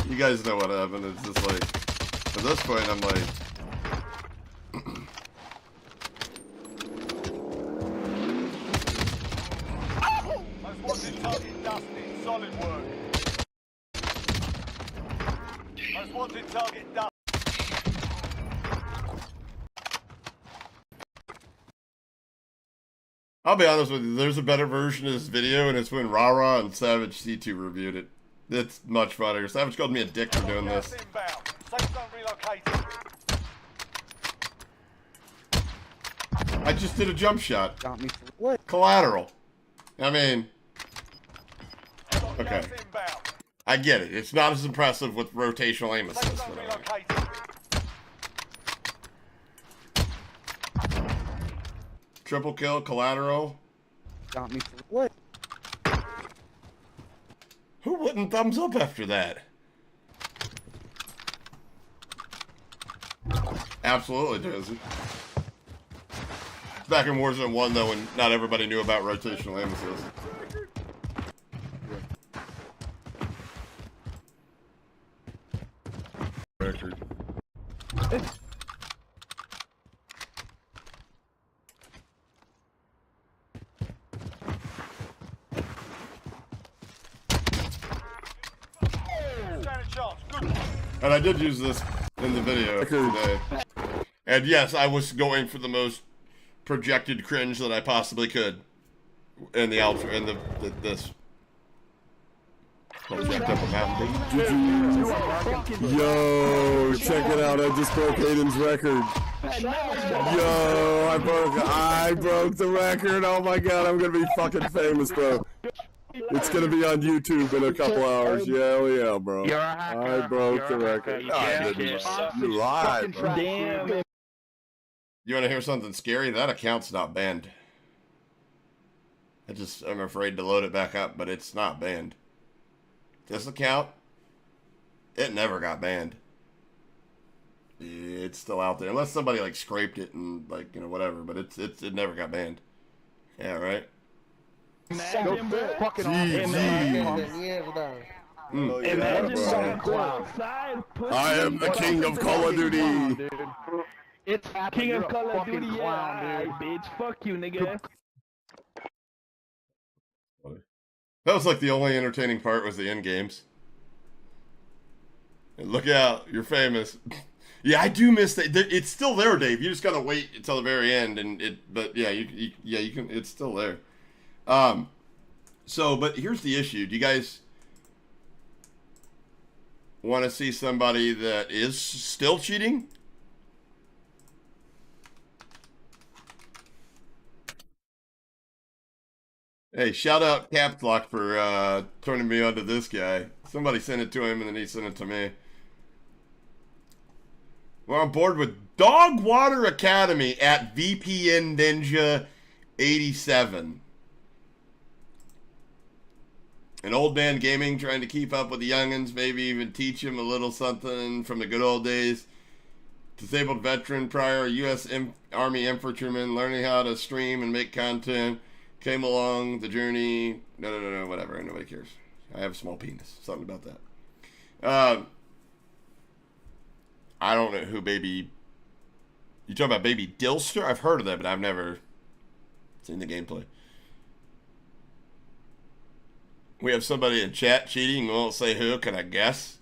you guys know what happened. It's just like, at this point, I'm like, target dusted. Solid work. Most wanted target done. I'll be honest with you, there's a better version of this video, and it's when Rara and Savage C2 reviewed it. It's much funnier. Savage called me a dick for doing this. I just did a jump shot. Got me. What? Collateral. I mean, okay. I get it. It's not as impressive with rotational aim assist. Triple kill, collateral. Got me. What? Who wouldn't thumbs up after that? Absolutely, Josie. Back in Warzone 1, though, when not everybody knew about rotational ammo sales. Record. Stand a chance. Good. And I did use this in the video today. And yes, I was going for the most projected cringe that I possibly could in the outro, in this. Jacked up a Mountain Dew. Yo, check it out! I just broke Aiden's record. Yo, I broke the record. Oh my god, I'm gonna be fucking famous, bro. It's gonna be on YouTube in a couple hours. Yeah, hell yeah, bro. I broke the record. No, I didn't. You lied, bro. Damn. You want to hear something scary? That account's not banned. I'm afraid to load it back up, but it's not banned. This account, it never got banned. It's still out there, unless somebody like scraped it and like, you know, whatever. But it never got banned. Yeah, right. I am the king of Call of Duty. It's King of Call of Duty, yeah, bitch. Fuck you, nigga. That was like the only entertaining part was the end games. And look out, you're famous. Yeah, I do miss that. It's still there, Dave. You just gotta wait until the very end, but yeah, you can. It's still there. So, but here's the issue. Do you guys want to see somebody that is still cheating? Hey, shout out Caps Lock for turning me on to this guy. Somebody sent it to him and then he sent it to me. We're on board with Dogwater Academy at VPN Ninja 87. An old man gaming, trying to keep up with the youngins, maybe even teach him a little something from the good old days. Disabled veteran, prior U.S. Army infantryman, learning how to stream and make content. Came along the journey. No, whatever. Nobody cares. I have a small penis. Something about that. I don't know who Baby... You talking about Baby Dilster? I've heard of that, but I've never seen the gameplay. We have somebody in chat cheating. We won't say who. Can I guess?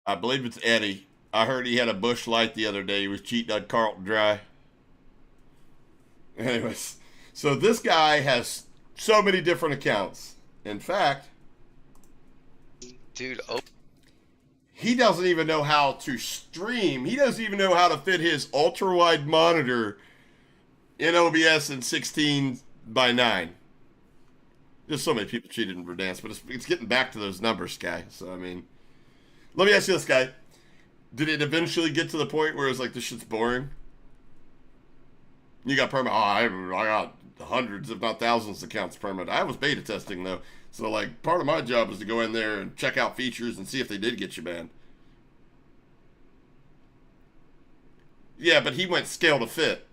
I believe it's Eddie. I heard he had a bush light the other day. He was cheating on Carlton Dry. Anyways, so this guy has so many different accounts. In fact, dude, he doesn't even know how to stream. He doesn't even know how to fit his ultra-wide monitor in OBS in 16:9. There's so many people cheated in Verdansk, but it's getting back to those numbers, guy. So, I mean, let me ask you this, guy. Did it eventually get to the point where it was like, this shit's boring? You got permit. Oh, I got hundreds, if not thousands of accounts permit. I was beta testing, though. So, like, part of my job was to go in there and check out features and see if they did get you banned. Yeah, but he went scale to fit,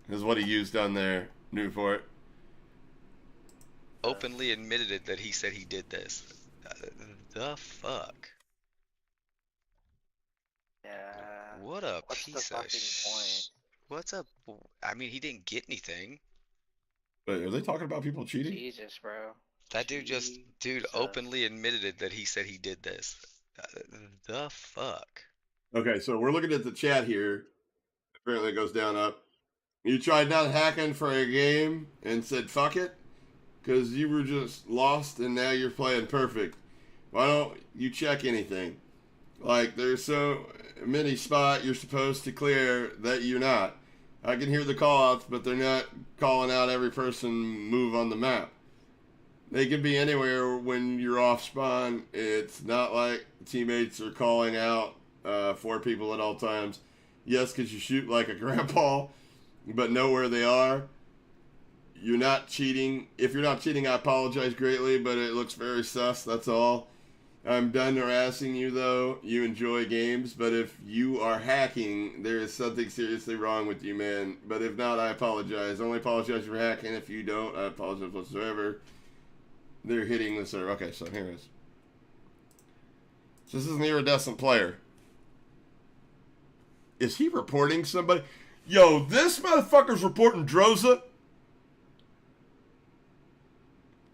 is what he used on there. New for it. Openly admitted it that he said he did this. The fuck? Yeah. What a What's the piece of fucking point? What's up? I mean, he didn't get anything. Wait, are they talking about people cheating? Jesus, bro. That dude openly admitted it that he said he did this. The fuck? Okay, so we're looking at the chat here. Apparently it goes down up. You tried not hacking for a game and said fuck it? Because you were just lost and now you're playing perfect. Why don't you check anything? Like, there's so many spots you're supposed to clear that you're not. I can hear the call-outs, but they're not calling out every person move on the map. They can be anywhere when you're off spawn. It's not like teammates are calling out 4 people at all times. Yes, because you shoot like a grandpa, but know where they are. You're not cheating. If you're not cheating, I apologize greatly, but it looks very sus, that's all. I'm done harassing you, though. You enjoy games, but if you are hacking, there is something seriously wrong with you, man. But if not, I apologize. I only apologize for hacking. If you don't, I apologize whatsoever. They're hitting the server. Okay, so here it is. So this is an iridescent player. Is he reporting somebody? Yo, this motherfucker's reporting Droza?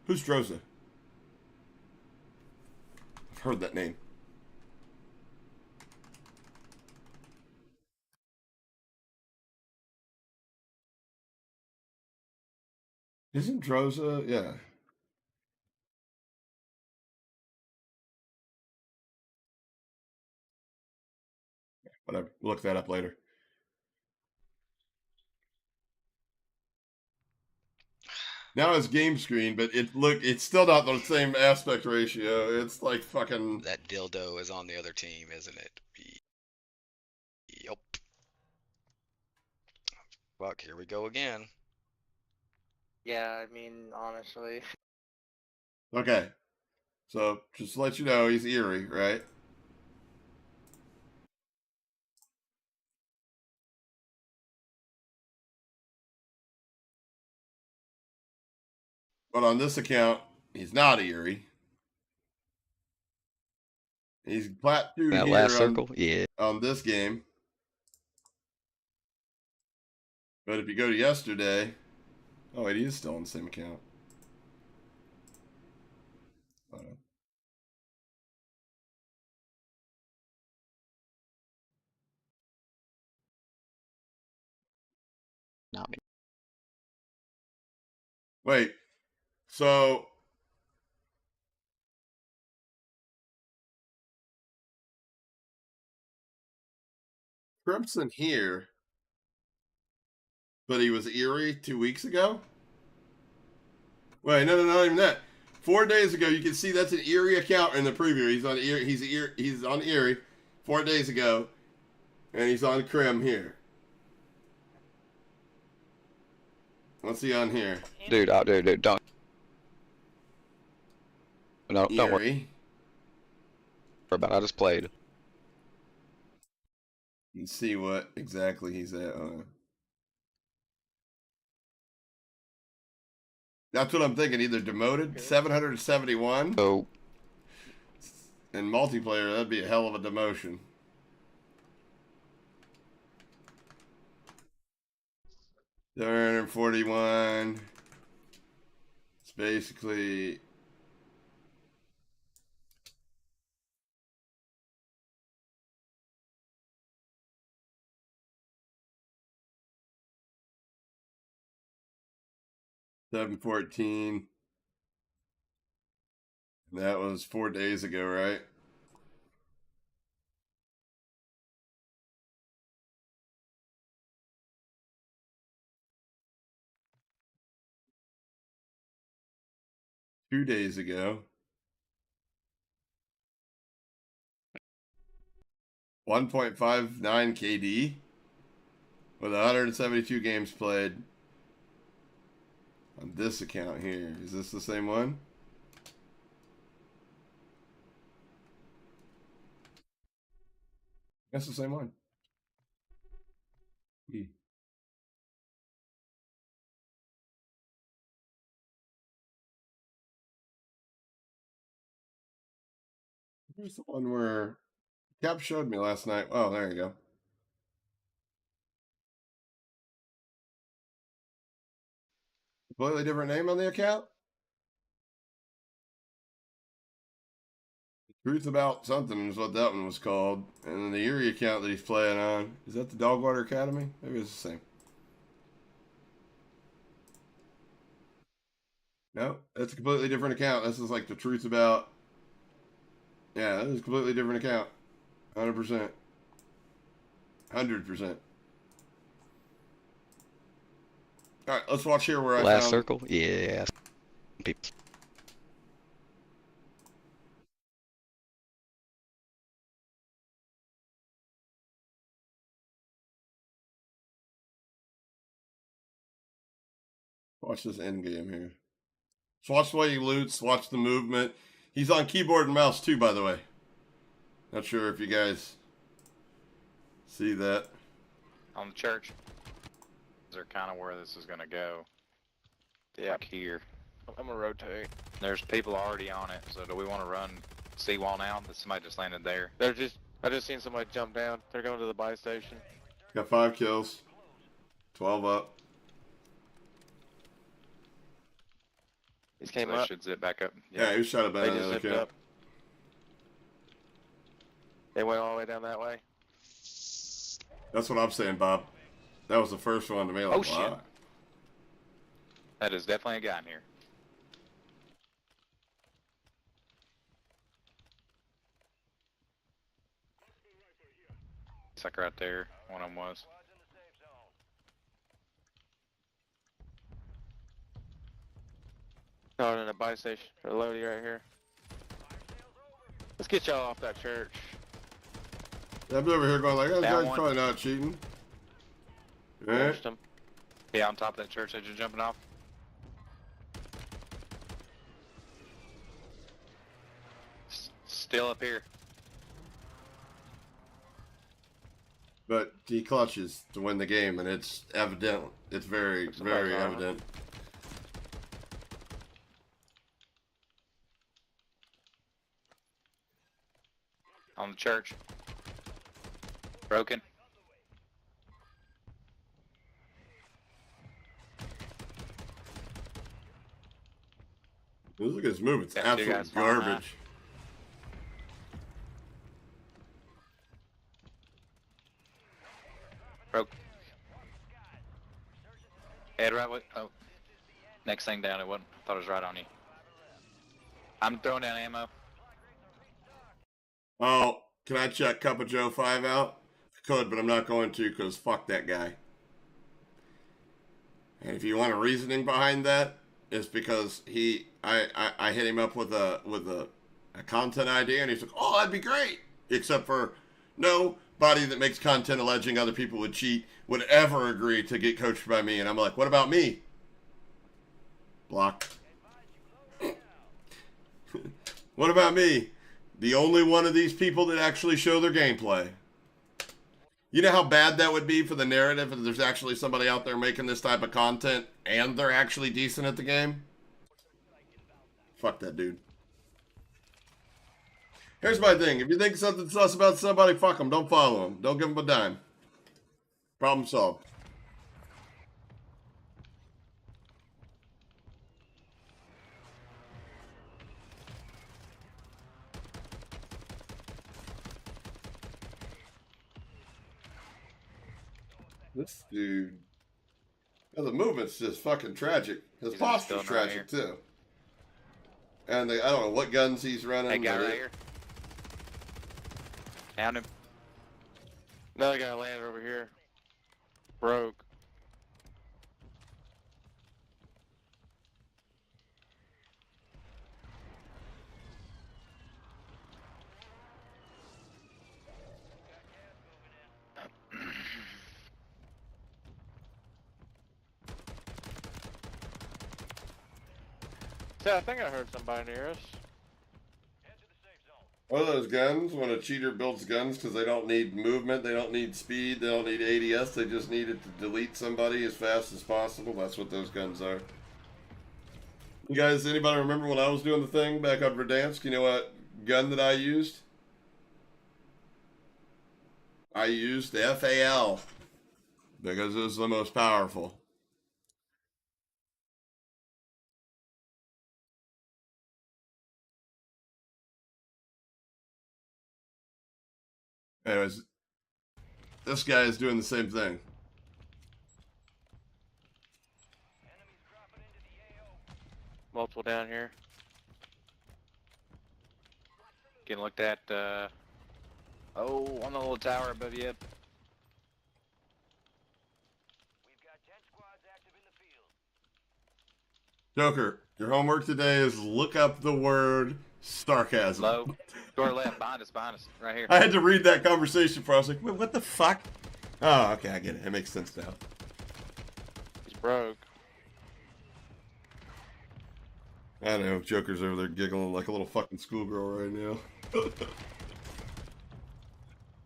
Who's Droza? I've heard that name. Isn't Droza? Yeah. Whatever. We'll look that up later. Now it's game screen, but it's still not the same aspect ratio. It's like fucking... That dildo is on the other team, isn't it? Yup. Fuck, here we go again. Yeah, I mean, honestly. Okay. So, just to let you know, he's Erie, right? But on this account, he's not Erie. He's plat 2 That here last circle? Yeah. on this game. But if you go to yesterday... Oh, wait, he is still on the same account. Not me. Wait, so... Crimson here, but he was Erie 2 weeks ago? Wait, no, not even that. 4 days ago, you can see that's an Erie account in the preview. He's on Erie. He's on Erie 4 days ago, and he's on Crim here. What's he on here? Dude, dude, don't. No, don't worry about it. I just played. You can see what exactly he's at. That's what I'm thinking. Either demoted, 771. So, in multiplayer, that'd be a hell of a demotion. $741. It's basically... $714. That was 4 days ago, right? Two days ago. 1.59 KD with 172 games played on this account here. Is this the same one? That's the same one. Here's the one where Cap showed me last night. Oh, there you go. Completely different name on the account? Truth About Something is what that one was called. And then the Erie account that he's playing on. Is that the Dogwater Academy? Maybe it's the same. No, that's a completely different account. This is like the Truth About... Yeah, that is a completely different account. 100%. 100%. Alright, let's watch here where I last found... circle? Yeah. People. Watch this end game here. Just watch the way he loots, watch the movement. He's on keyboard and mouse too, by the way. Not sure if you guys see that. On the church. They're kind of where this is gonna go. Yeah. Like here. I'm gonna rotate. There's people already on it, so do we want to run seawall now? Somebody just landed there. I just seen somebody jump down. They're going to the buy station. Got 5 kills. 12 up. These came So they up. should zip back up. Yeah, he shot a They bad just on the zipped camp. up. They went all the way down that way. That's what I'm saying, Bob. That was the first one to me. Like, Oh, shit. wow. That is definitely a guy in here. Sucker right there. One of them was. Oh, in a buy station. Or Lodi right here. Let's get y'all off that church. I'm over here going like, that Down guy's one. probably not cheating. Right? Finished him. Yeah, on top of that church that you're jumping off. Still up here. But he clutches to win the game, and it's evident. It's very, very Somebody's on. evident. On the church. Broken. Look at his movement. It's Got two absolute guys falling out. garbage. Broke. Head right with. Oh. Next thing down, it wasn't. I thought it was right on you. I'm throwing down ammo. Oh, can I check Cup of Joe 5 out? I could, but I'm not going to because fuck that guy. And if you want a reasoning behind that, it's because I hit him up with a content idea, and he's like, oh, that'd be great. Except for nobody that makes content alleging other people would cheat would ever agree to get coached by me. And I'm like, what about me? Block. What about me? The only one of these people that actually show their gameplay. You know how bad that would be for the narrative if there's actually somebody out there making this type of content and they're actually decent at the game? Fuck that dude. Here's my thing. If you think something's sus about somebody, fuck them. Don't follow them. Don't give them a dime. Problem solved. This dude, the movement's just fucking tragic. His He's posture's still right tragic too. And I don't know what guns he's running. That guy but right here. Down him. Another guy landed over here. Broke. Yeah, I think I heard somebody near us. What are those guns? When a cheater builds guns because they don't need movement, they don't need speed, they don't need ADS, they just need it to delete somebody as fast as possible. That's what those guns are. You guys, anybody remember when I was doing the thing back on Verdansk? You know what gun that I used? I used the FAL because it was the most powerful. Anyways, this guy is doing the same thing. Multiple down here. Getting looked at, on the little tower above you. Joker, your homework today is look up the word sarcasm. Low. Door left, behind us, right here. I had to read that conversation for I was like, wait, what the fuck? Oh, okay, I get it. It makes sense now. He's broke. I know, Joker's over there giggling like a little fucking schoolgirl right now.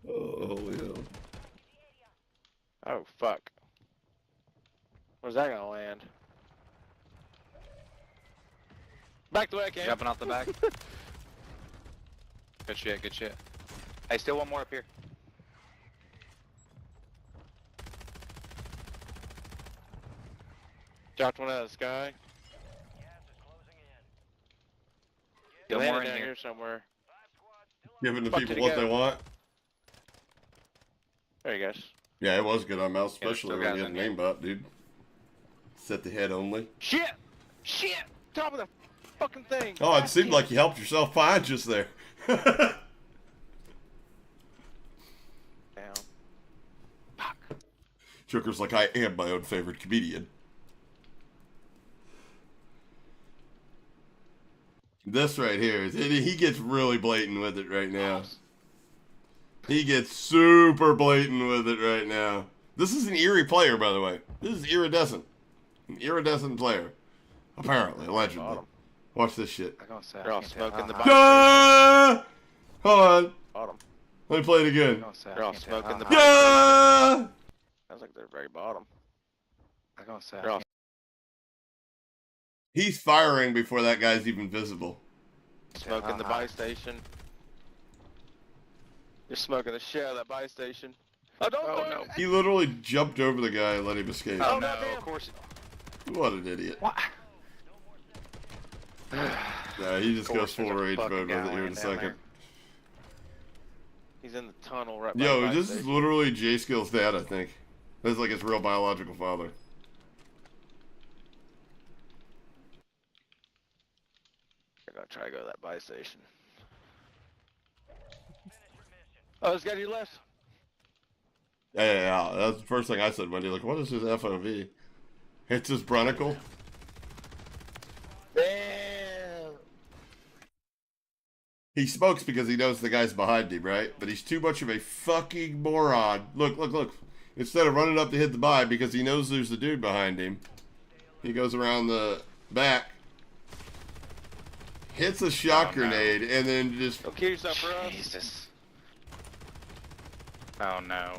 Oh, holy hell. Oh, fuck. Where's that gonna land? Back the way I came. Jumping off the back. Good shit, good shit. Hey, still one more up here. Dropped one out of the sky. Still Landed more in down here. here somewhere. Giving the Fuck, people did he what go? they want. There he goes. Yeah, it was good on mouse, Yeah, especially still when guys you had in an aimbot, dude. Set the head only. Shit! Shit! Top of the fucking thing! Oh, it seemed like you helped yourself fine just there. Down. Joker's like, I am my own favorite comedian. This right here, he gets really blatant with it right now. He gets super blatant with it right now. This is an eerie player, by the way. This is iridescent. An iridescent player. Apparently, allegedly. Watch this shit. They're all smoking the Ah! Hold on. bottom. Let me play it again. They're all smoking the Ah! Sounds like they're very bottom. I gonna say. They're all He's firing before that guy's even visible. smoking the buy station. You're smoking the shit out of that buy station. Oh, don't do it. He literally jumped over the guy and let him escape. Oh no, of course. What an idiot. What? Nah, he just goes full rage mode with it here in a second. He's in the tunnel right by the Yo, buy this is station. literally J Skill's dad, I think. This is like his real biological father. They're gonna try to go to that buy station. Oh, this guy to your left. Yeah, that's the first thing I said, Wendy. Like, what is his FOV? It's his Brunicle. Damn. He smokes because he knows the guy's behind him, right? But he's too much of a fucking moron. Look, look, look. Instead of running up to hit the buy because he knows there's a dude behind him, he goes around the back, hits a shot grenade, and then just... Don't kill yourself for us. Jesus. Oh no.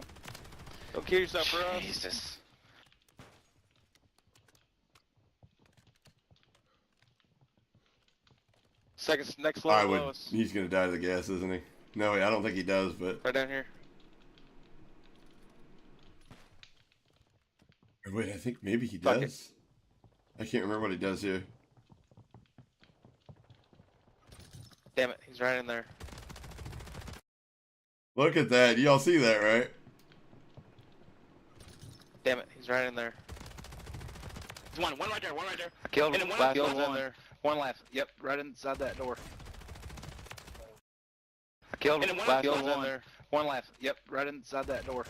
Don't kill yourself for us. Jesus. Second, next I level would... lowest. He's gonna die to the gas, isn't he? No, I don't think he does, but... Right down here. Wait, I think maybe he Fuck does. I can't remember what he does here. Damn it, he's right in there. Look at that. Y'all see that, right? Damn it, he's right in there. There's one right there, one right there. I killed And him. then Last killed one. in there. One left. Yep, right inside that door. I killed him. And then Last killed in one. there. One left. Yep, right inside that door.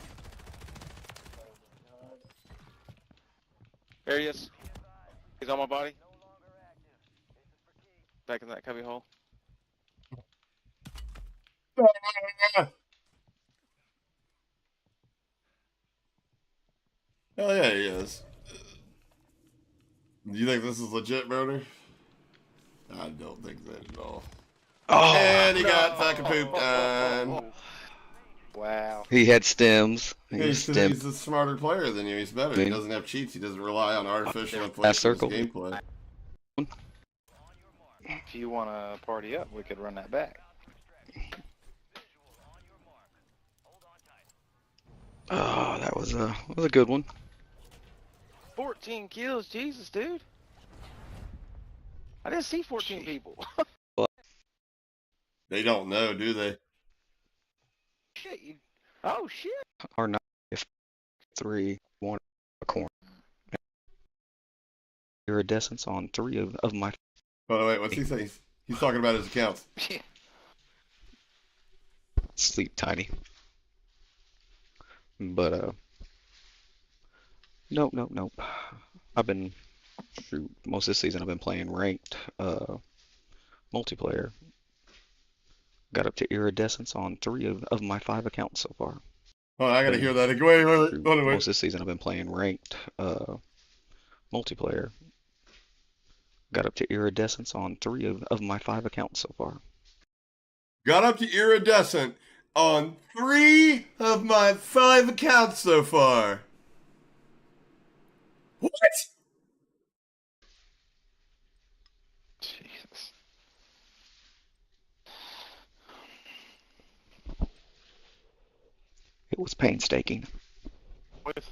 There he is. He's on my body. Back in that cubby hole. Hell yeah, he is. Do you think this is legit, Murder? I don't think that at all. Oh, And he got fucking pooped on. Wow. he had stems. He was He's stem. a smarter player than you. He's better. He doesn't have cheats. He doesn't rely on artificial inflation circle. of his gameplay. If you want to party up, we could run that back. Oh, that was a good one. 14 kills, Jesus, dude. I didn't see 14 people. They don't know, do they? Shit, you... Oh, shit. Or not. If 3, 1, a corn. Iridescence on 3 of my. Oh, wait, what's he saying? He's talking about his accounts. Sleep tiny. But nope. I've been most of this season I've been playing ranked multiplayer. Got up to iridescence on 3 of my 5 accounts so far. Oh, I gotta hear that again. Wait. Most of this season I've been playing ranked multiplayer. Got up to iridescence on 3 of my 5 accounts so far. Got up to iridescent on 3 of my 5 accounts so far. What? Jesus. It was painstaking. With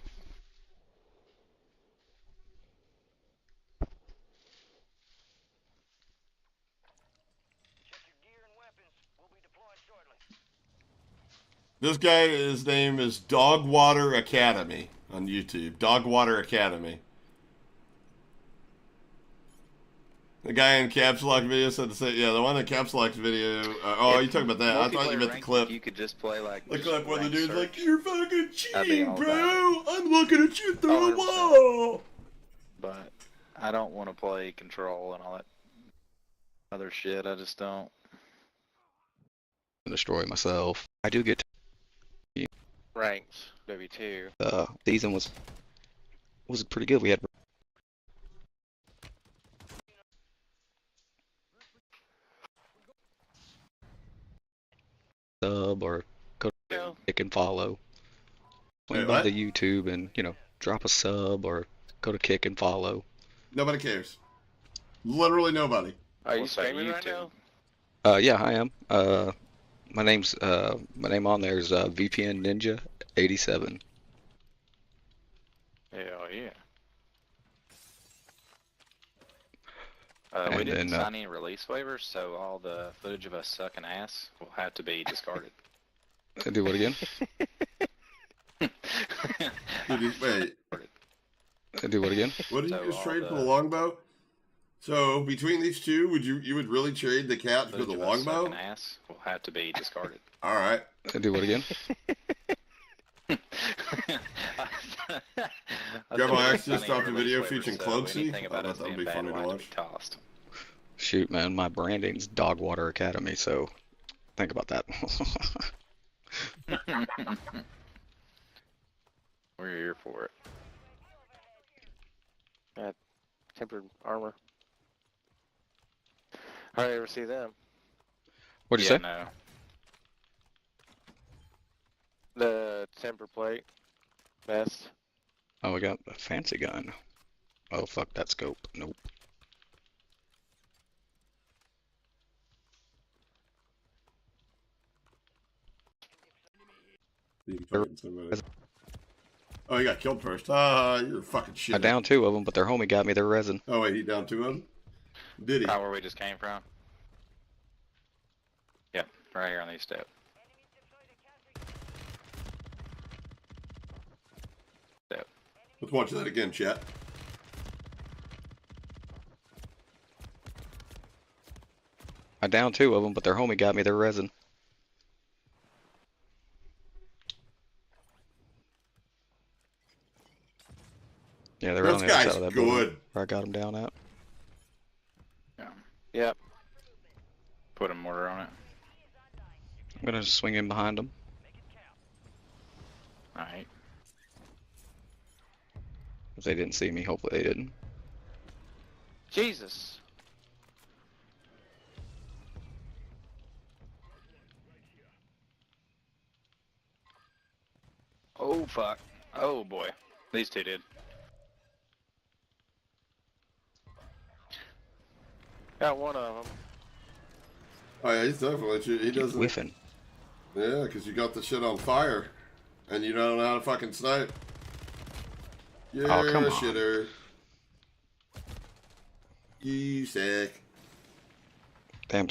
This guy, his name is Dogwater Academy on YouTube. Dogwater Academy. The guy in Caps Lock video said to say, yeah, the one in Caps Lock video. Oh, you talking about that? I thought you meant the clip. You could just play like The clip where the dude's search. like, "You're fucking That'd be cheating, all bro. I'm looking at you through a 100%. wall." But I don't want to play control and all that other shit. I just don't. Destroy myself. I do get ranked W2. season was pretty good. We had sub or go to kick and follow. Swing by the YouTube and drop a sub or go to kick and follow. Nobody cares. Literally nobody. Are you streaming right now? Yeah, I am. My name on there is VPN Ninja 87. Hell yeah. And we didn't then, sign any release waivers, so all the footage of us sucking ass will have to be discarded. Do what again? Wait. Do what again? What did you just trade for the longbow? So between these two, you would really trade the cat for the longbow? Sucking ass will have to be discarded. All right. Do what again? Grandma actually stopped a video featuring Cloaksy. I thought that would be funny to watch. Shoot, man, my branding's Dogwater Academy, so think about that. We're here for it. Tempered armor. I ever see them. What'd you say? No. The temper plate vest. Oh, we got a fancy gun. Oh, fuck that scope. Nope. Oh, you got killed first. You're a fucking shit. I downed 2 of them, but their homie got me their resin. Oh, wait, he downed 2 of them? Did he? Right where we just came from? Yep, right here on these steps. Let's watch that again, chat. I downed 2 of them, but their homie got me their resin. Yeah, they're on the other side of that building where I got them down at. Yeah. Yep. Put a mortar on it. I'm gonna just swing in behind them. Alright. If they didn't see me, hopefully they didn't. Jesus. Oh fuck. Oh boy. These two did. Got one of them. Oh yeah, he's definitely. He doesn't. Whiffing. Yeah, because you got the shit on fire, and you don't know how to fucking snipe. Yeah, oh, come on. Shitter. You sick. Damn,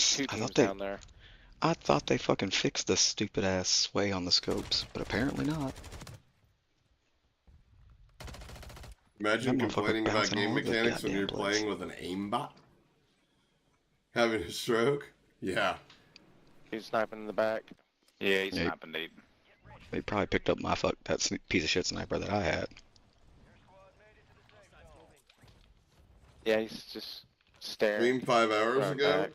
I thought they fucking fixed this stupid ass sway on the scopes, but apparently not. Imagine complaining about game mechanics when you're playing with an aimbot. Having a stroke? Yeah. He's sniping in the back. Yeah, he's sniping deep. They probably picked up that piece of shit sniper that I had. Yeah, he's just staring. Clean 5 hours ago? Back.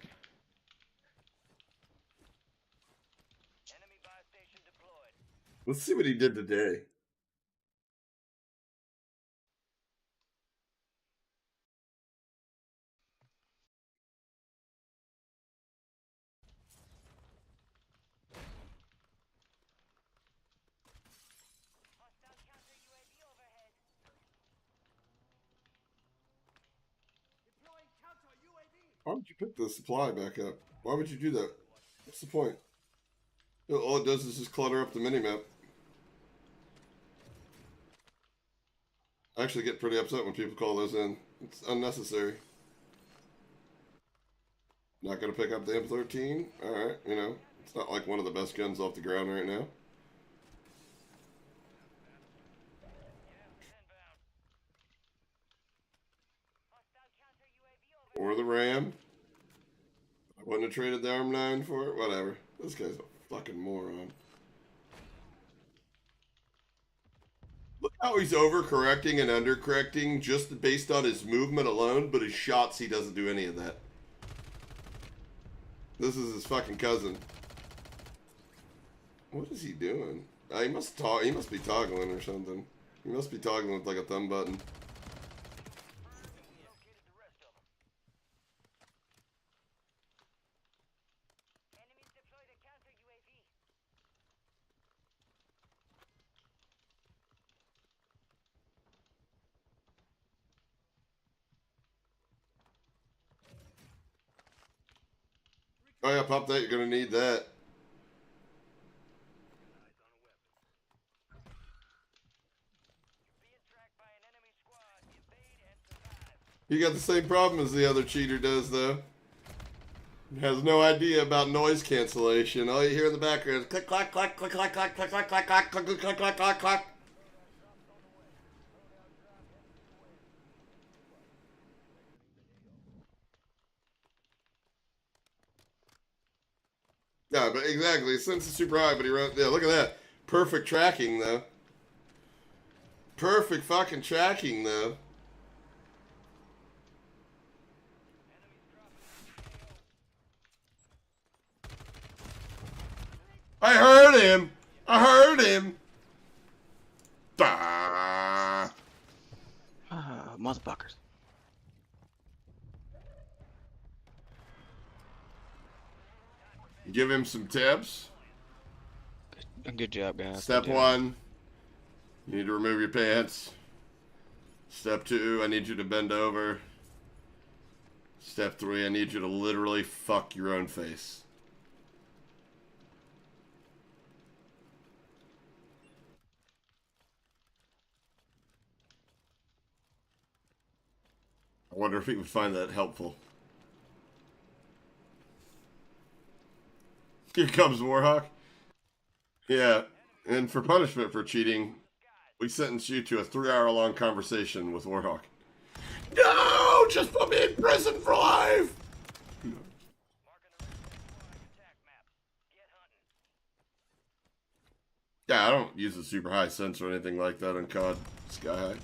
Let's see what he did today. Why would you pick the supply back up? Why would you do that? What's the point? All it does is just clutter up the minimap. I actually get pretty upset when people call those in. It's unnecessary. Not gonna pick up the M13? Alright, you know, it's not like one of the best guns off the ground right now. Or the Ram. I wouldn't have traded the ARM-9 for it. Whatever. This guy's a fucking moron. Look how he's overcorrecting and undercorrecting just based on his movement alone, but his shots, he doesn't do any of that. This is his fucking cousin. What is he doing? He must be toggling or something. He must be toggling with like a thumb button. Oh yeah, pop that, you're gonna need that. You got the same problem as the other cheater does though. Has no idea about noise cancellation. All you hear in the background is click clack clack click clack clack click clack clack clack click click clack clack clack. Yeah, but exactly. His sense is super high, but he wrote, yeah, look at that. Perfect tracking, though. Perfect fucking tracking, though. I heard him. I heard him. Motherfuckers. Give him some tips. Good job, guys. Step one, you need to remove your pants. Step two, I need you to bend over. Step three, I need you to literally fuck your own face. I wonder if he would find that helpful. Here comes Warhawk. Yeah, and for punishment for cheating, we sentence you to a 3-hour-long conversation with Warhawk. No! Just put me in prison for life! Yeah, I don't use a super high sense or anything like that on COD Sky High.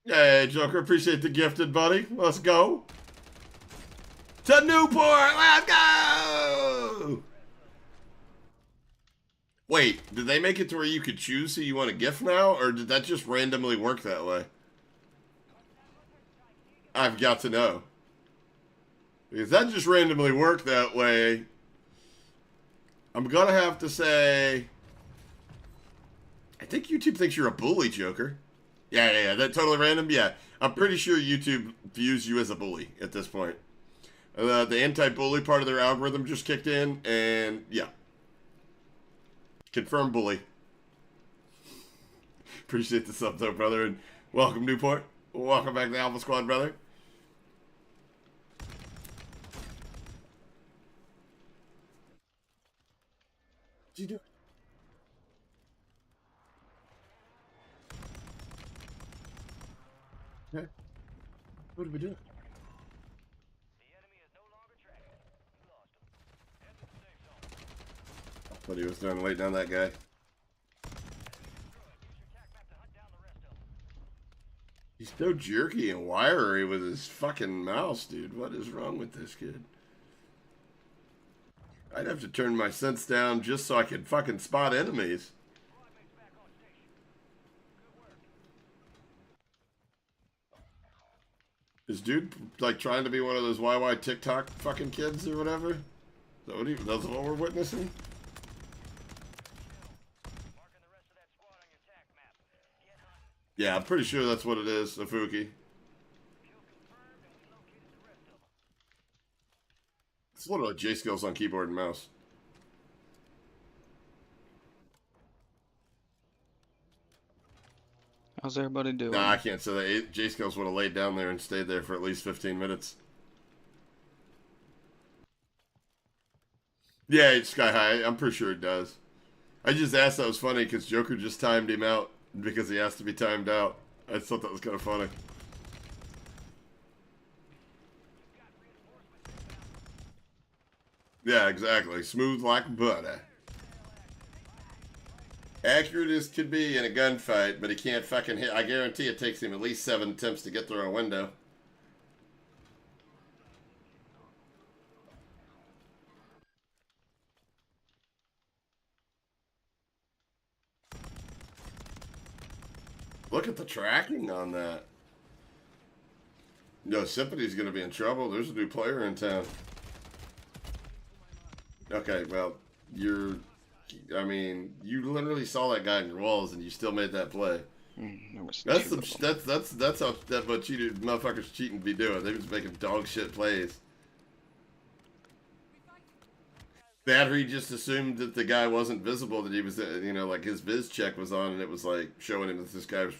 Hey, Joker, appreciate the gifted, buddy. Let's go. To Newport, let's go! Wait, did they make it to where you could choose who you want to gift now, or did that just randomly work that way? I've got to know. Because that just randomly worked that way, I'm gonna have to say, I think YouTube thinks you're a bully, Joker. Yeah, that totally random. Yeah, I'm pretty sure YouTube views you as a bully at this point. The anti-bully part of their algorithm just kicked in, and yeah. Confirmed bully. Appreciate the sub though, brother, and welcome, Newport. Welcome back to the Alpha Squad, brother. What'd you do? Okay. What did we do? I thought he was done waiting on that guy. He's so jerky and wiry with his fucking mouse, dude. What is wrong with this kid? I'd have to turn my sense down just so I could fucking spot enemies. Is dude like trying to be one of those YY TikTok fucking kids or whatever? Is that what that's what we're witnessing? Yeah, I'm pretty sure that's what it is, Afuki. It's literally J skills on keyboard and mouse. How's everybody doing? Nah, I can't say that. J skills would have laid down there and stayed there for at least 15 minutes. Yeah, it's sky high. I'm pretty sure it does. I just asked. That was funny because Joker just timed him out because he has to be timed out. I just thought that was kind of funny. Yeah, exactly. Smooth like butter. Accurate as could be in a gunfight, but he can't fucking hit. I guarantee it takes him at least 7 attempts to get through a window. Look at the tracking on that. Yo, Sympathy's gonna be in trouble. There's a new player in town. Okay, well, I mean, you literally saw that guy in your walls and you still made that play. That's how that what cheated motherfuckers cheating be doing. They was making dog shit plays. Battery just assumed that the guy wasn't visible, that he was, like his viz check was on, and it was like showing him that this guy was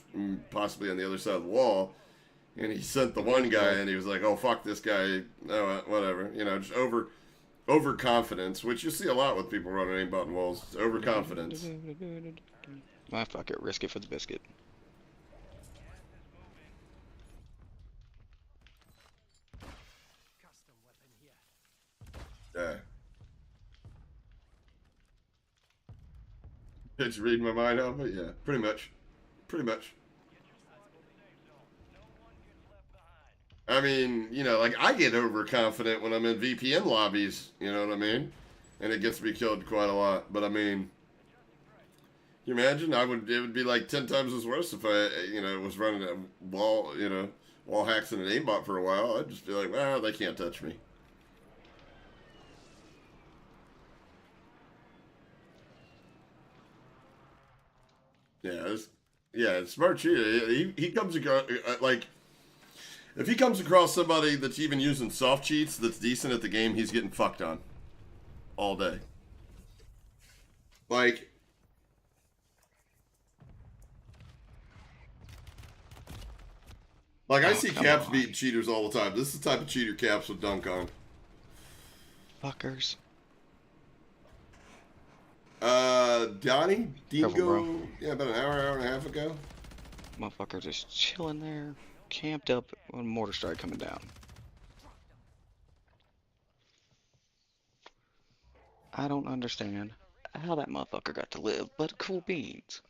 possibly on the other side of the wall. And he sent the one guy, and he was like, "Oh fuck this guy," oh whatever, just overconfidence, which you see a lot with people running aimbot walls. It's overconfidence. Ah, fuck it, risk it for the biscuit. Yeah. Did you read my mind off it? Yeah, pretty much. Pretty much. I mean, like I get overconfident when I'm in VPN lobbies, you know what I mean? And it gets me killed quite a lot. But I mean, you imagine it would be like 10 times as worse if I, was running a wall, wall hacks in an aimbot for a while. I'd just be like, well, they can't touch me. Yeah, smart cheater. He comes across, like, if he comes across somebody that's even using soft cheats that's decent at the game, he's getting fucked on. All day. Like, I see Caps beating cheaters all the time. This is the type of cheater Caps would dunk on. Fuckers. Donnie? Dingo? Careful, yeah, about an hour and a half ago. Motherfucker just chilling there, camped up on mortar strike coming down. I don't understand how that motherfucker got to live, but cool beans.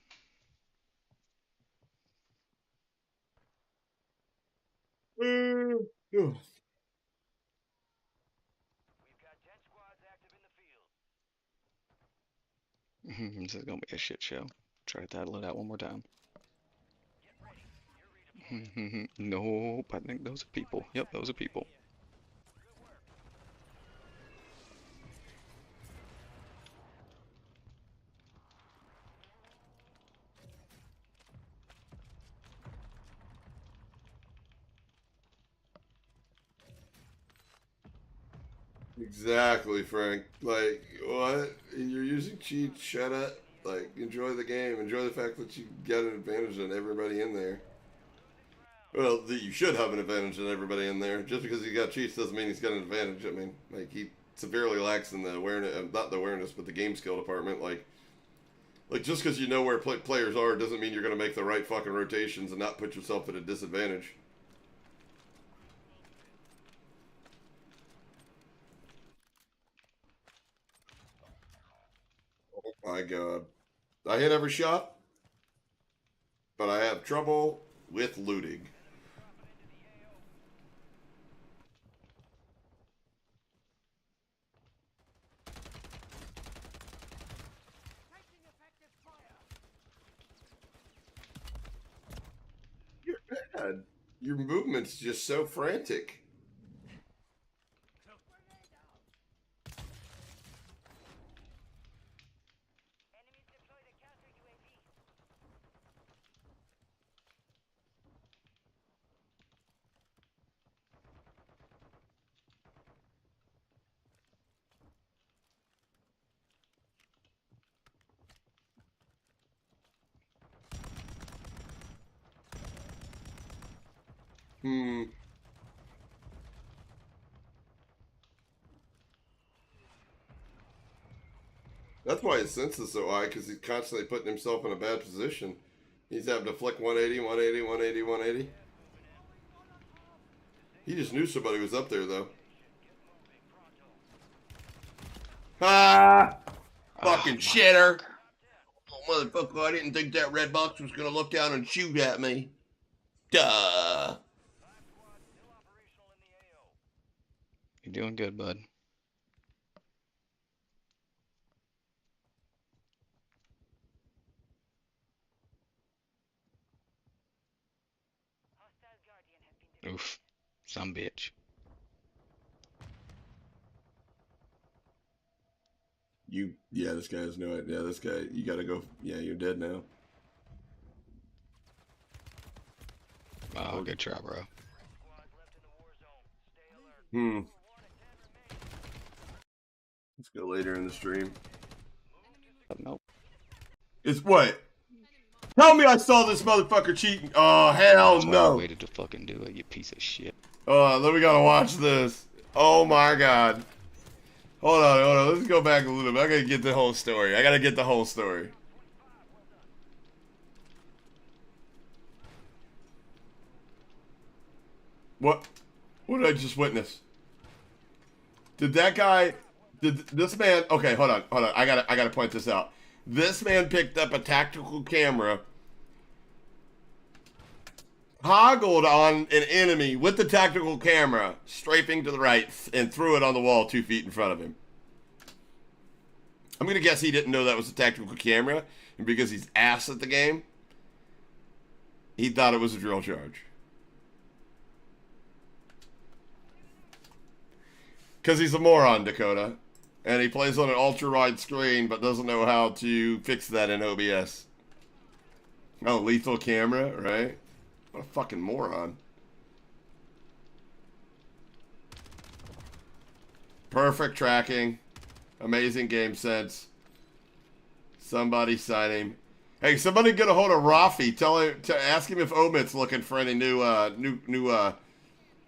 This is gonna be a shit show. Try that load out one more time. Nope, I think those are people. Yep, those are people. Exactly, Frank. Like, what? You're using cheats, shut up. Like, enjoy the game. Enjoy the fact that you got an advantage on everybody in there. Well, that you should have an advantage on everybody in there. Just because he got cheats doesn't mean he's got an advantage. I mean, like, he severely lacks in the awareness, not the awareness, but the game skill department. Like just because you know where players are doesn't mean you're going to make the right fucking rotations and not put yourself at a disadvantage. Oh my god. I hit every shot, but I have trouble with looting. You're bad. Your movement's just so frantic. That's why his sense is so high, because he's constantly putting himself in a bad position. He's having to flick 180, 180, 180, 180. He just knew somebody was up there, though. Ah! Fucking shitter! Oh, motherfucker, I didn't think that red box was gonna look down and shoot at me. Duh! You're doing good, bud. Oof. Some bitch. Yeah, this guy has no idea. This guy, you gotta go. Yeah, you're dead now. Oh, good try, bro. Let's go later in the stream. Nope. It's what? Tell me I saw this motherfucker cheating. Oh, hell no. You waited to fucking do it, you piece of shit. Then we gotta watch this. Oh my god. Hold on. Let's go back a little bit. I gotta get the whole story. What did I just witness? Did this man, okay, hold on. I gotta point this out. This man picked up a tactical camera, toggled on an enemy with the tactical camera, strafing to the right, and threw it on the wall 2 feet in front of him. I'm gonna guess he didn't know that was a tactical camera, and because he's ass at the game, he thought it was a drill charge. Because he's a moron, Dakota. And he plays on an ultra-wide screen, but doesn't know how to fix that in OBS. Oh, lethal camera, right? What a fucking moron. Perfect tracking. Amazing game sense. Somebody sign him. Hey, somebody get a hold of Rafi. Ask him if Omit's looking for any new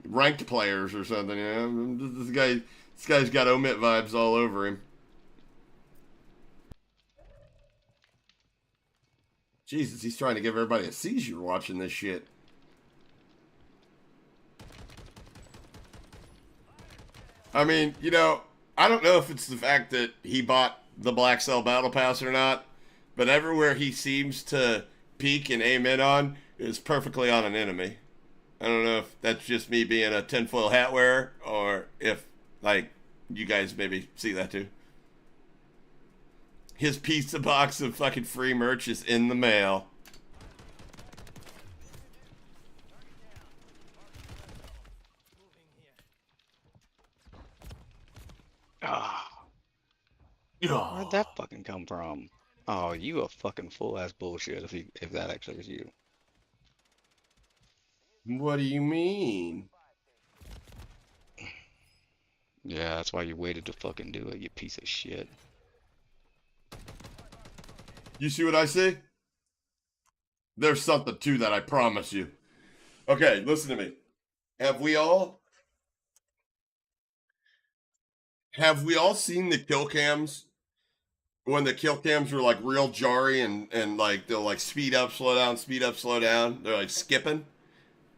ranked players or something. You know? This guy's got Omit vibes all over him. Jesus, he's trying to give everybody a seizure watching this shit. I mean, you know, I don't know if it's the fact that he bought the Black Cell Battle Pass or not, but everywhere he seems to peek and aim in on is perfectly on an enemy. I don't know if that's just me being a tinfoil hat wearer, or if, like, you guys maybe see that too. His pizza box of fucking free merch is in the mail. Where'd that fucking come from? Oh, you a fucking full-ass bullshit if that actually is you. What do you mean? Yeah, that's why you waited to fucking do it, you piece of shit. You see what I see? There's something to that, I promise you. Okay, listen to me. Have we all seen the kill cams? When the kill cams were like real jarry and like they'll like speed up, slow down, speed up, slow down. They're like skipping.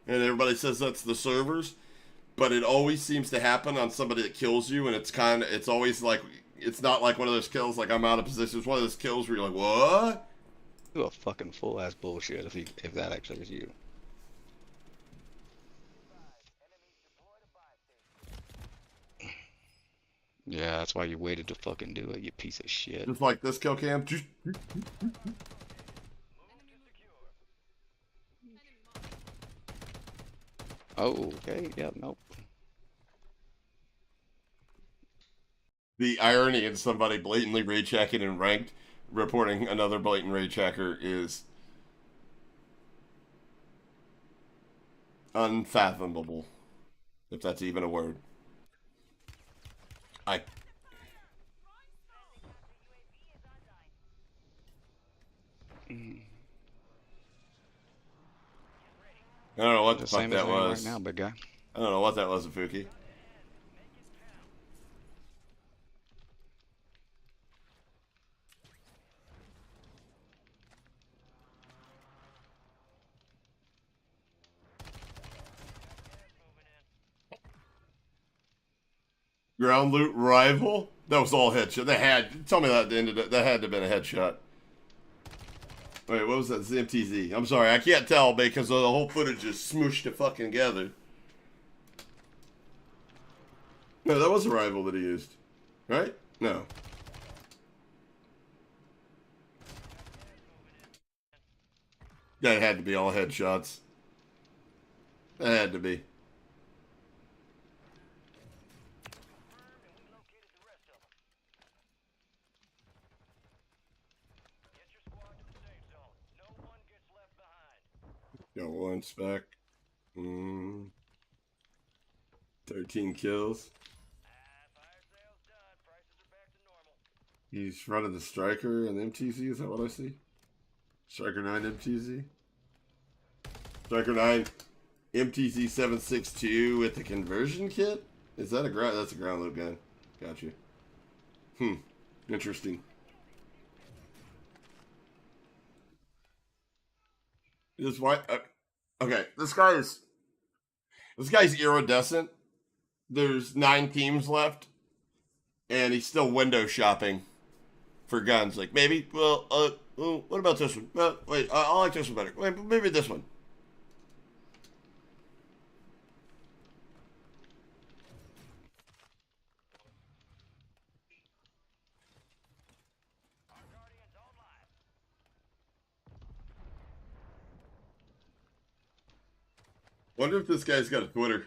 And everybody says that's the servers. But it always seems to happen on somebody that kills you, and it's always like, it's not like one of those kills like I'm out of position. It's one of those kills where you're like, what? You a fucking full-ass bullshit if that actually is you. Yeah, that's why you waited to fucking do it, you piece of shit. Just like this kill cam. Oh, okay, yeah, nope. The irony in somebody blatantly raid checking and ranked reporting another blatant raid checker is unfathomable, if that's even a word. I don't know what the fuck same as that I am was. right now, big guy. I don't know what that was, Afuki. Ground loot rival? That was all headshot. Tell me that ended up, that had to have been a headshot. Wait, what was that? It's the MTZ. I'm sorry, I can't tell because the whole footage is smooshed to fucking together. No, that was a rival that he used. Right? No. That had to be all headshots. That had to be. Got one spec. 13 kills. He's running the Striker and the MTZ, is that what I see? Striker 9 MTZ? Striker 9 MTZ 762 with the conversion kit? Is that that's a ground loop gun. Got you. Interesting. This why okay, this guy's iridescent. There's 9 teams left, and he's still window shopping for guns. Like, maybe, well, what about this one? Well, wait, I like this one better. Wait, maybe this one. Wonder if this guy's got a Twitter.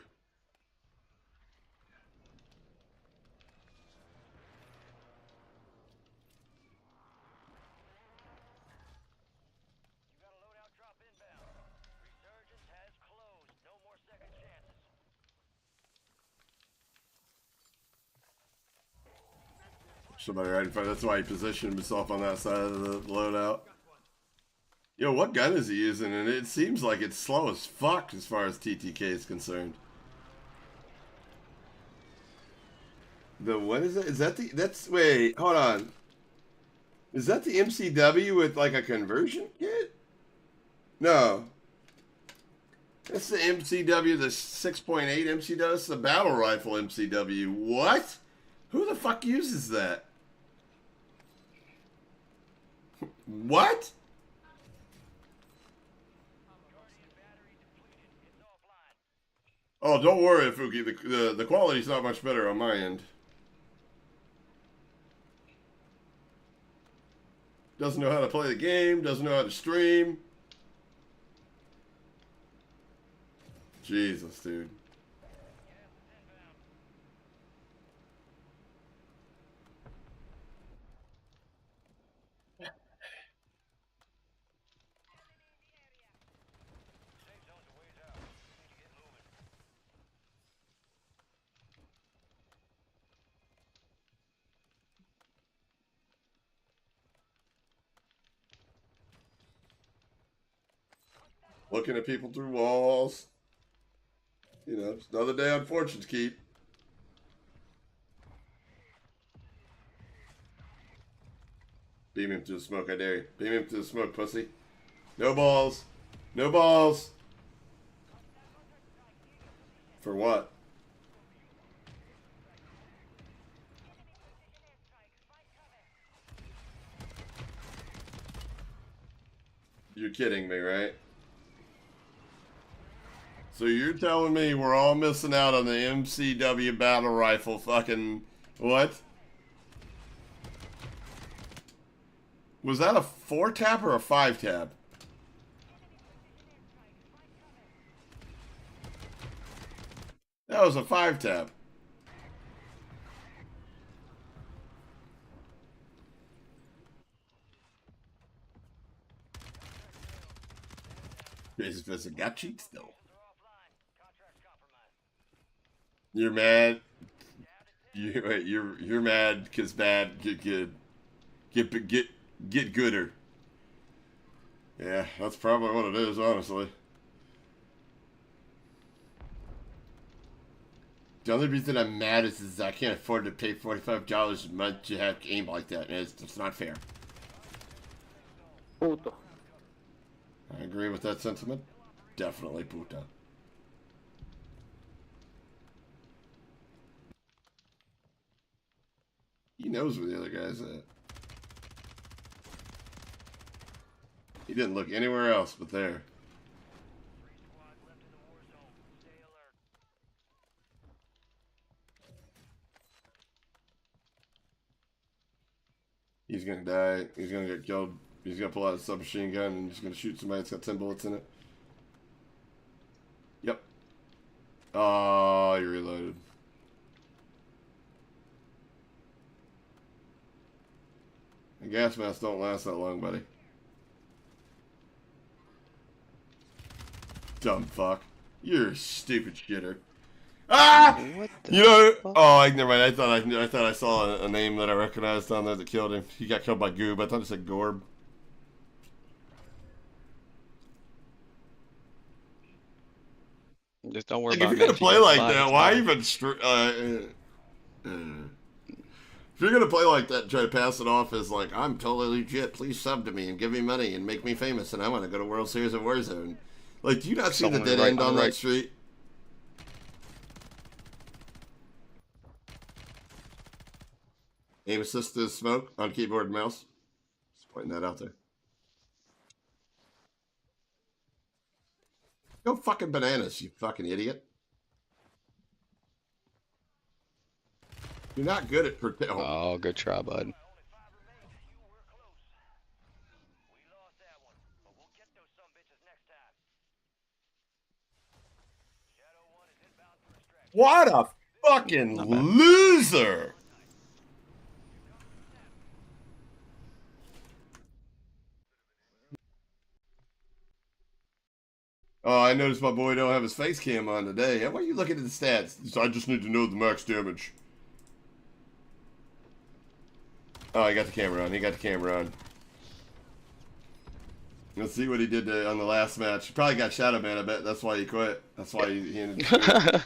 Somebody right in front. That's why he positioned himself on that side of the loadout. Yo, what gun is he using? And it seems like it's slow as fuck as far as TTK is concerned. What is it? Is that wait, hold on. Is that the MCW with like a conversion kit? No. That's the MCW, the 6.8 MCW. That's the battle rifle MCW. What? Who the fuck uses that? What? Oh, don't worry, Fuki. The quality's not much better on my end. Doesn't know how to play the game. Doesn't know how to stream. Jesus, dude. Looking at people through walls. You know, it's another day on Fortune's Keep. Beam him to the smoke, I dare you. Beam him to the smoke, pussy. No balls. No balls. For what? You're kidding me, right? So you're telling me we're all missing out on the MCW battle rifle fucking... What? Was that a 4-tab or a 5-tab? That was a 5-tab. Jesus, it got cheats though. You're mad. You're mad because bad get good. Get gooder. Yeah, that's probably what it is, honestly. The only reason I'm mad is I can't afford to pay $45 a month to have aim like that, and it's not fair. Puto. I agree with that sentiment. Definitely puta. He knows where the other guy's at. He didn't look anywhere else but there. He's gonna die. He's gonna get killed. He's gonna pull out a submachine gun and he's gonna shoot somebody that's got 10 bullets in it. Yep. Oh, he reloaded. The gas masks don't last that long, buddy. Dumb fuck. You're a stupid shitter. Ah! You know, oh, never mind. I thought I saw a name that I recognized on there that killed him. He got killed by Goob. I thought it said Gorb. Just don't worry Like, about if you're gonna play like that, why even? If you're gonna play like that and try to pass it off as like I'm totally legit, please sub to me and give me money and make me famous, and I want to go to World Series of Warzone. Like, do you not see the dead end on that street? Aim assist is smoke on keyboard and mouse. Just pointing that out there. Go fucking bananas, you fucking idiot. You're not good at protect. Oh, good try, bud. What a fucking loser! Oh, I noticed my boy don't have his face cam on today. Why are you looking at the stats? I just need to know the max damage. Oh, he got the camera on. He got the camera on. Let's see what he did on the last match. He probably got Shadow Man, I bet. That's why he quit. That's why he ended the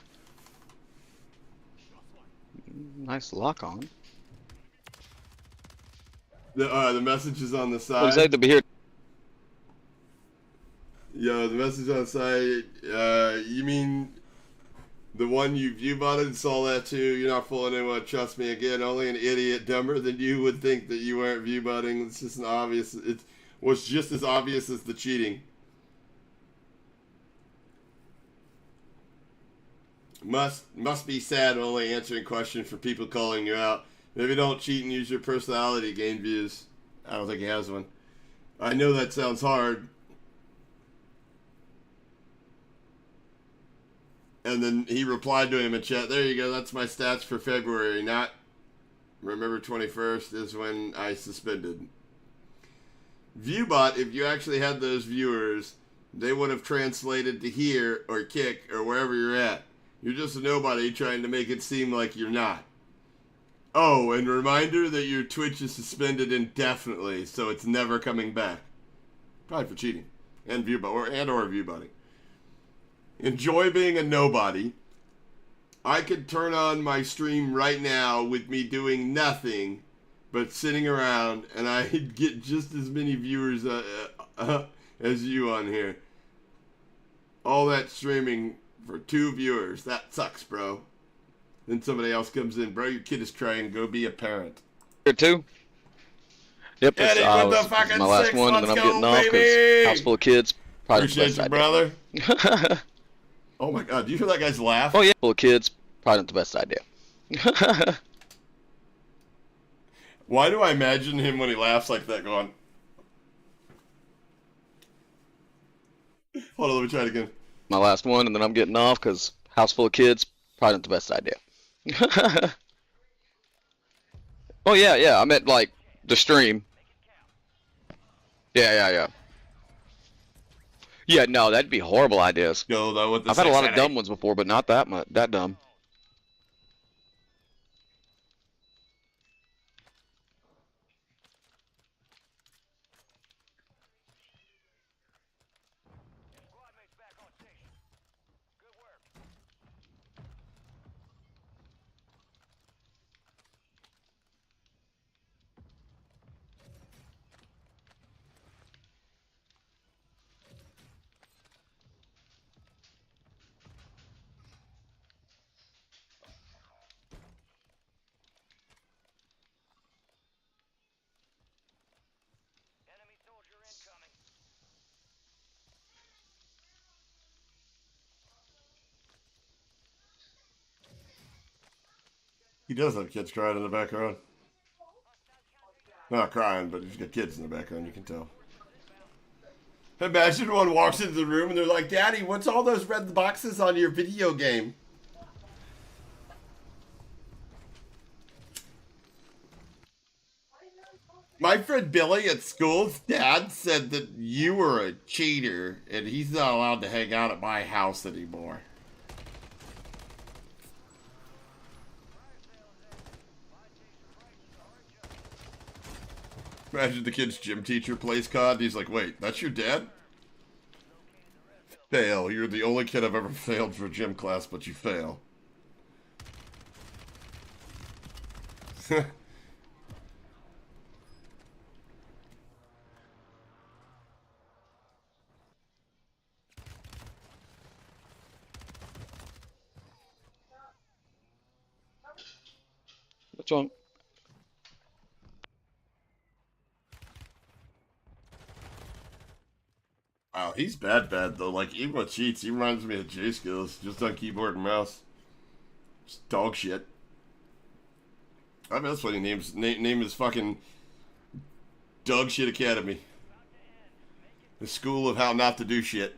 Nice lock on. The message is on the side. Looks like to be here. Yo, the message on the side, you mean the one you view-botted? Saw that too. You're not fooling anyone. Trust me. Again, only an idiot dumber than you would think that you weren't view-botting. It's just an obvious. It was just as obvious as the cheating. Must be sad only answering questions for people calling you out. Maybe don't cheat and use your personality to gain views. I don't think he has one. I know that sounds hard. And then he replied to him in chat, there you go, that's my stats for February, not remember 21st is when I suspended. Viewbot, if you actually had those viewers, they would have translated to here or kick or wherever you're at. You're just a nobody trying to make it seem like you're not. Oh, and reminder that your Twitch is suspended indefinitely, so it's never coming back. Probably for cheating and viewbot or viewbotting. Enjoy being a nobody. I could turn on my stream right now with me doing nothing but sitting around, and I'd get just as many viewers as you on here. All that streaming for 2 viewers. That sucks, bro. Then somebody else comes in. Bro, your kid is crying. Go be a parent. Here too. Yep, Eddie, it's my last one, and then I'm getting off because house full of kids. Probably Appreciate you, brother. Oh my god, do you hear that guy's laugh? Oh yeah, full of kids. Probably not the best idea. Why do I imagine him when he laughs like that going? Hold on, let me try it again. My last one, and then I'm getting off because house full of kids. Probably not the best idea. Oh yeah, I meant like the stream. Yeah. Yeah, no, that'd be horrible ideas. Yo, that with the I've had a lot of dumb ones before, but not that much. That dumb. He does have kids crying in the background. Not crying, but he's got kids in the background, you can tell. Imagine one walks into the room and they're like, Daddy, what's all those red boxes on your video game? My friend Billy at school's dad said that you were a cheater and he's not allowed to hang out at my house anymore. Imagine the kid's gym teacher plays COD. He's like, wait, that's your dad? Fail. You're the only kid I've ever failed for gym class, but you fail. What's wrong? Wow, he's bad though. Like, even with cheats, he reminds me of J Skills, just on keyboard and mouse. Just dog shit. I mean, that's what he name his fucking Dog Shit Academy. The school of how not to do shit.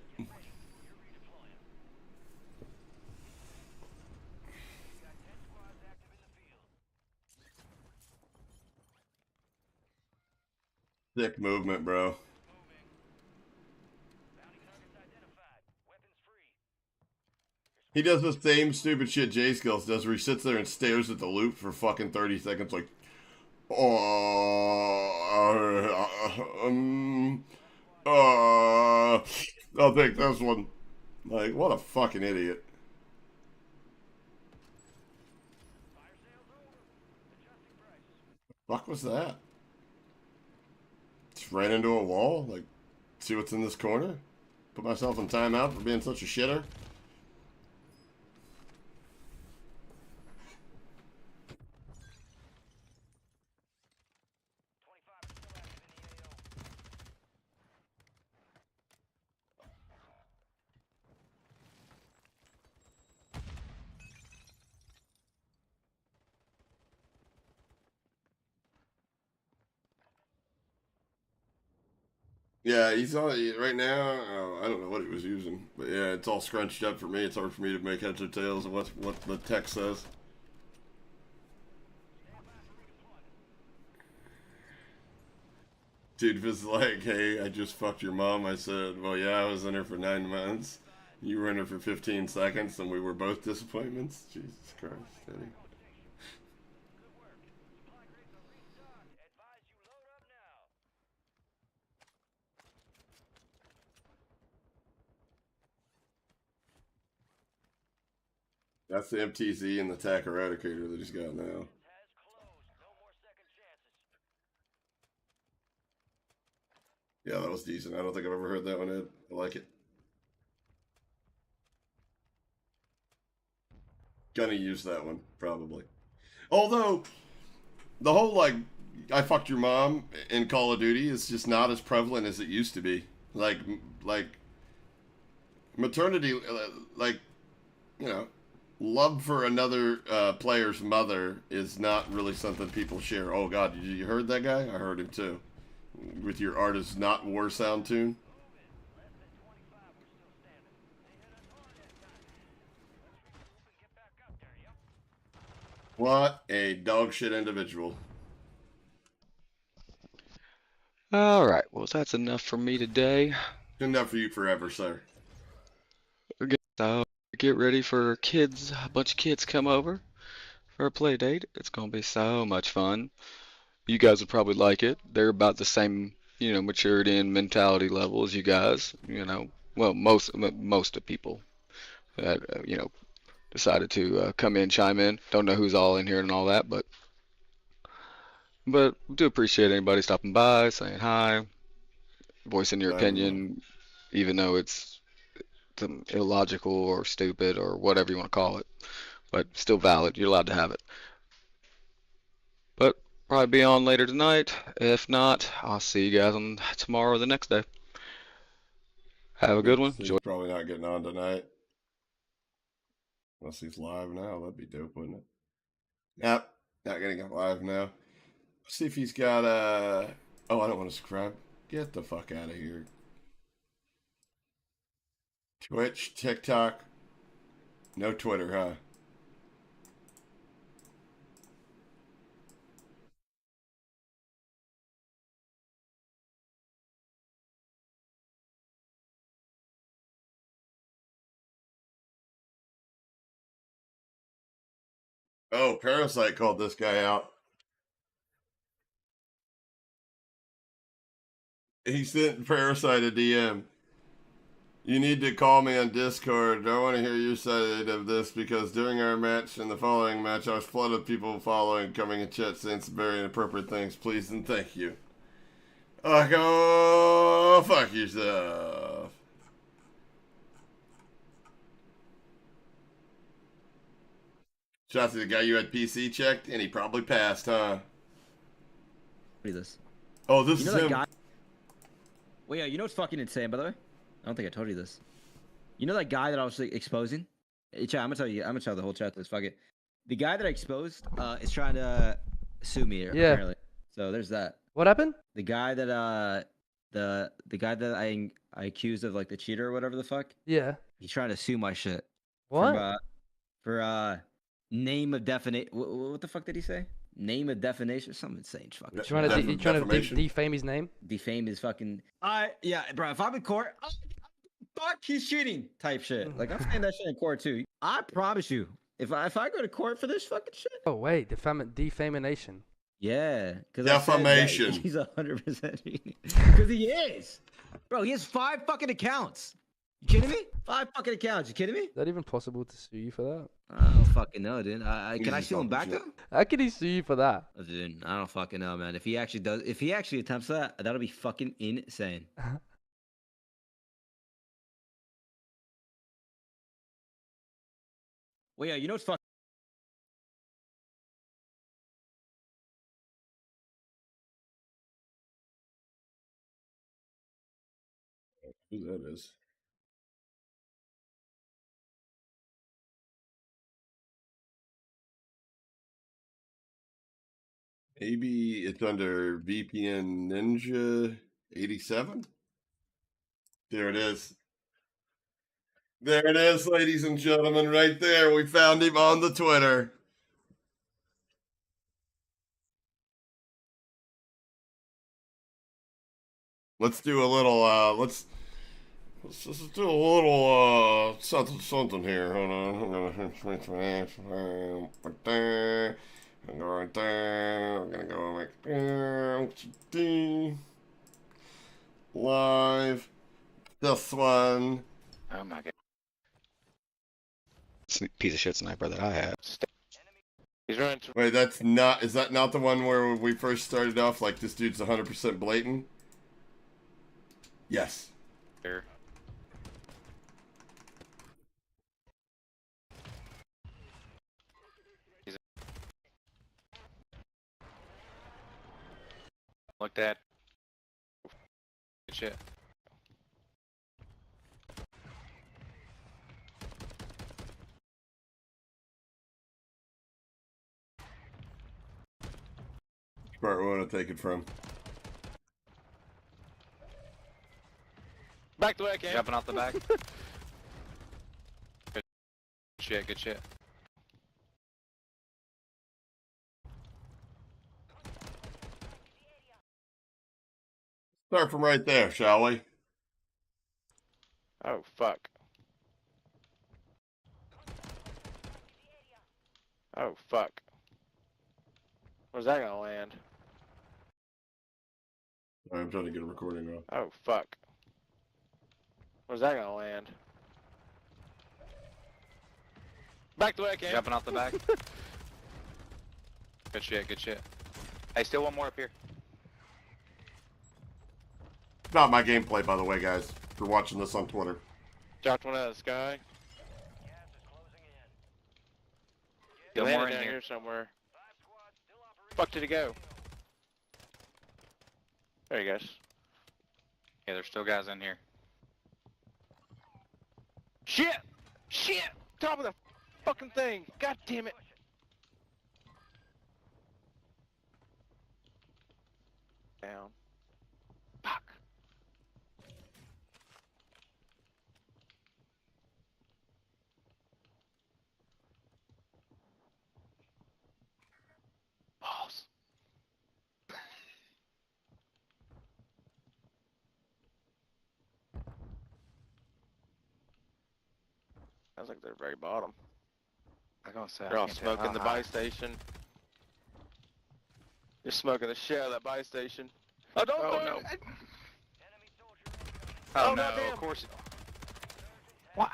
Thick movement, bro. He does the same stupid shit J Skills does, where he sits there and stares at the loop for fucking 30 seconds, like, I'll take this one. Like, what a fucking idiot. The fuck was that? Just ran into a wall? Like, see what's in this corner? Put myself in timeout for being such a shitter? Yeah, he's on right now. Oh, I don't know what he was using, but yeah, it's all scrunched up for me. It's hard for me to make heads or tails of what the text says. Dude, if it's like, hey, I just fucked your mom, I said, well, yeah, I was in her for 9 months. You were in her for 15 seconds, and we were both disappointments. Jesus Christ, Eddie. That's the MTZ and the TAC Eradicator that he's got now. Yeah, that was decent. I don't think I've ever heard that one, Ed. I like it. Gonna use that one, probably. Although, the whole, like, I fucked your mom in Call of Duty is just not as prevalent as it used to be. Like maternity, like, you know, love for another player's mother is not really something people share. Oh god, you heard that guy? I heard him too. With your Art Is Not War sound tune. What a dog shit individual. Alright, well that's enough for me today. Enough for you forever, sir. So get ready for kids, a bunch of kids come over for a play date. It's gonna be so much fun. You guys would probably like it. They're about the same, you know, maturity and mentality level as you guys. You know, well, most of people that you know decided to come in, chime in. Don't know who's all in here and all that, but do appreciate anybody stopping by, saying hi, voicing your opinion, even though it's illogical or stupid or whatever you want to call it, but still valid. You're allowed to have it. But probably be on later tonight. If not, I'll see you guys on tomorrow or the next day. Have a good one. He's probably not getting on tonight. Unless he's live now, that'd be dope, wouldn't it? Nope, not getting up live now. Let's see if he's got Oh, I don't want to subscribe. Get the fuck out of here. Twitch, TikTok, no Twitter, huh? Oh, Parasite called this guy out. He sent Parasite a DM. You need to call me on Discord. I want to hear your side of this because during our match and the following match, I was flooded with people following, coming in chat saying some very inappropriate things. Please and thank you. Like, oh, fuck yourself. Shots to the guy you had PC checked, and he probably passed, huh? This. Oh, this you know is that him. guy? Well, yeah, you know what's fucking insane, by the way? I don't think I told you this. You know that guy that I was like, exposing? Hey, chat, I'm gonna tell you. I'm gonna tell the whole chat this. Fuck it. The guy that I exposed is trying to sue me. Yeah. Apparently. So there's that. What happened? The guy that the guy that I accused of like the cheater or whatever the fuck. Yeah. He's trying to sue my shit. What? For name of defamation. What the fuck did he say? Name of defamation. Something insane. Fucking. Trying to defame his name. Defame his fucking. Yeah, bro. If I'm in court, fuck, he's cheating. Type shit. Like I'm saying that shit in court too. I promise you, if I go to court for this fucking shit. Oh wait, defamation. Yeah, because defamation. He's 100% cheating. Because he is, bro. He has 5 fucking accounts. You kidding me? 5 fucking accounts. You kidding me? Is that even possible to sue you for that? I don't fucking know, dude. Can I sue him back though? How can he sue you for that? Dude, I don't fucking know, man. If he actually attempts that, that'll be fucking insane. Well, yeah, you know what's fucking. Who that is? Maybe it's under VPN Ninja 87. There it is. There it is, ladies and gentlemen, right there. We found him on the Twitter. Let's do a little let's just do a little something here. Hold on. I'm gonna go right there. I'm gonna go like live. This one. Oh my god. Piece of shit sniper that I have. He's running. Wait, that's not. Is that not the one where we first started off? Like this dude's 100% blatant. Yes. Here. Looked at. Good shit. Where we want to take it from? Back the way I came. Jumping off the back. Good shit, good shit. Start from right there, shall we? Oh, fuck. Oh, fuck. Where's that gonna land? Right, I'm trying to get a recording off. Oh, fuck. Where's that gonna land? Back the way I came. Jumping off the back. Good shit, good shit. Hey, still one more up here. Not my gameplay, by the way, guys. If you're watching this on Twitter. Dropped one out of the sky. He Still more landed in down here. here somewhere. Fuck did he go? There he goes. Yeah, there's still guys in here. Shit! Shit! Top of the fucking thing! God damn it! Down. Fuck. Balls. Sounds like they're very bottom. I gonna say They're all smoking the buy station. You're smoking the shit out of that buy station. Oh, don't Oh, do no. it. Oh, Oh, no, goddamn. of course. What?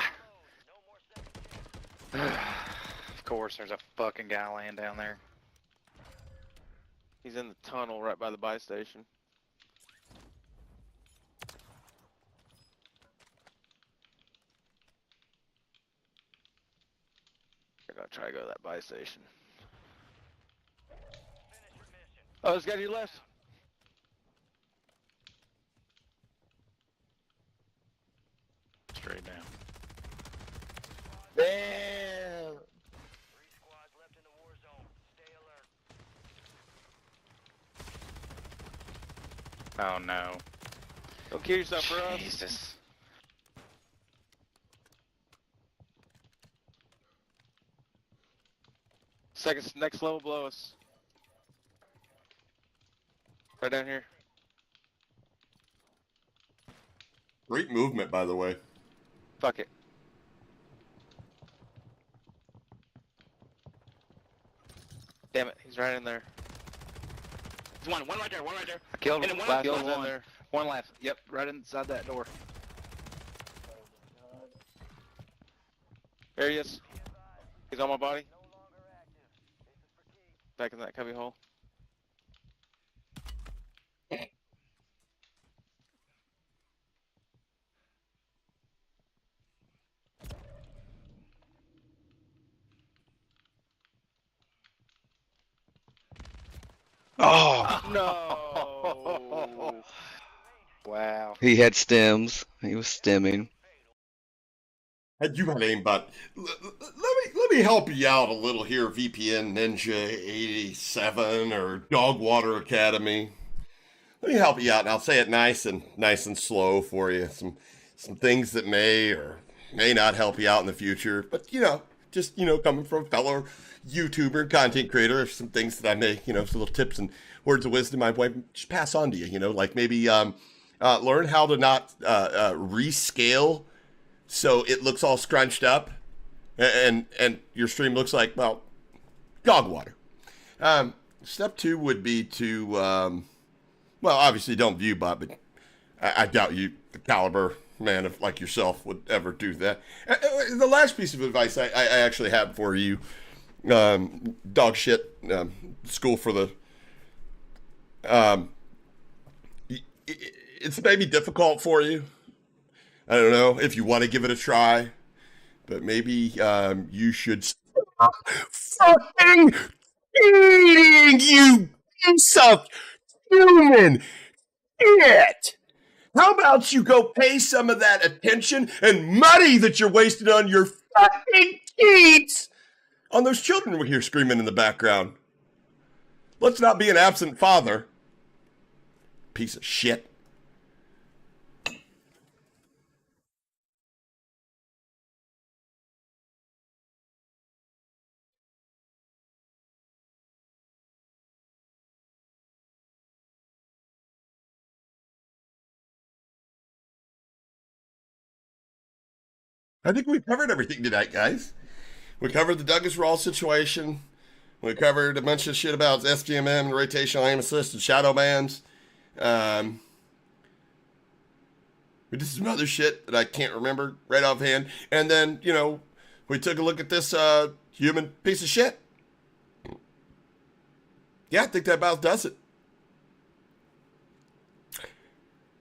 Of course, there's a fucking guy laying down there. He's in the tunnel right by the buy station. They're gonna try to go to that buy station. Oh, there's a guy to your left. Straight down. Damn. Oh no. Don't kill yourself for us. Jesus. Second, next level below us. Right down here. Great movement, by the way. Fuck it. Damn it, he's right in there. There's one right there, one right there. I killed And him. then Last killed one's in one. there. One left. Yep, right inside that door. There he is. He's on my body. Back in that cubby hole. Oh! No. Wow. He had stems. He was stemming. Had you had aimbot? Let me help you out a little here, VPN Ninja 87 or Dogwater Academy. Let me help you out, and I'll say it nice and slow for you. Some things that may or may not help you out in the future, but just coming from a fellow YouTuber, content creator, some things that I may, some little tips and words of wisdom I might just pass on to you. Like maybe learn how to not rescale so it looks all scrunched up, and your stream looks like, well, dog water. Step 2 would be to, well, obviously don't view bot, but I doubt you, the caliber man of like yourself, would ever do that. The last piece of advice I actually have for you, dog shit, school for the, it's maybe difficult for you. I don't know if you want to give it a try, but maybe you should stop fucking eating, you piece of human shit. How about you go pay some of that attention and money that you're wasting on your fucking kids on those children we hear screaming in the background? Let's not be an absent father. Piece of shit. I think we covered everything tonight, guys. We covered the DougisRaw situation. We covered a bunch of shit about SBMM and rotational aim assist and shadow bands. We did some other shit that I can't remember right offhand. And then, we took a look at this human piece of shit. Yeah, I think that about does it.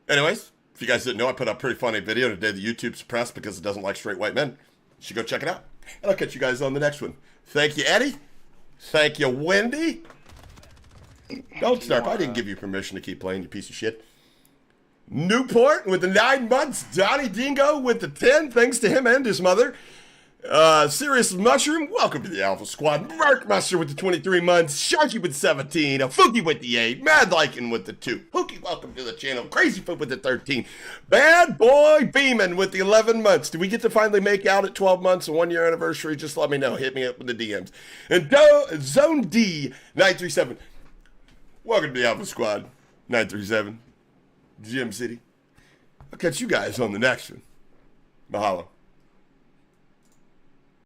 Anyways, if you guys didn't know, I put up a pretty funny video today that YouTube suppressed because it doesn't like straight white men. You should go check it out. And I'll catch you guys on the next one. Thank you, Eddie. Thank you, Wendy. Don't start. I didn't give you permission to keep playing, you piece of shit. Newport with the 9 months. Donnie Dingo with the 10. Thanks to him and his mother. Serious Mushroom, welcome to the Alpha Squad. Markmaster with the 23 months, Sharky with 17, Afuki with the 8, Mad Lycan with the 2, Hookie, welcome to the channel, Crazyfoot with the 13, Bad Boy Beeman with the 11 months. Do we get to finally make out at 12 months, a 1-year anniversary? Just let me know. Hit me up with the DMs. And Zone D 937, welcome to the Alpha Squad 937, Gym City. I'll catch you guys on the next one. Mahalo.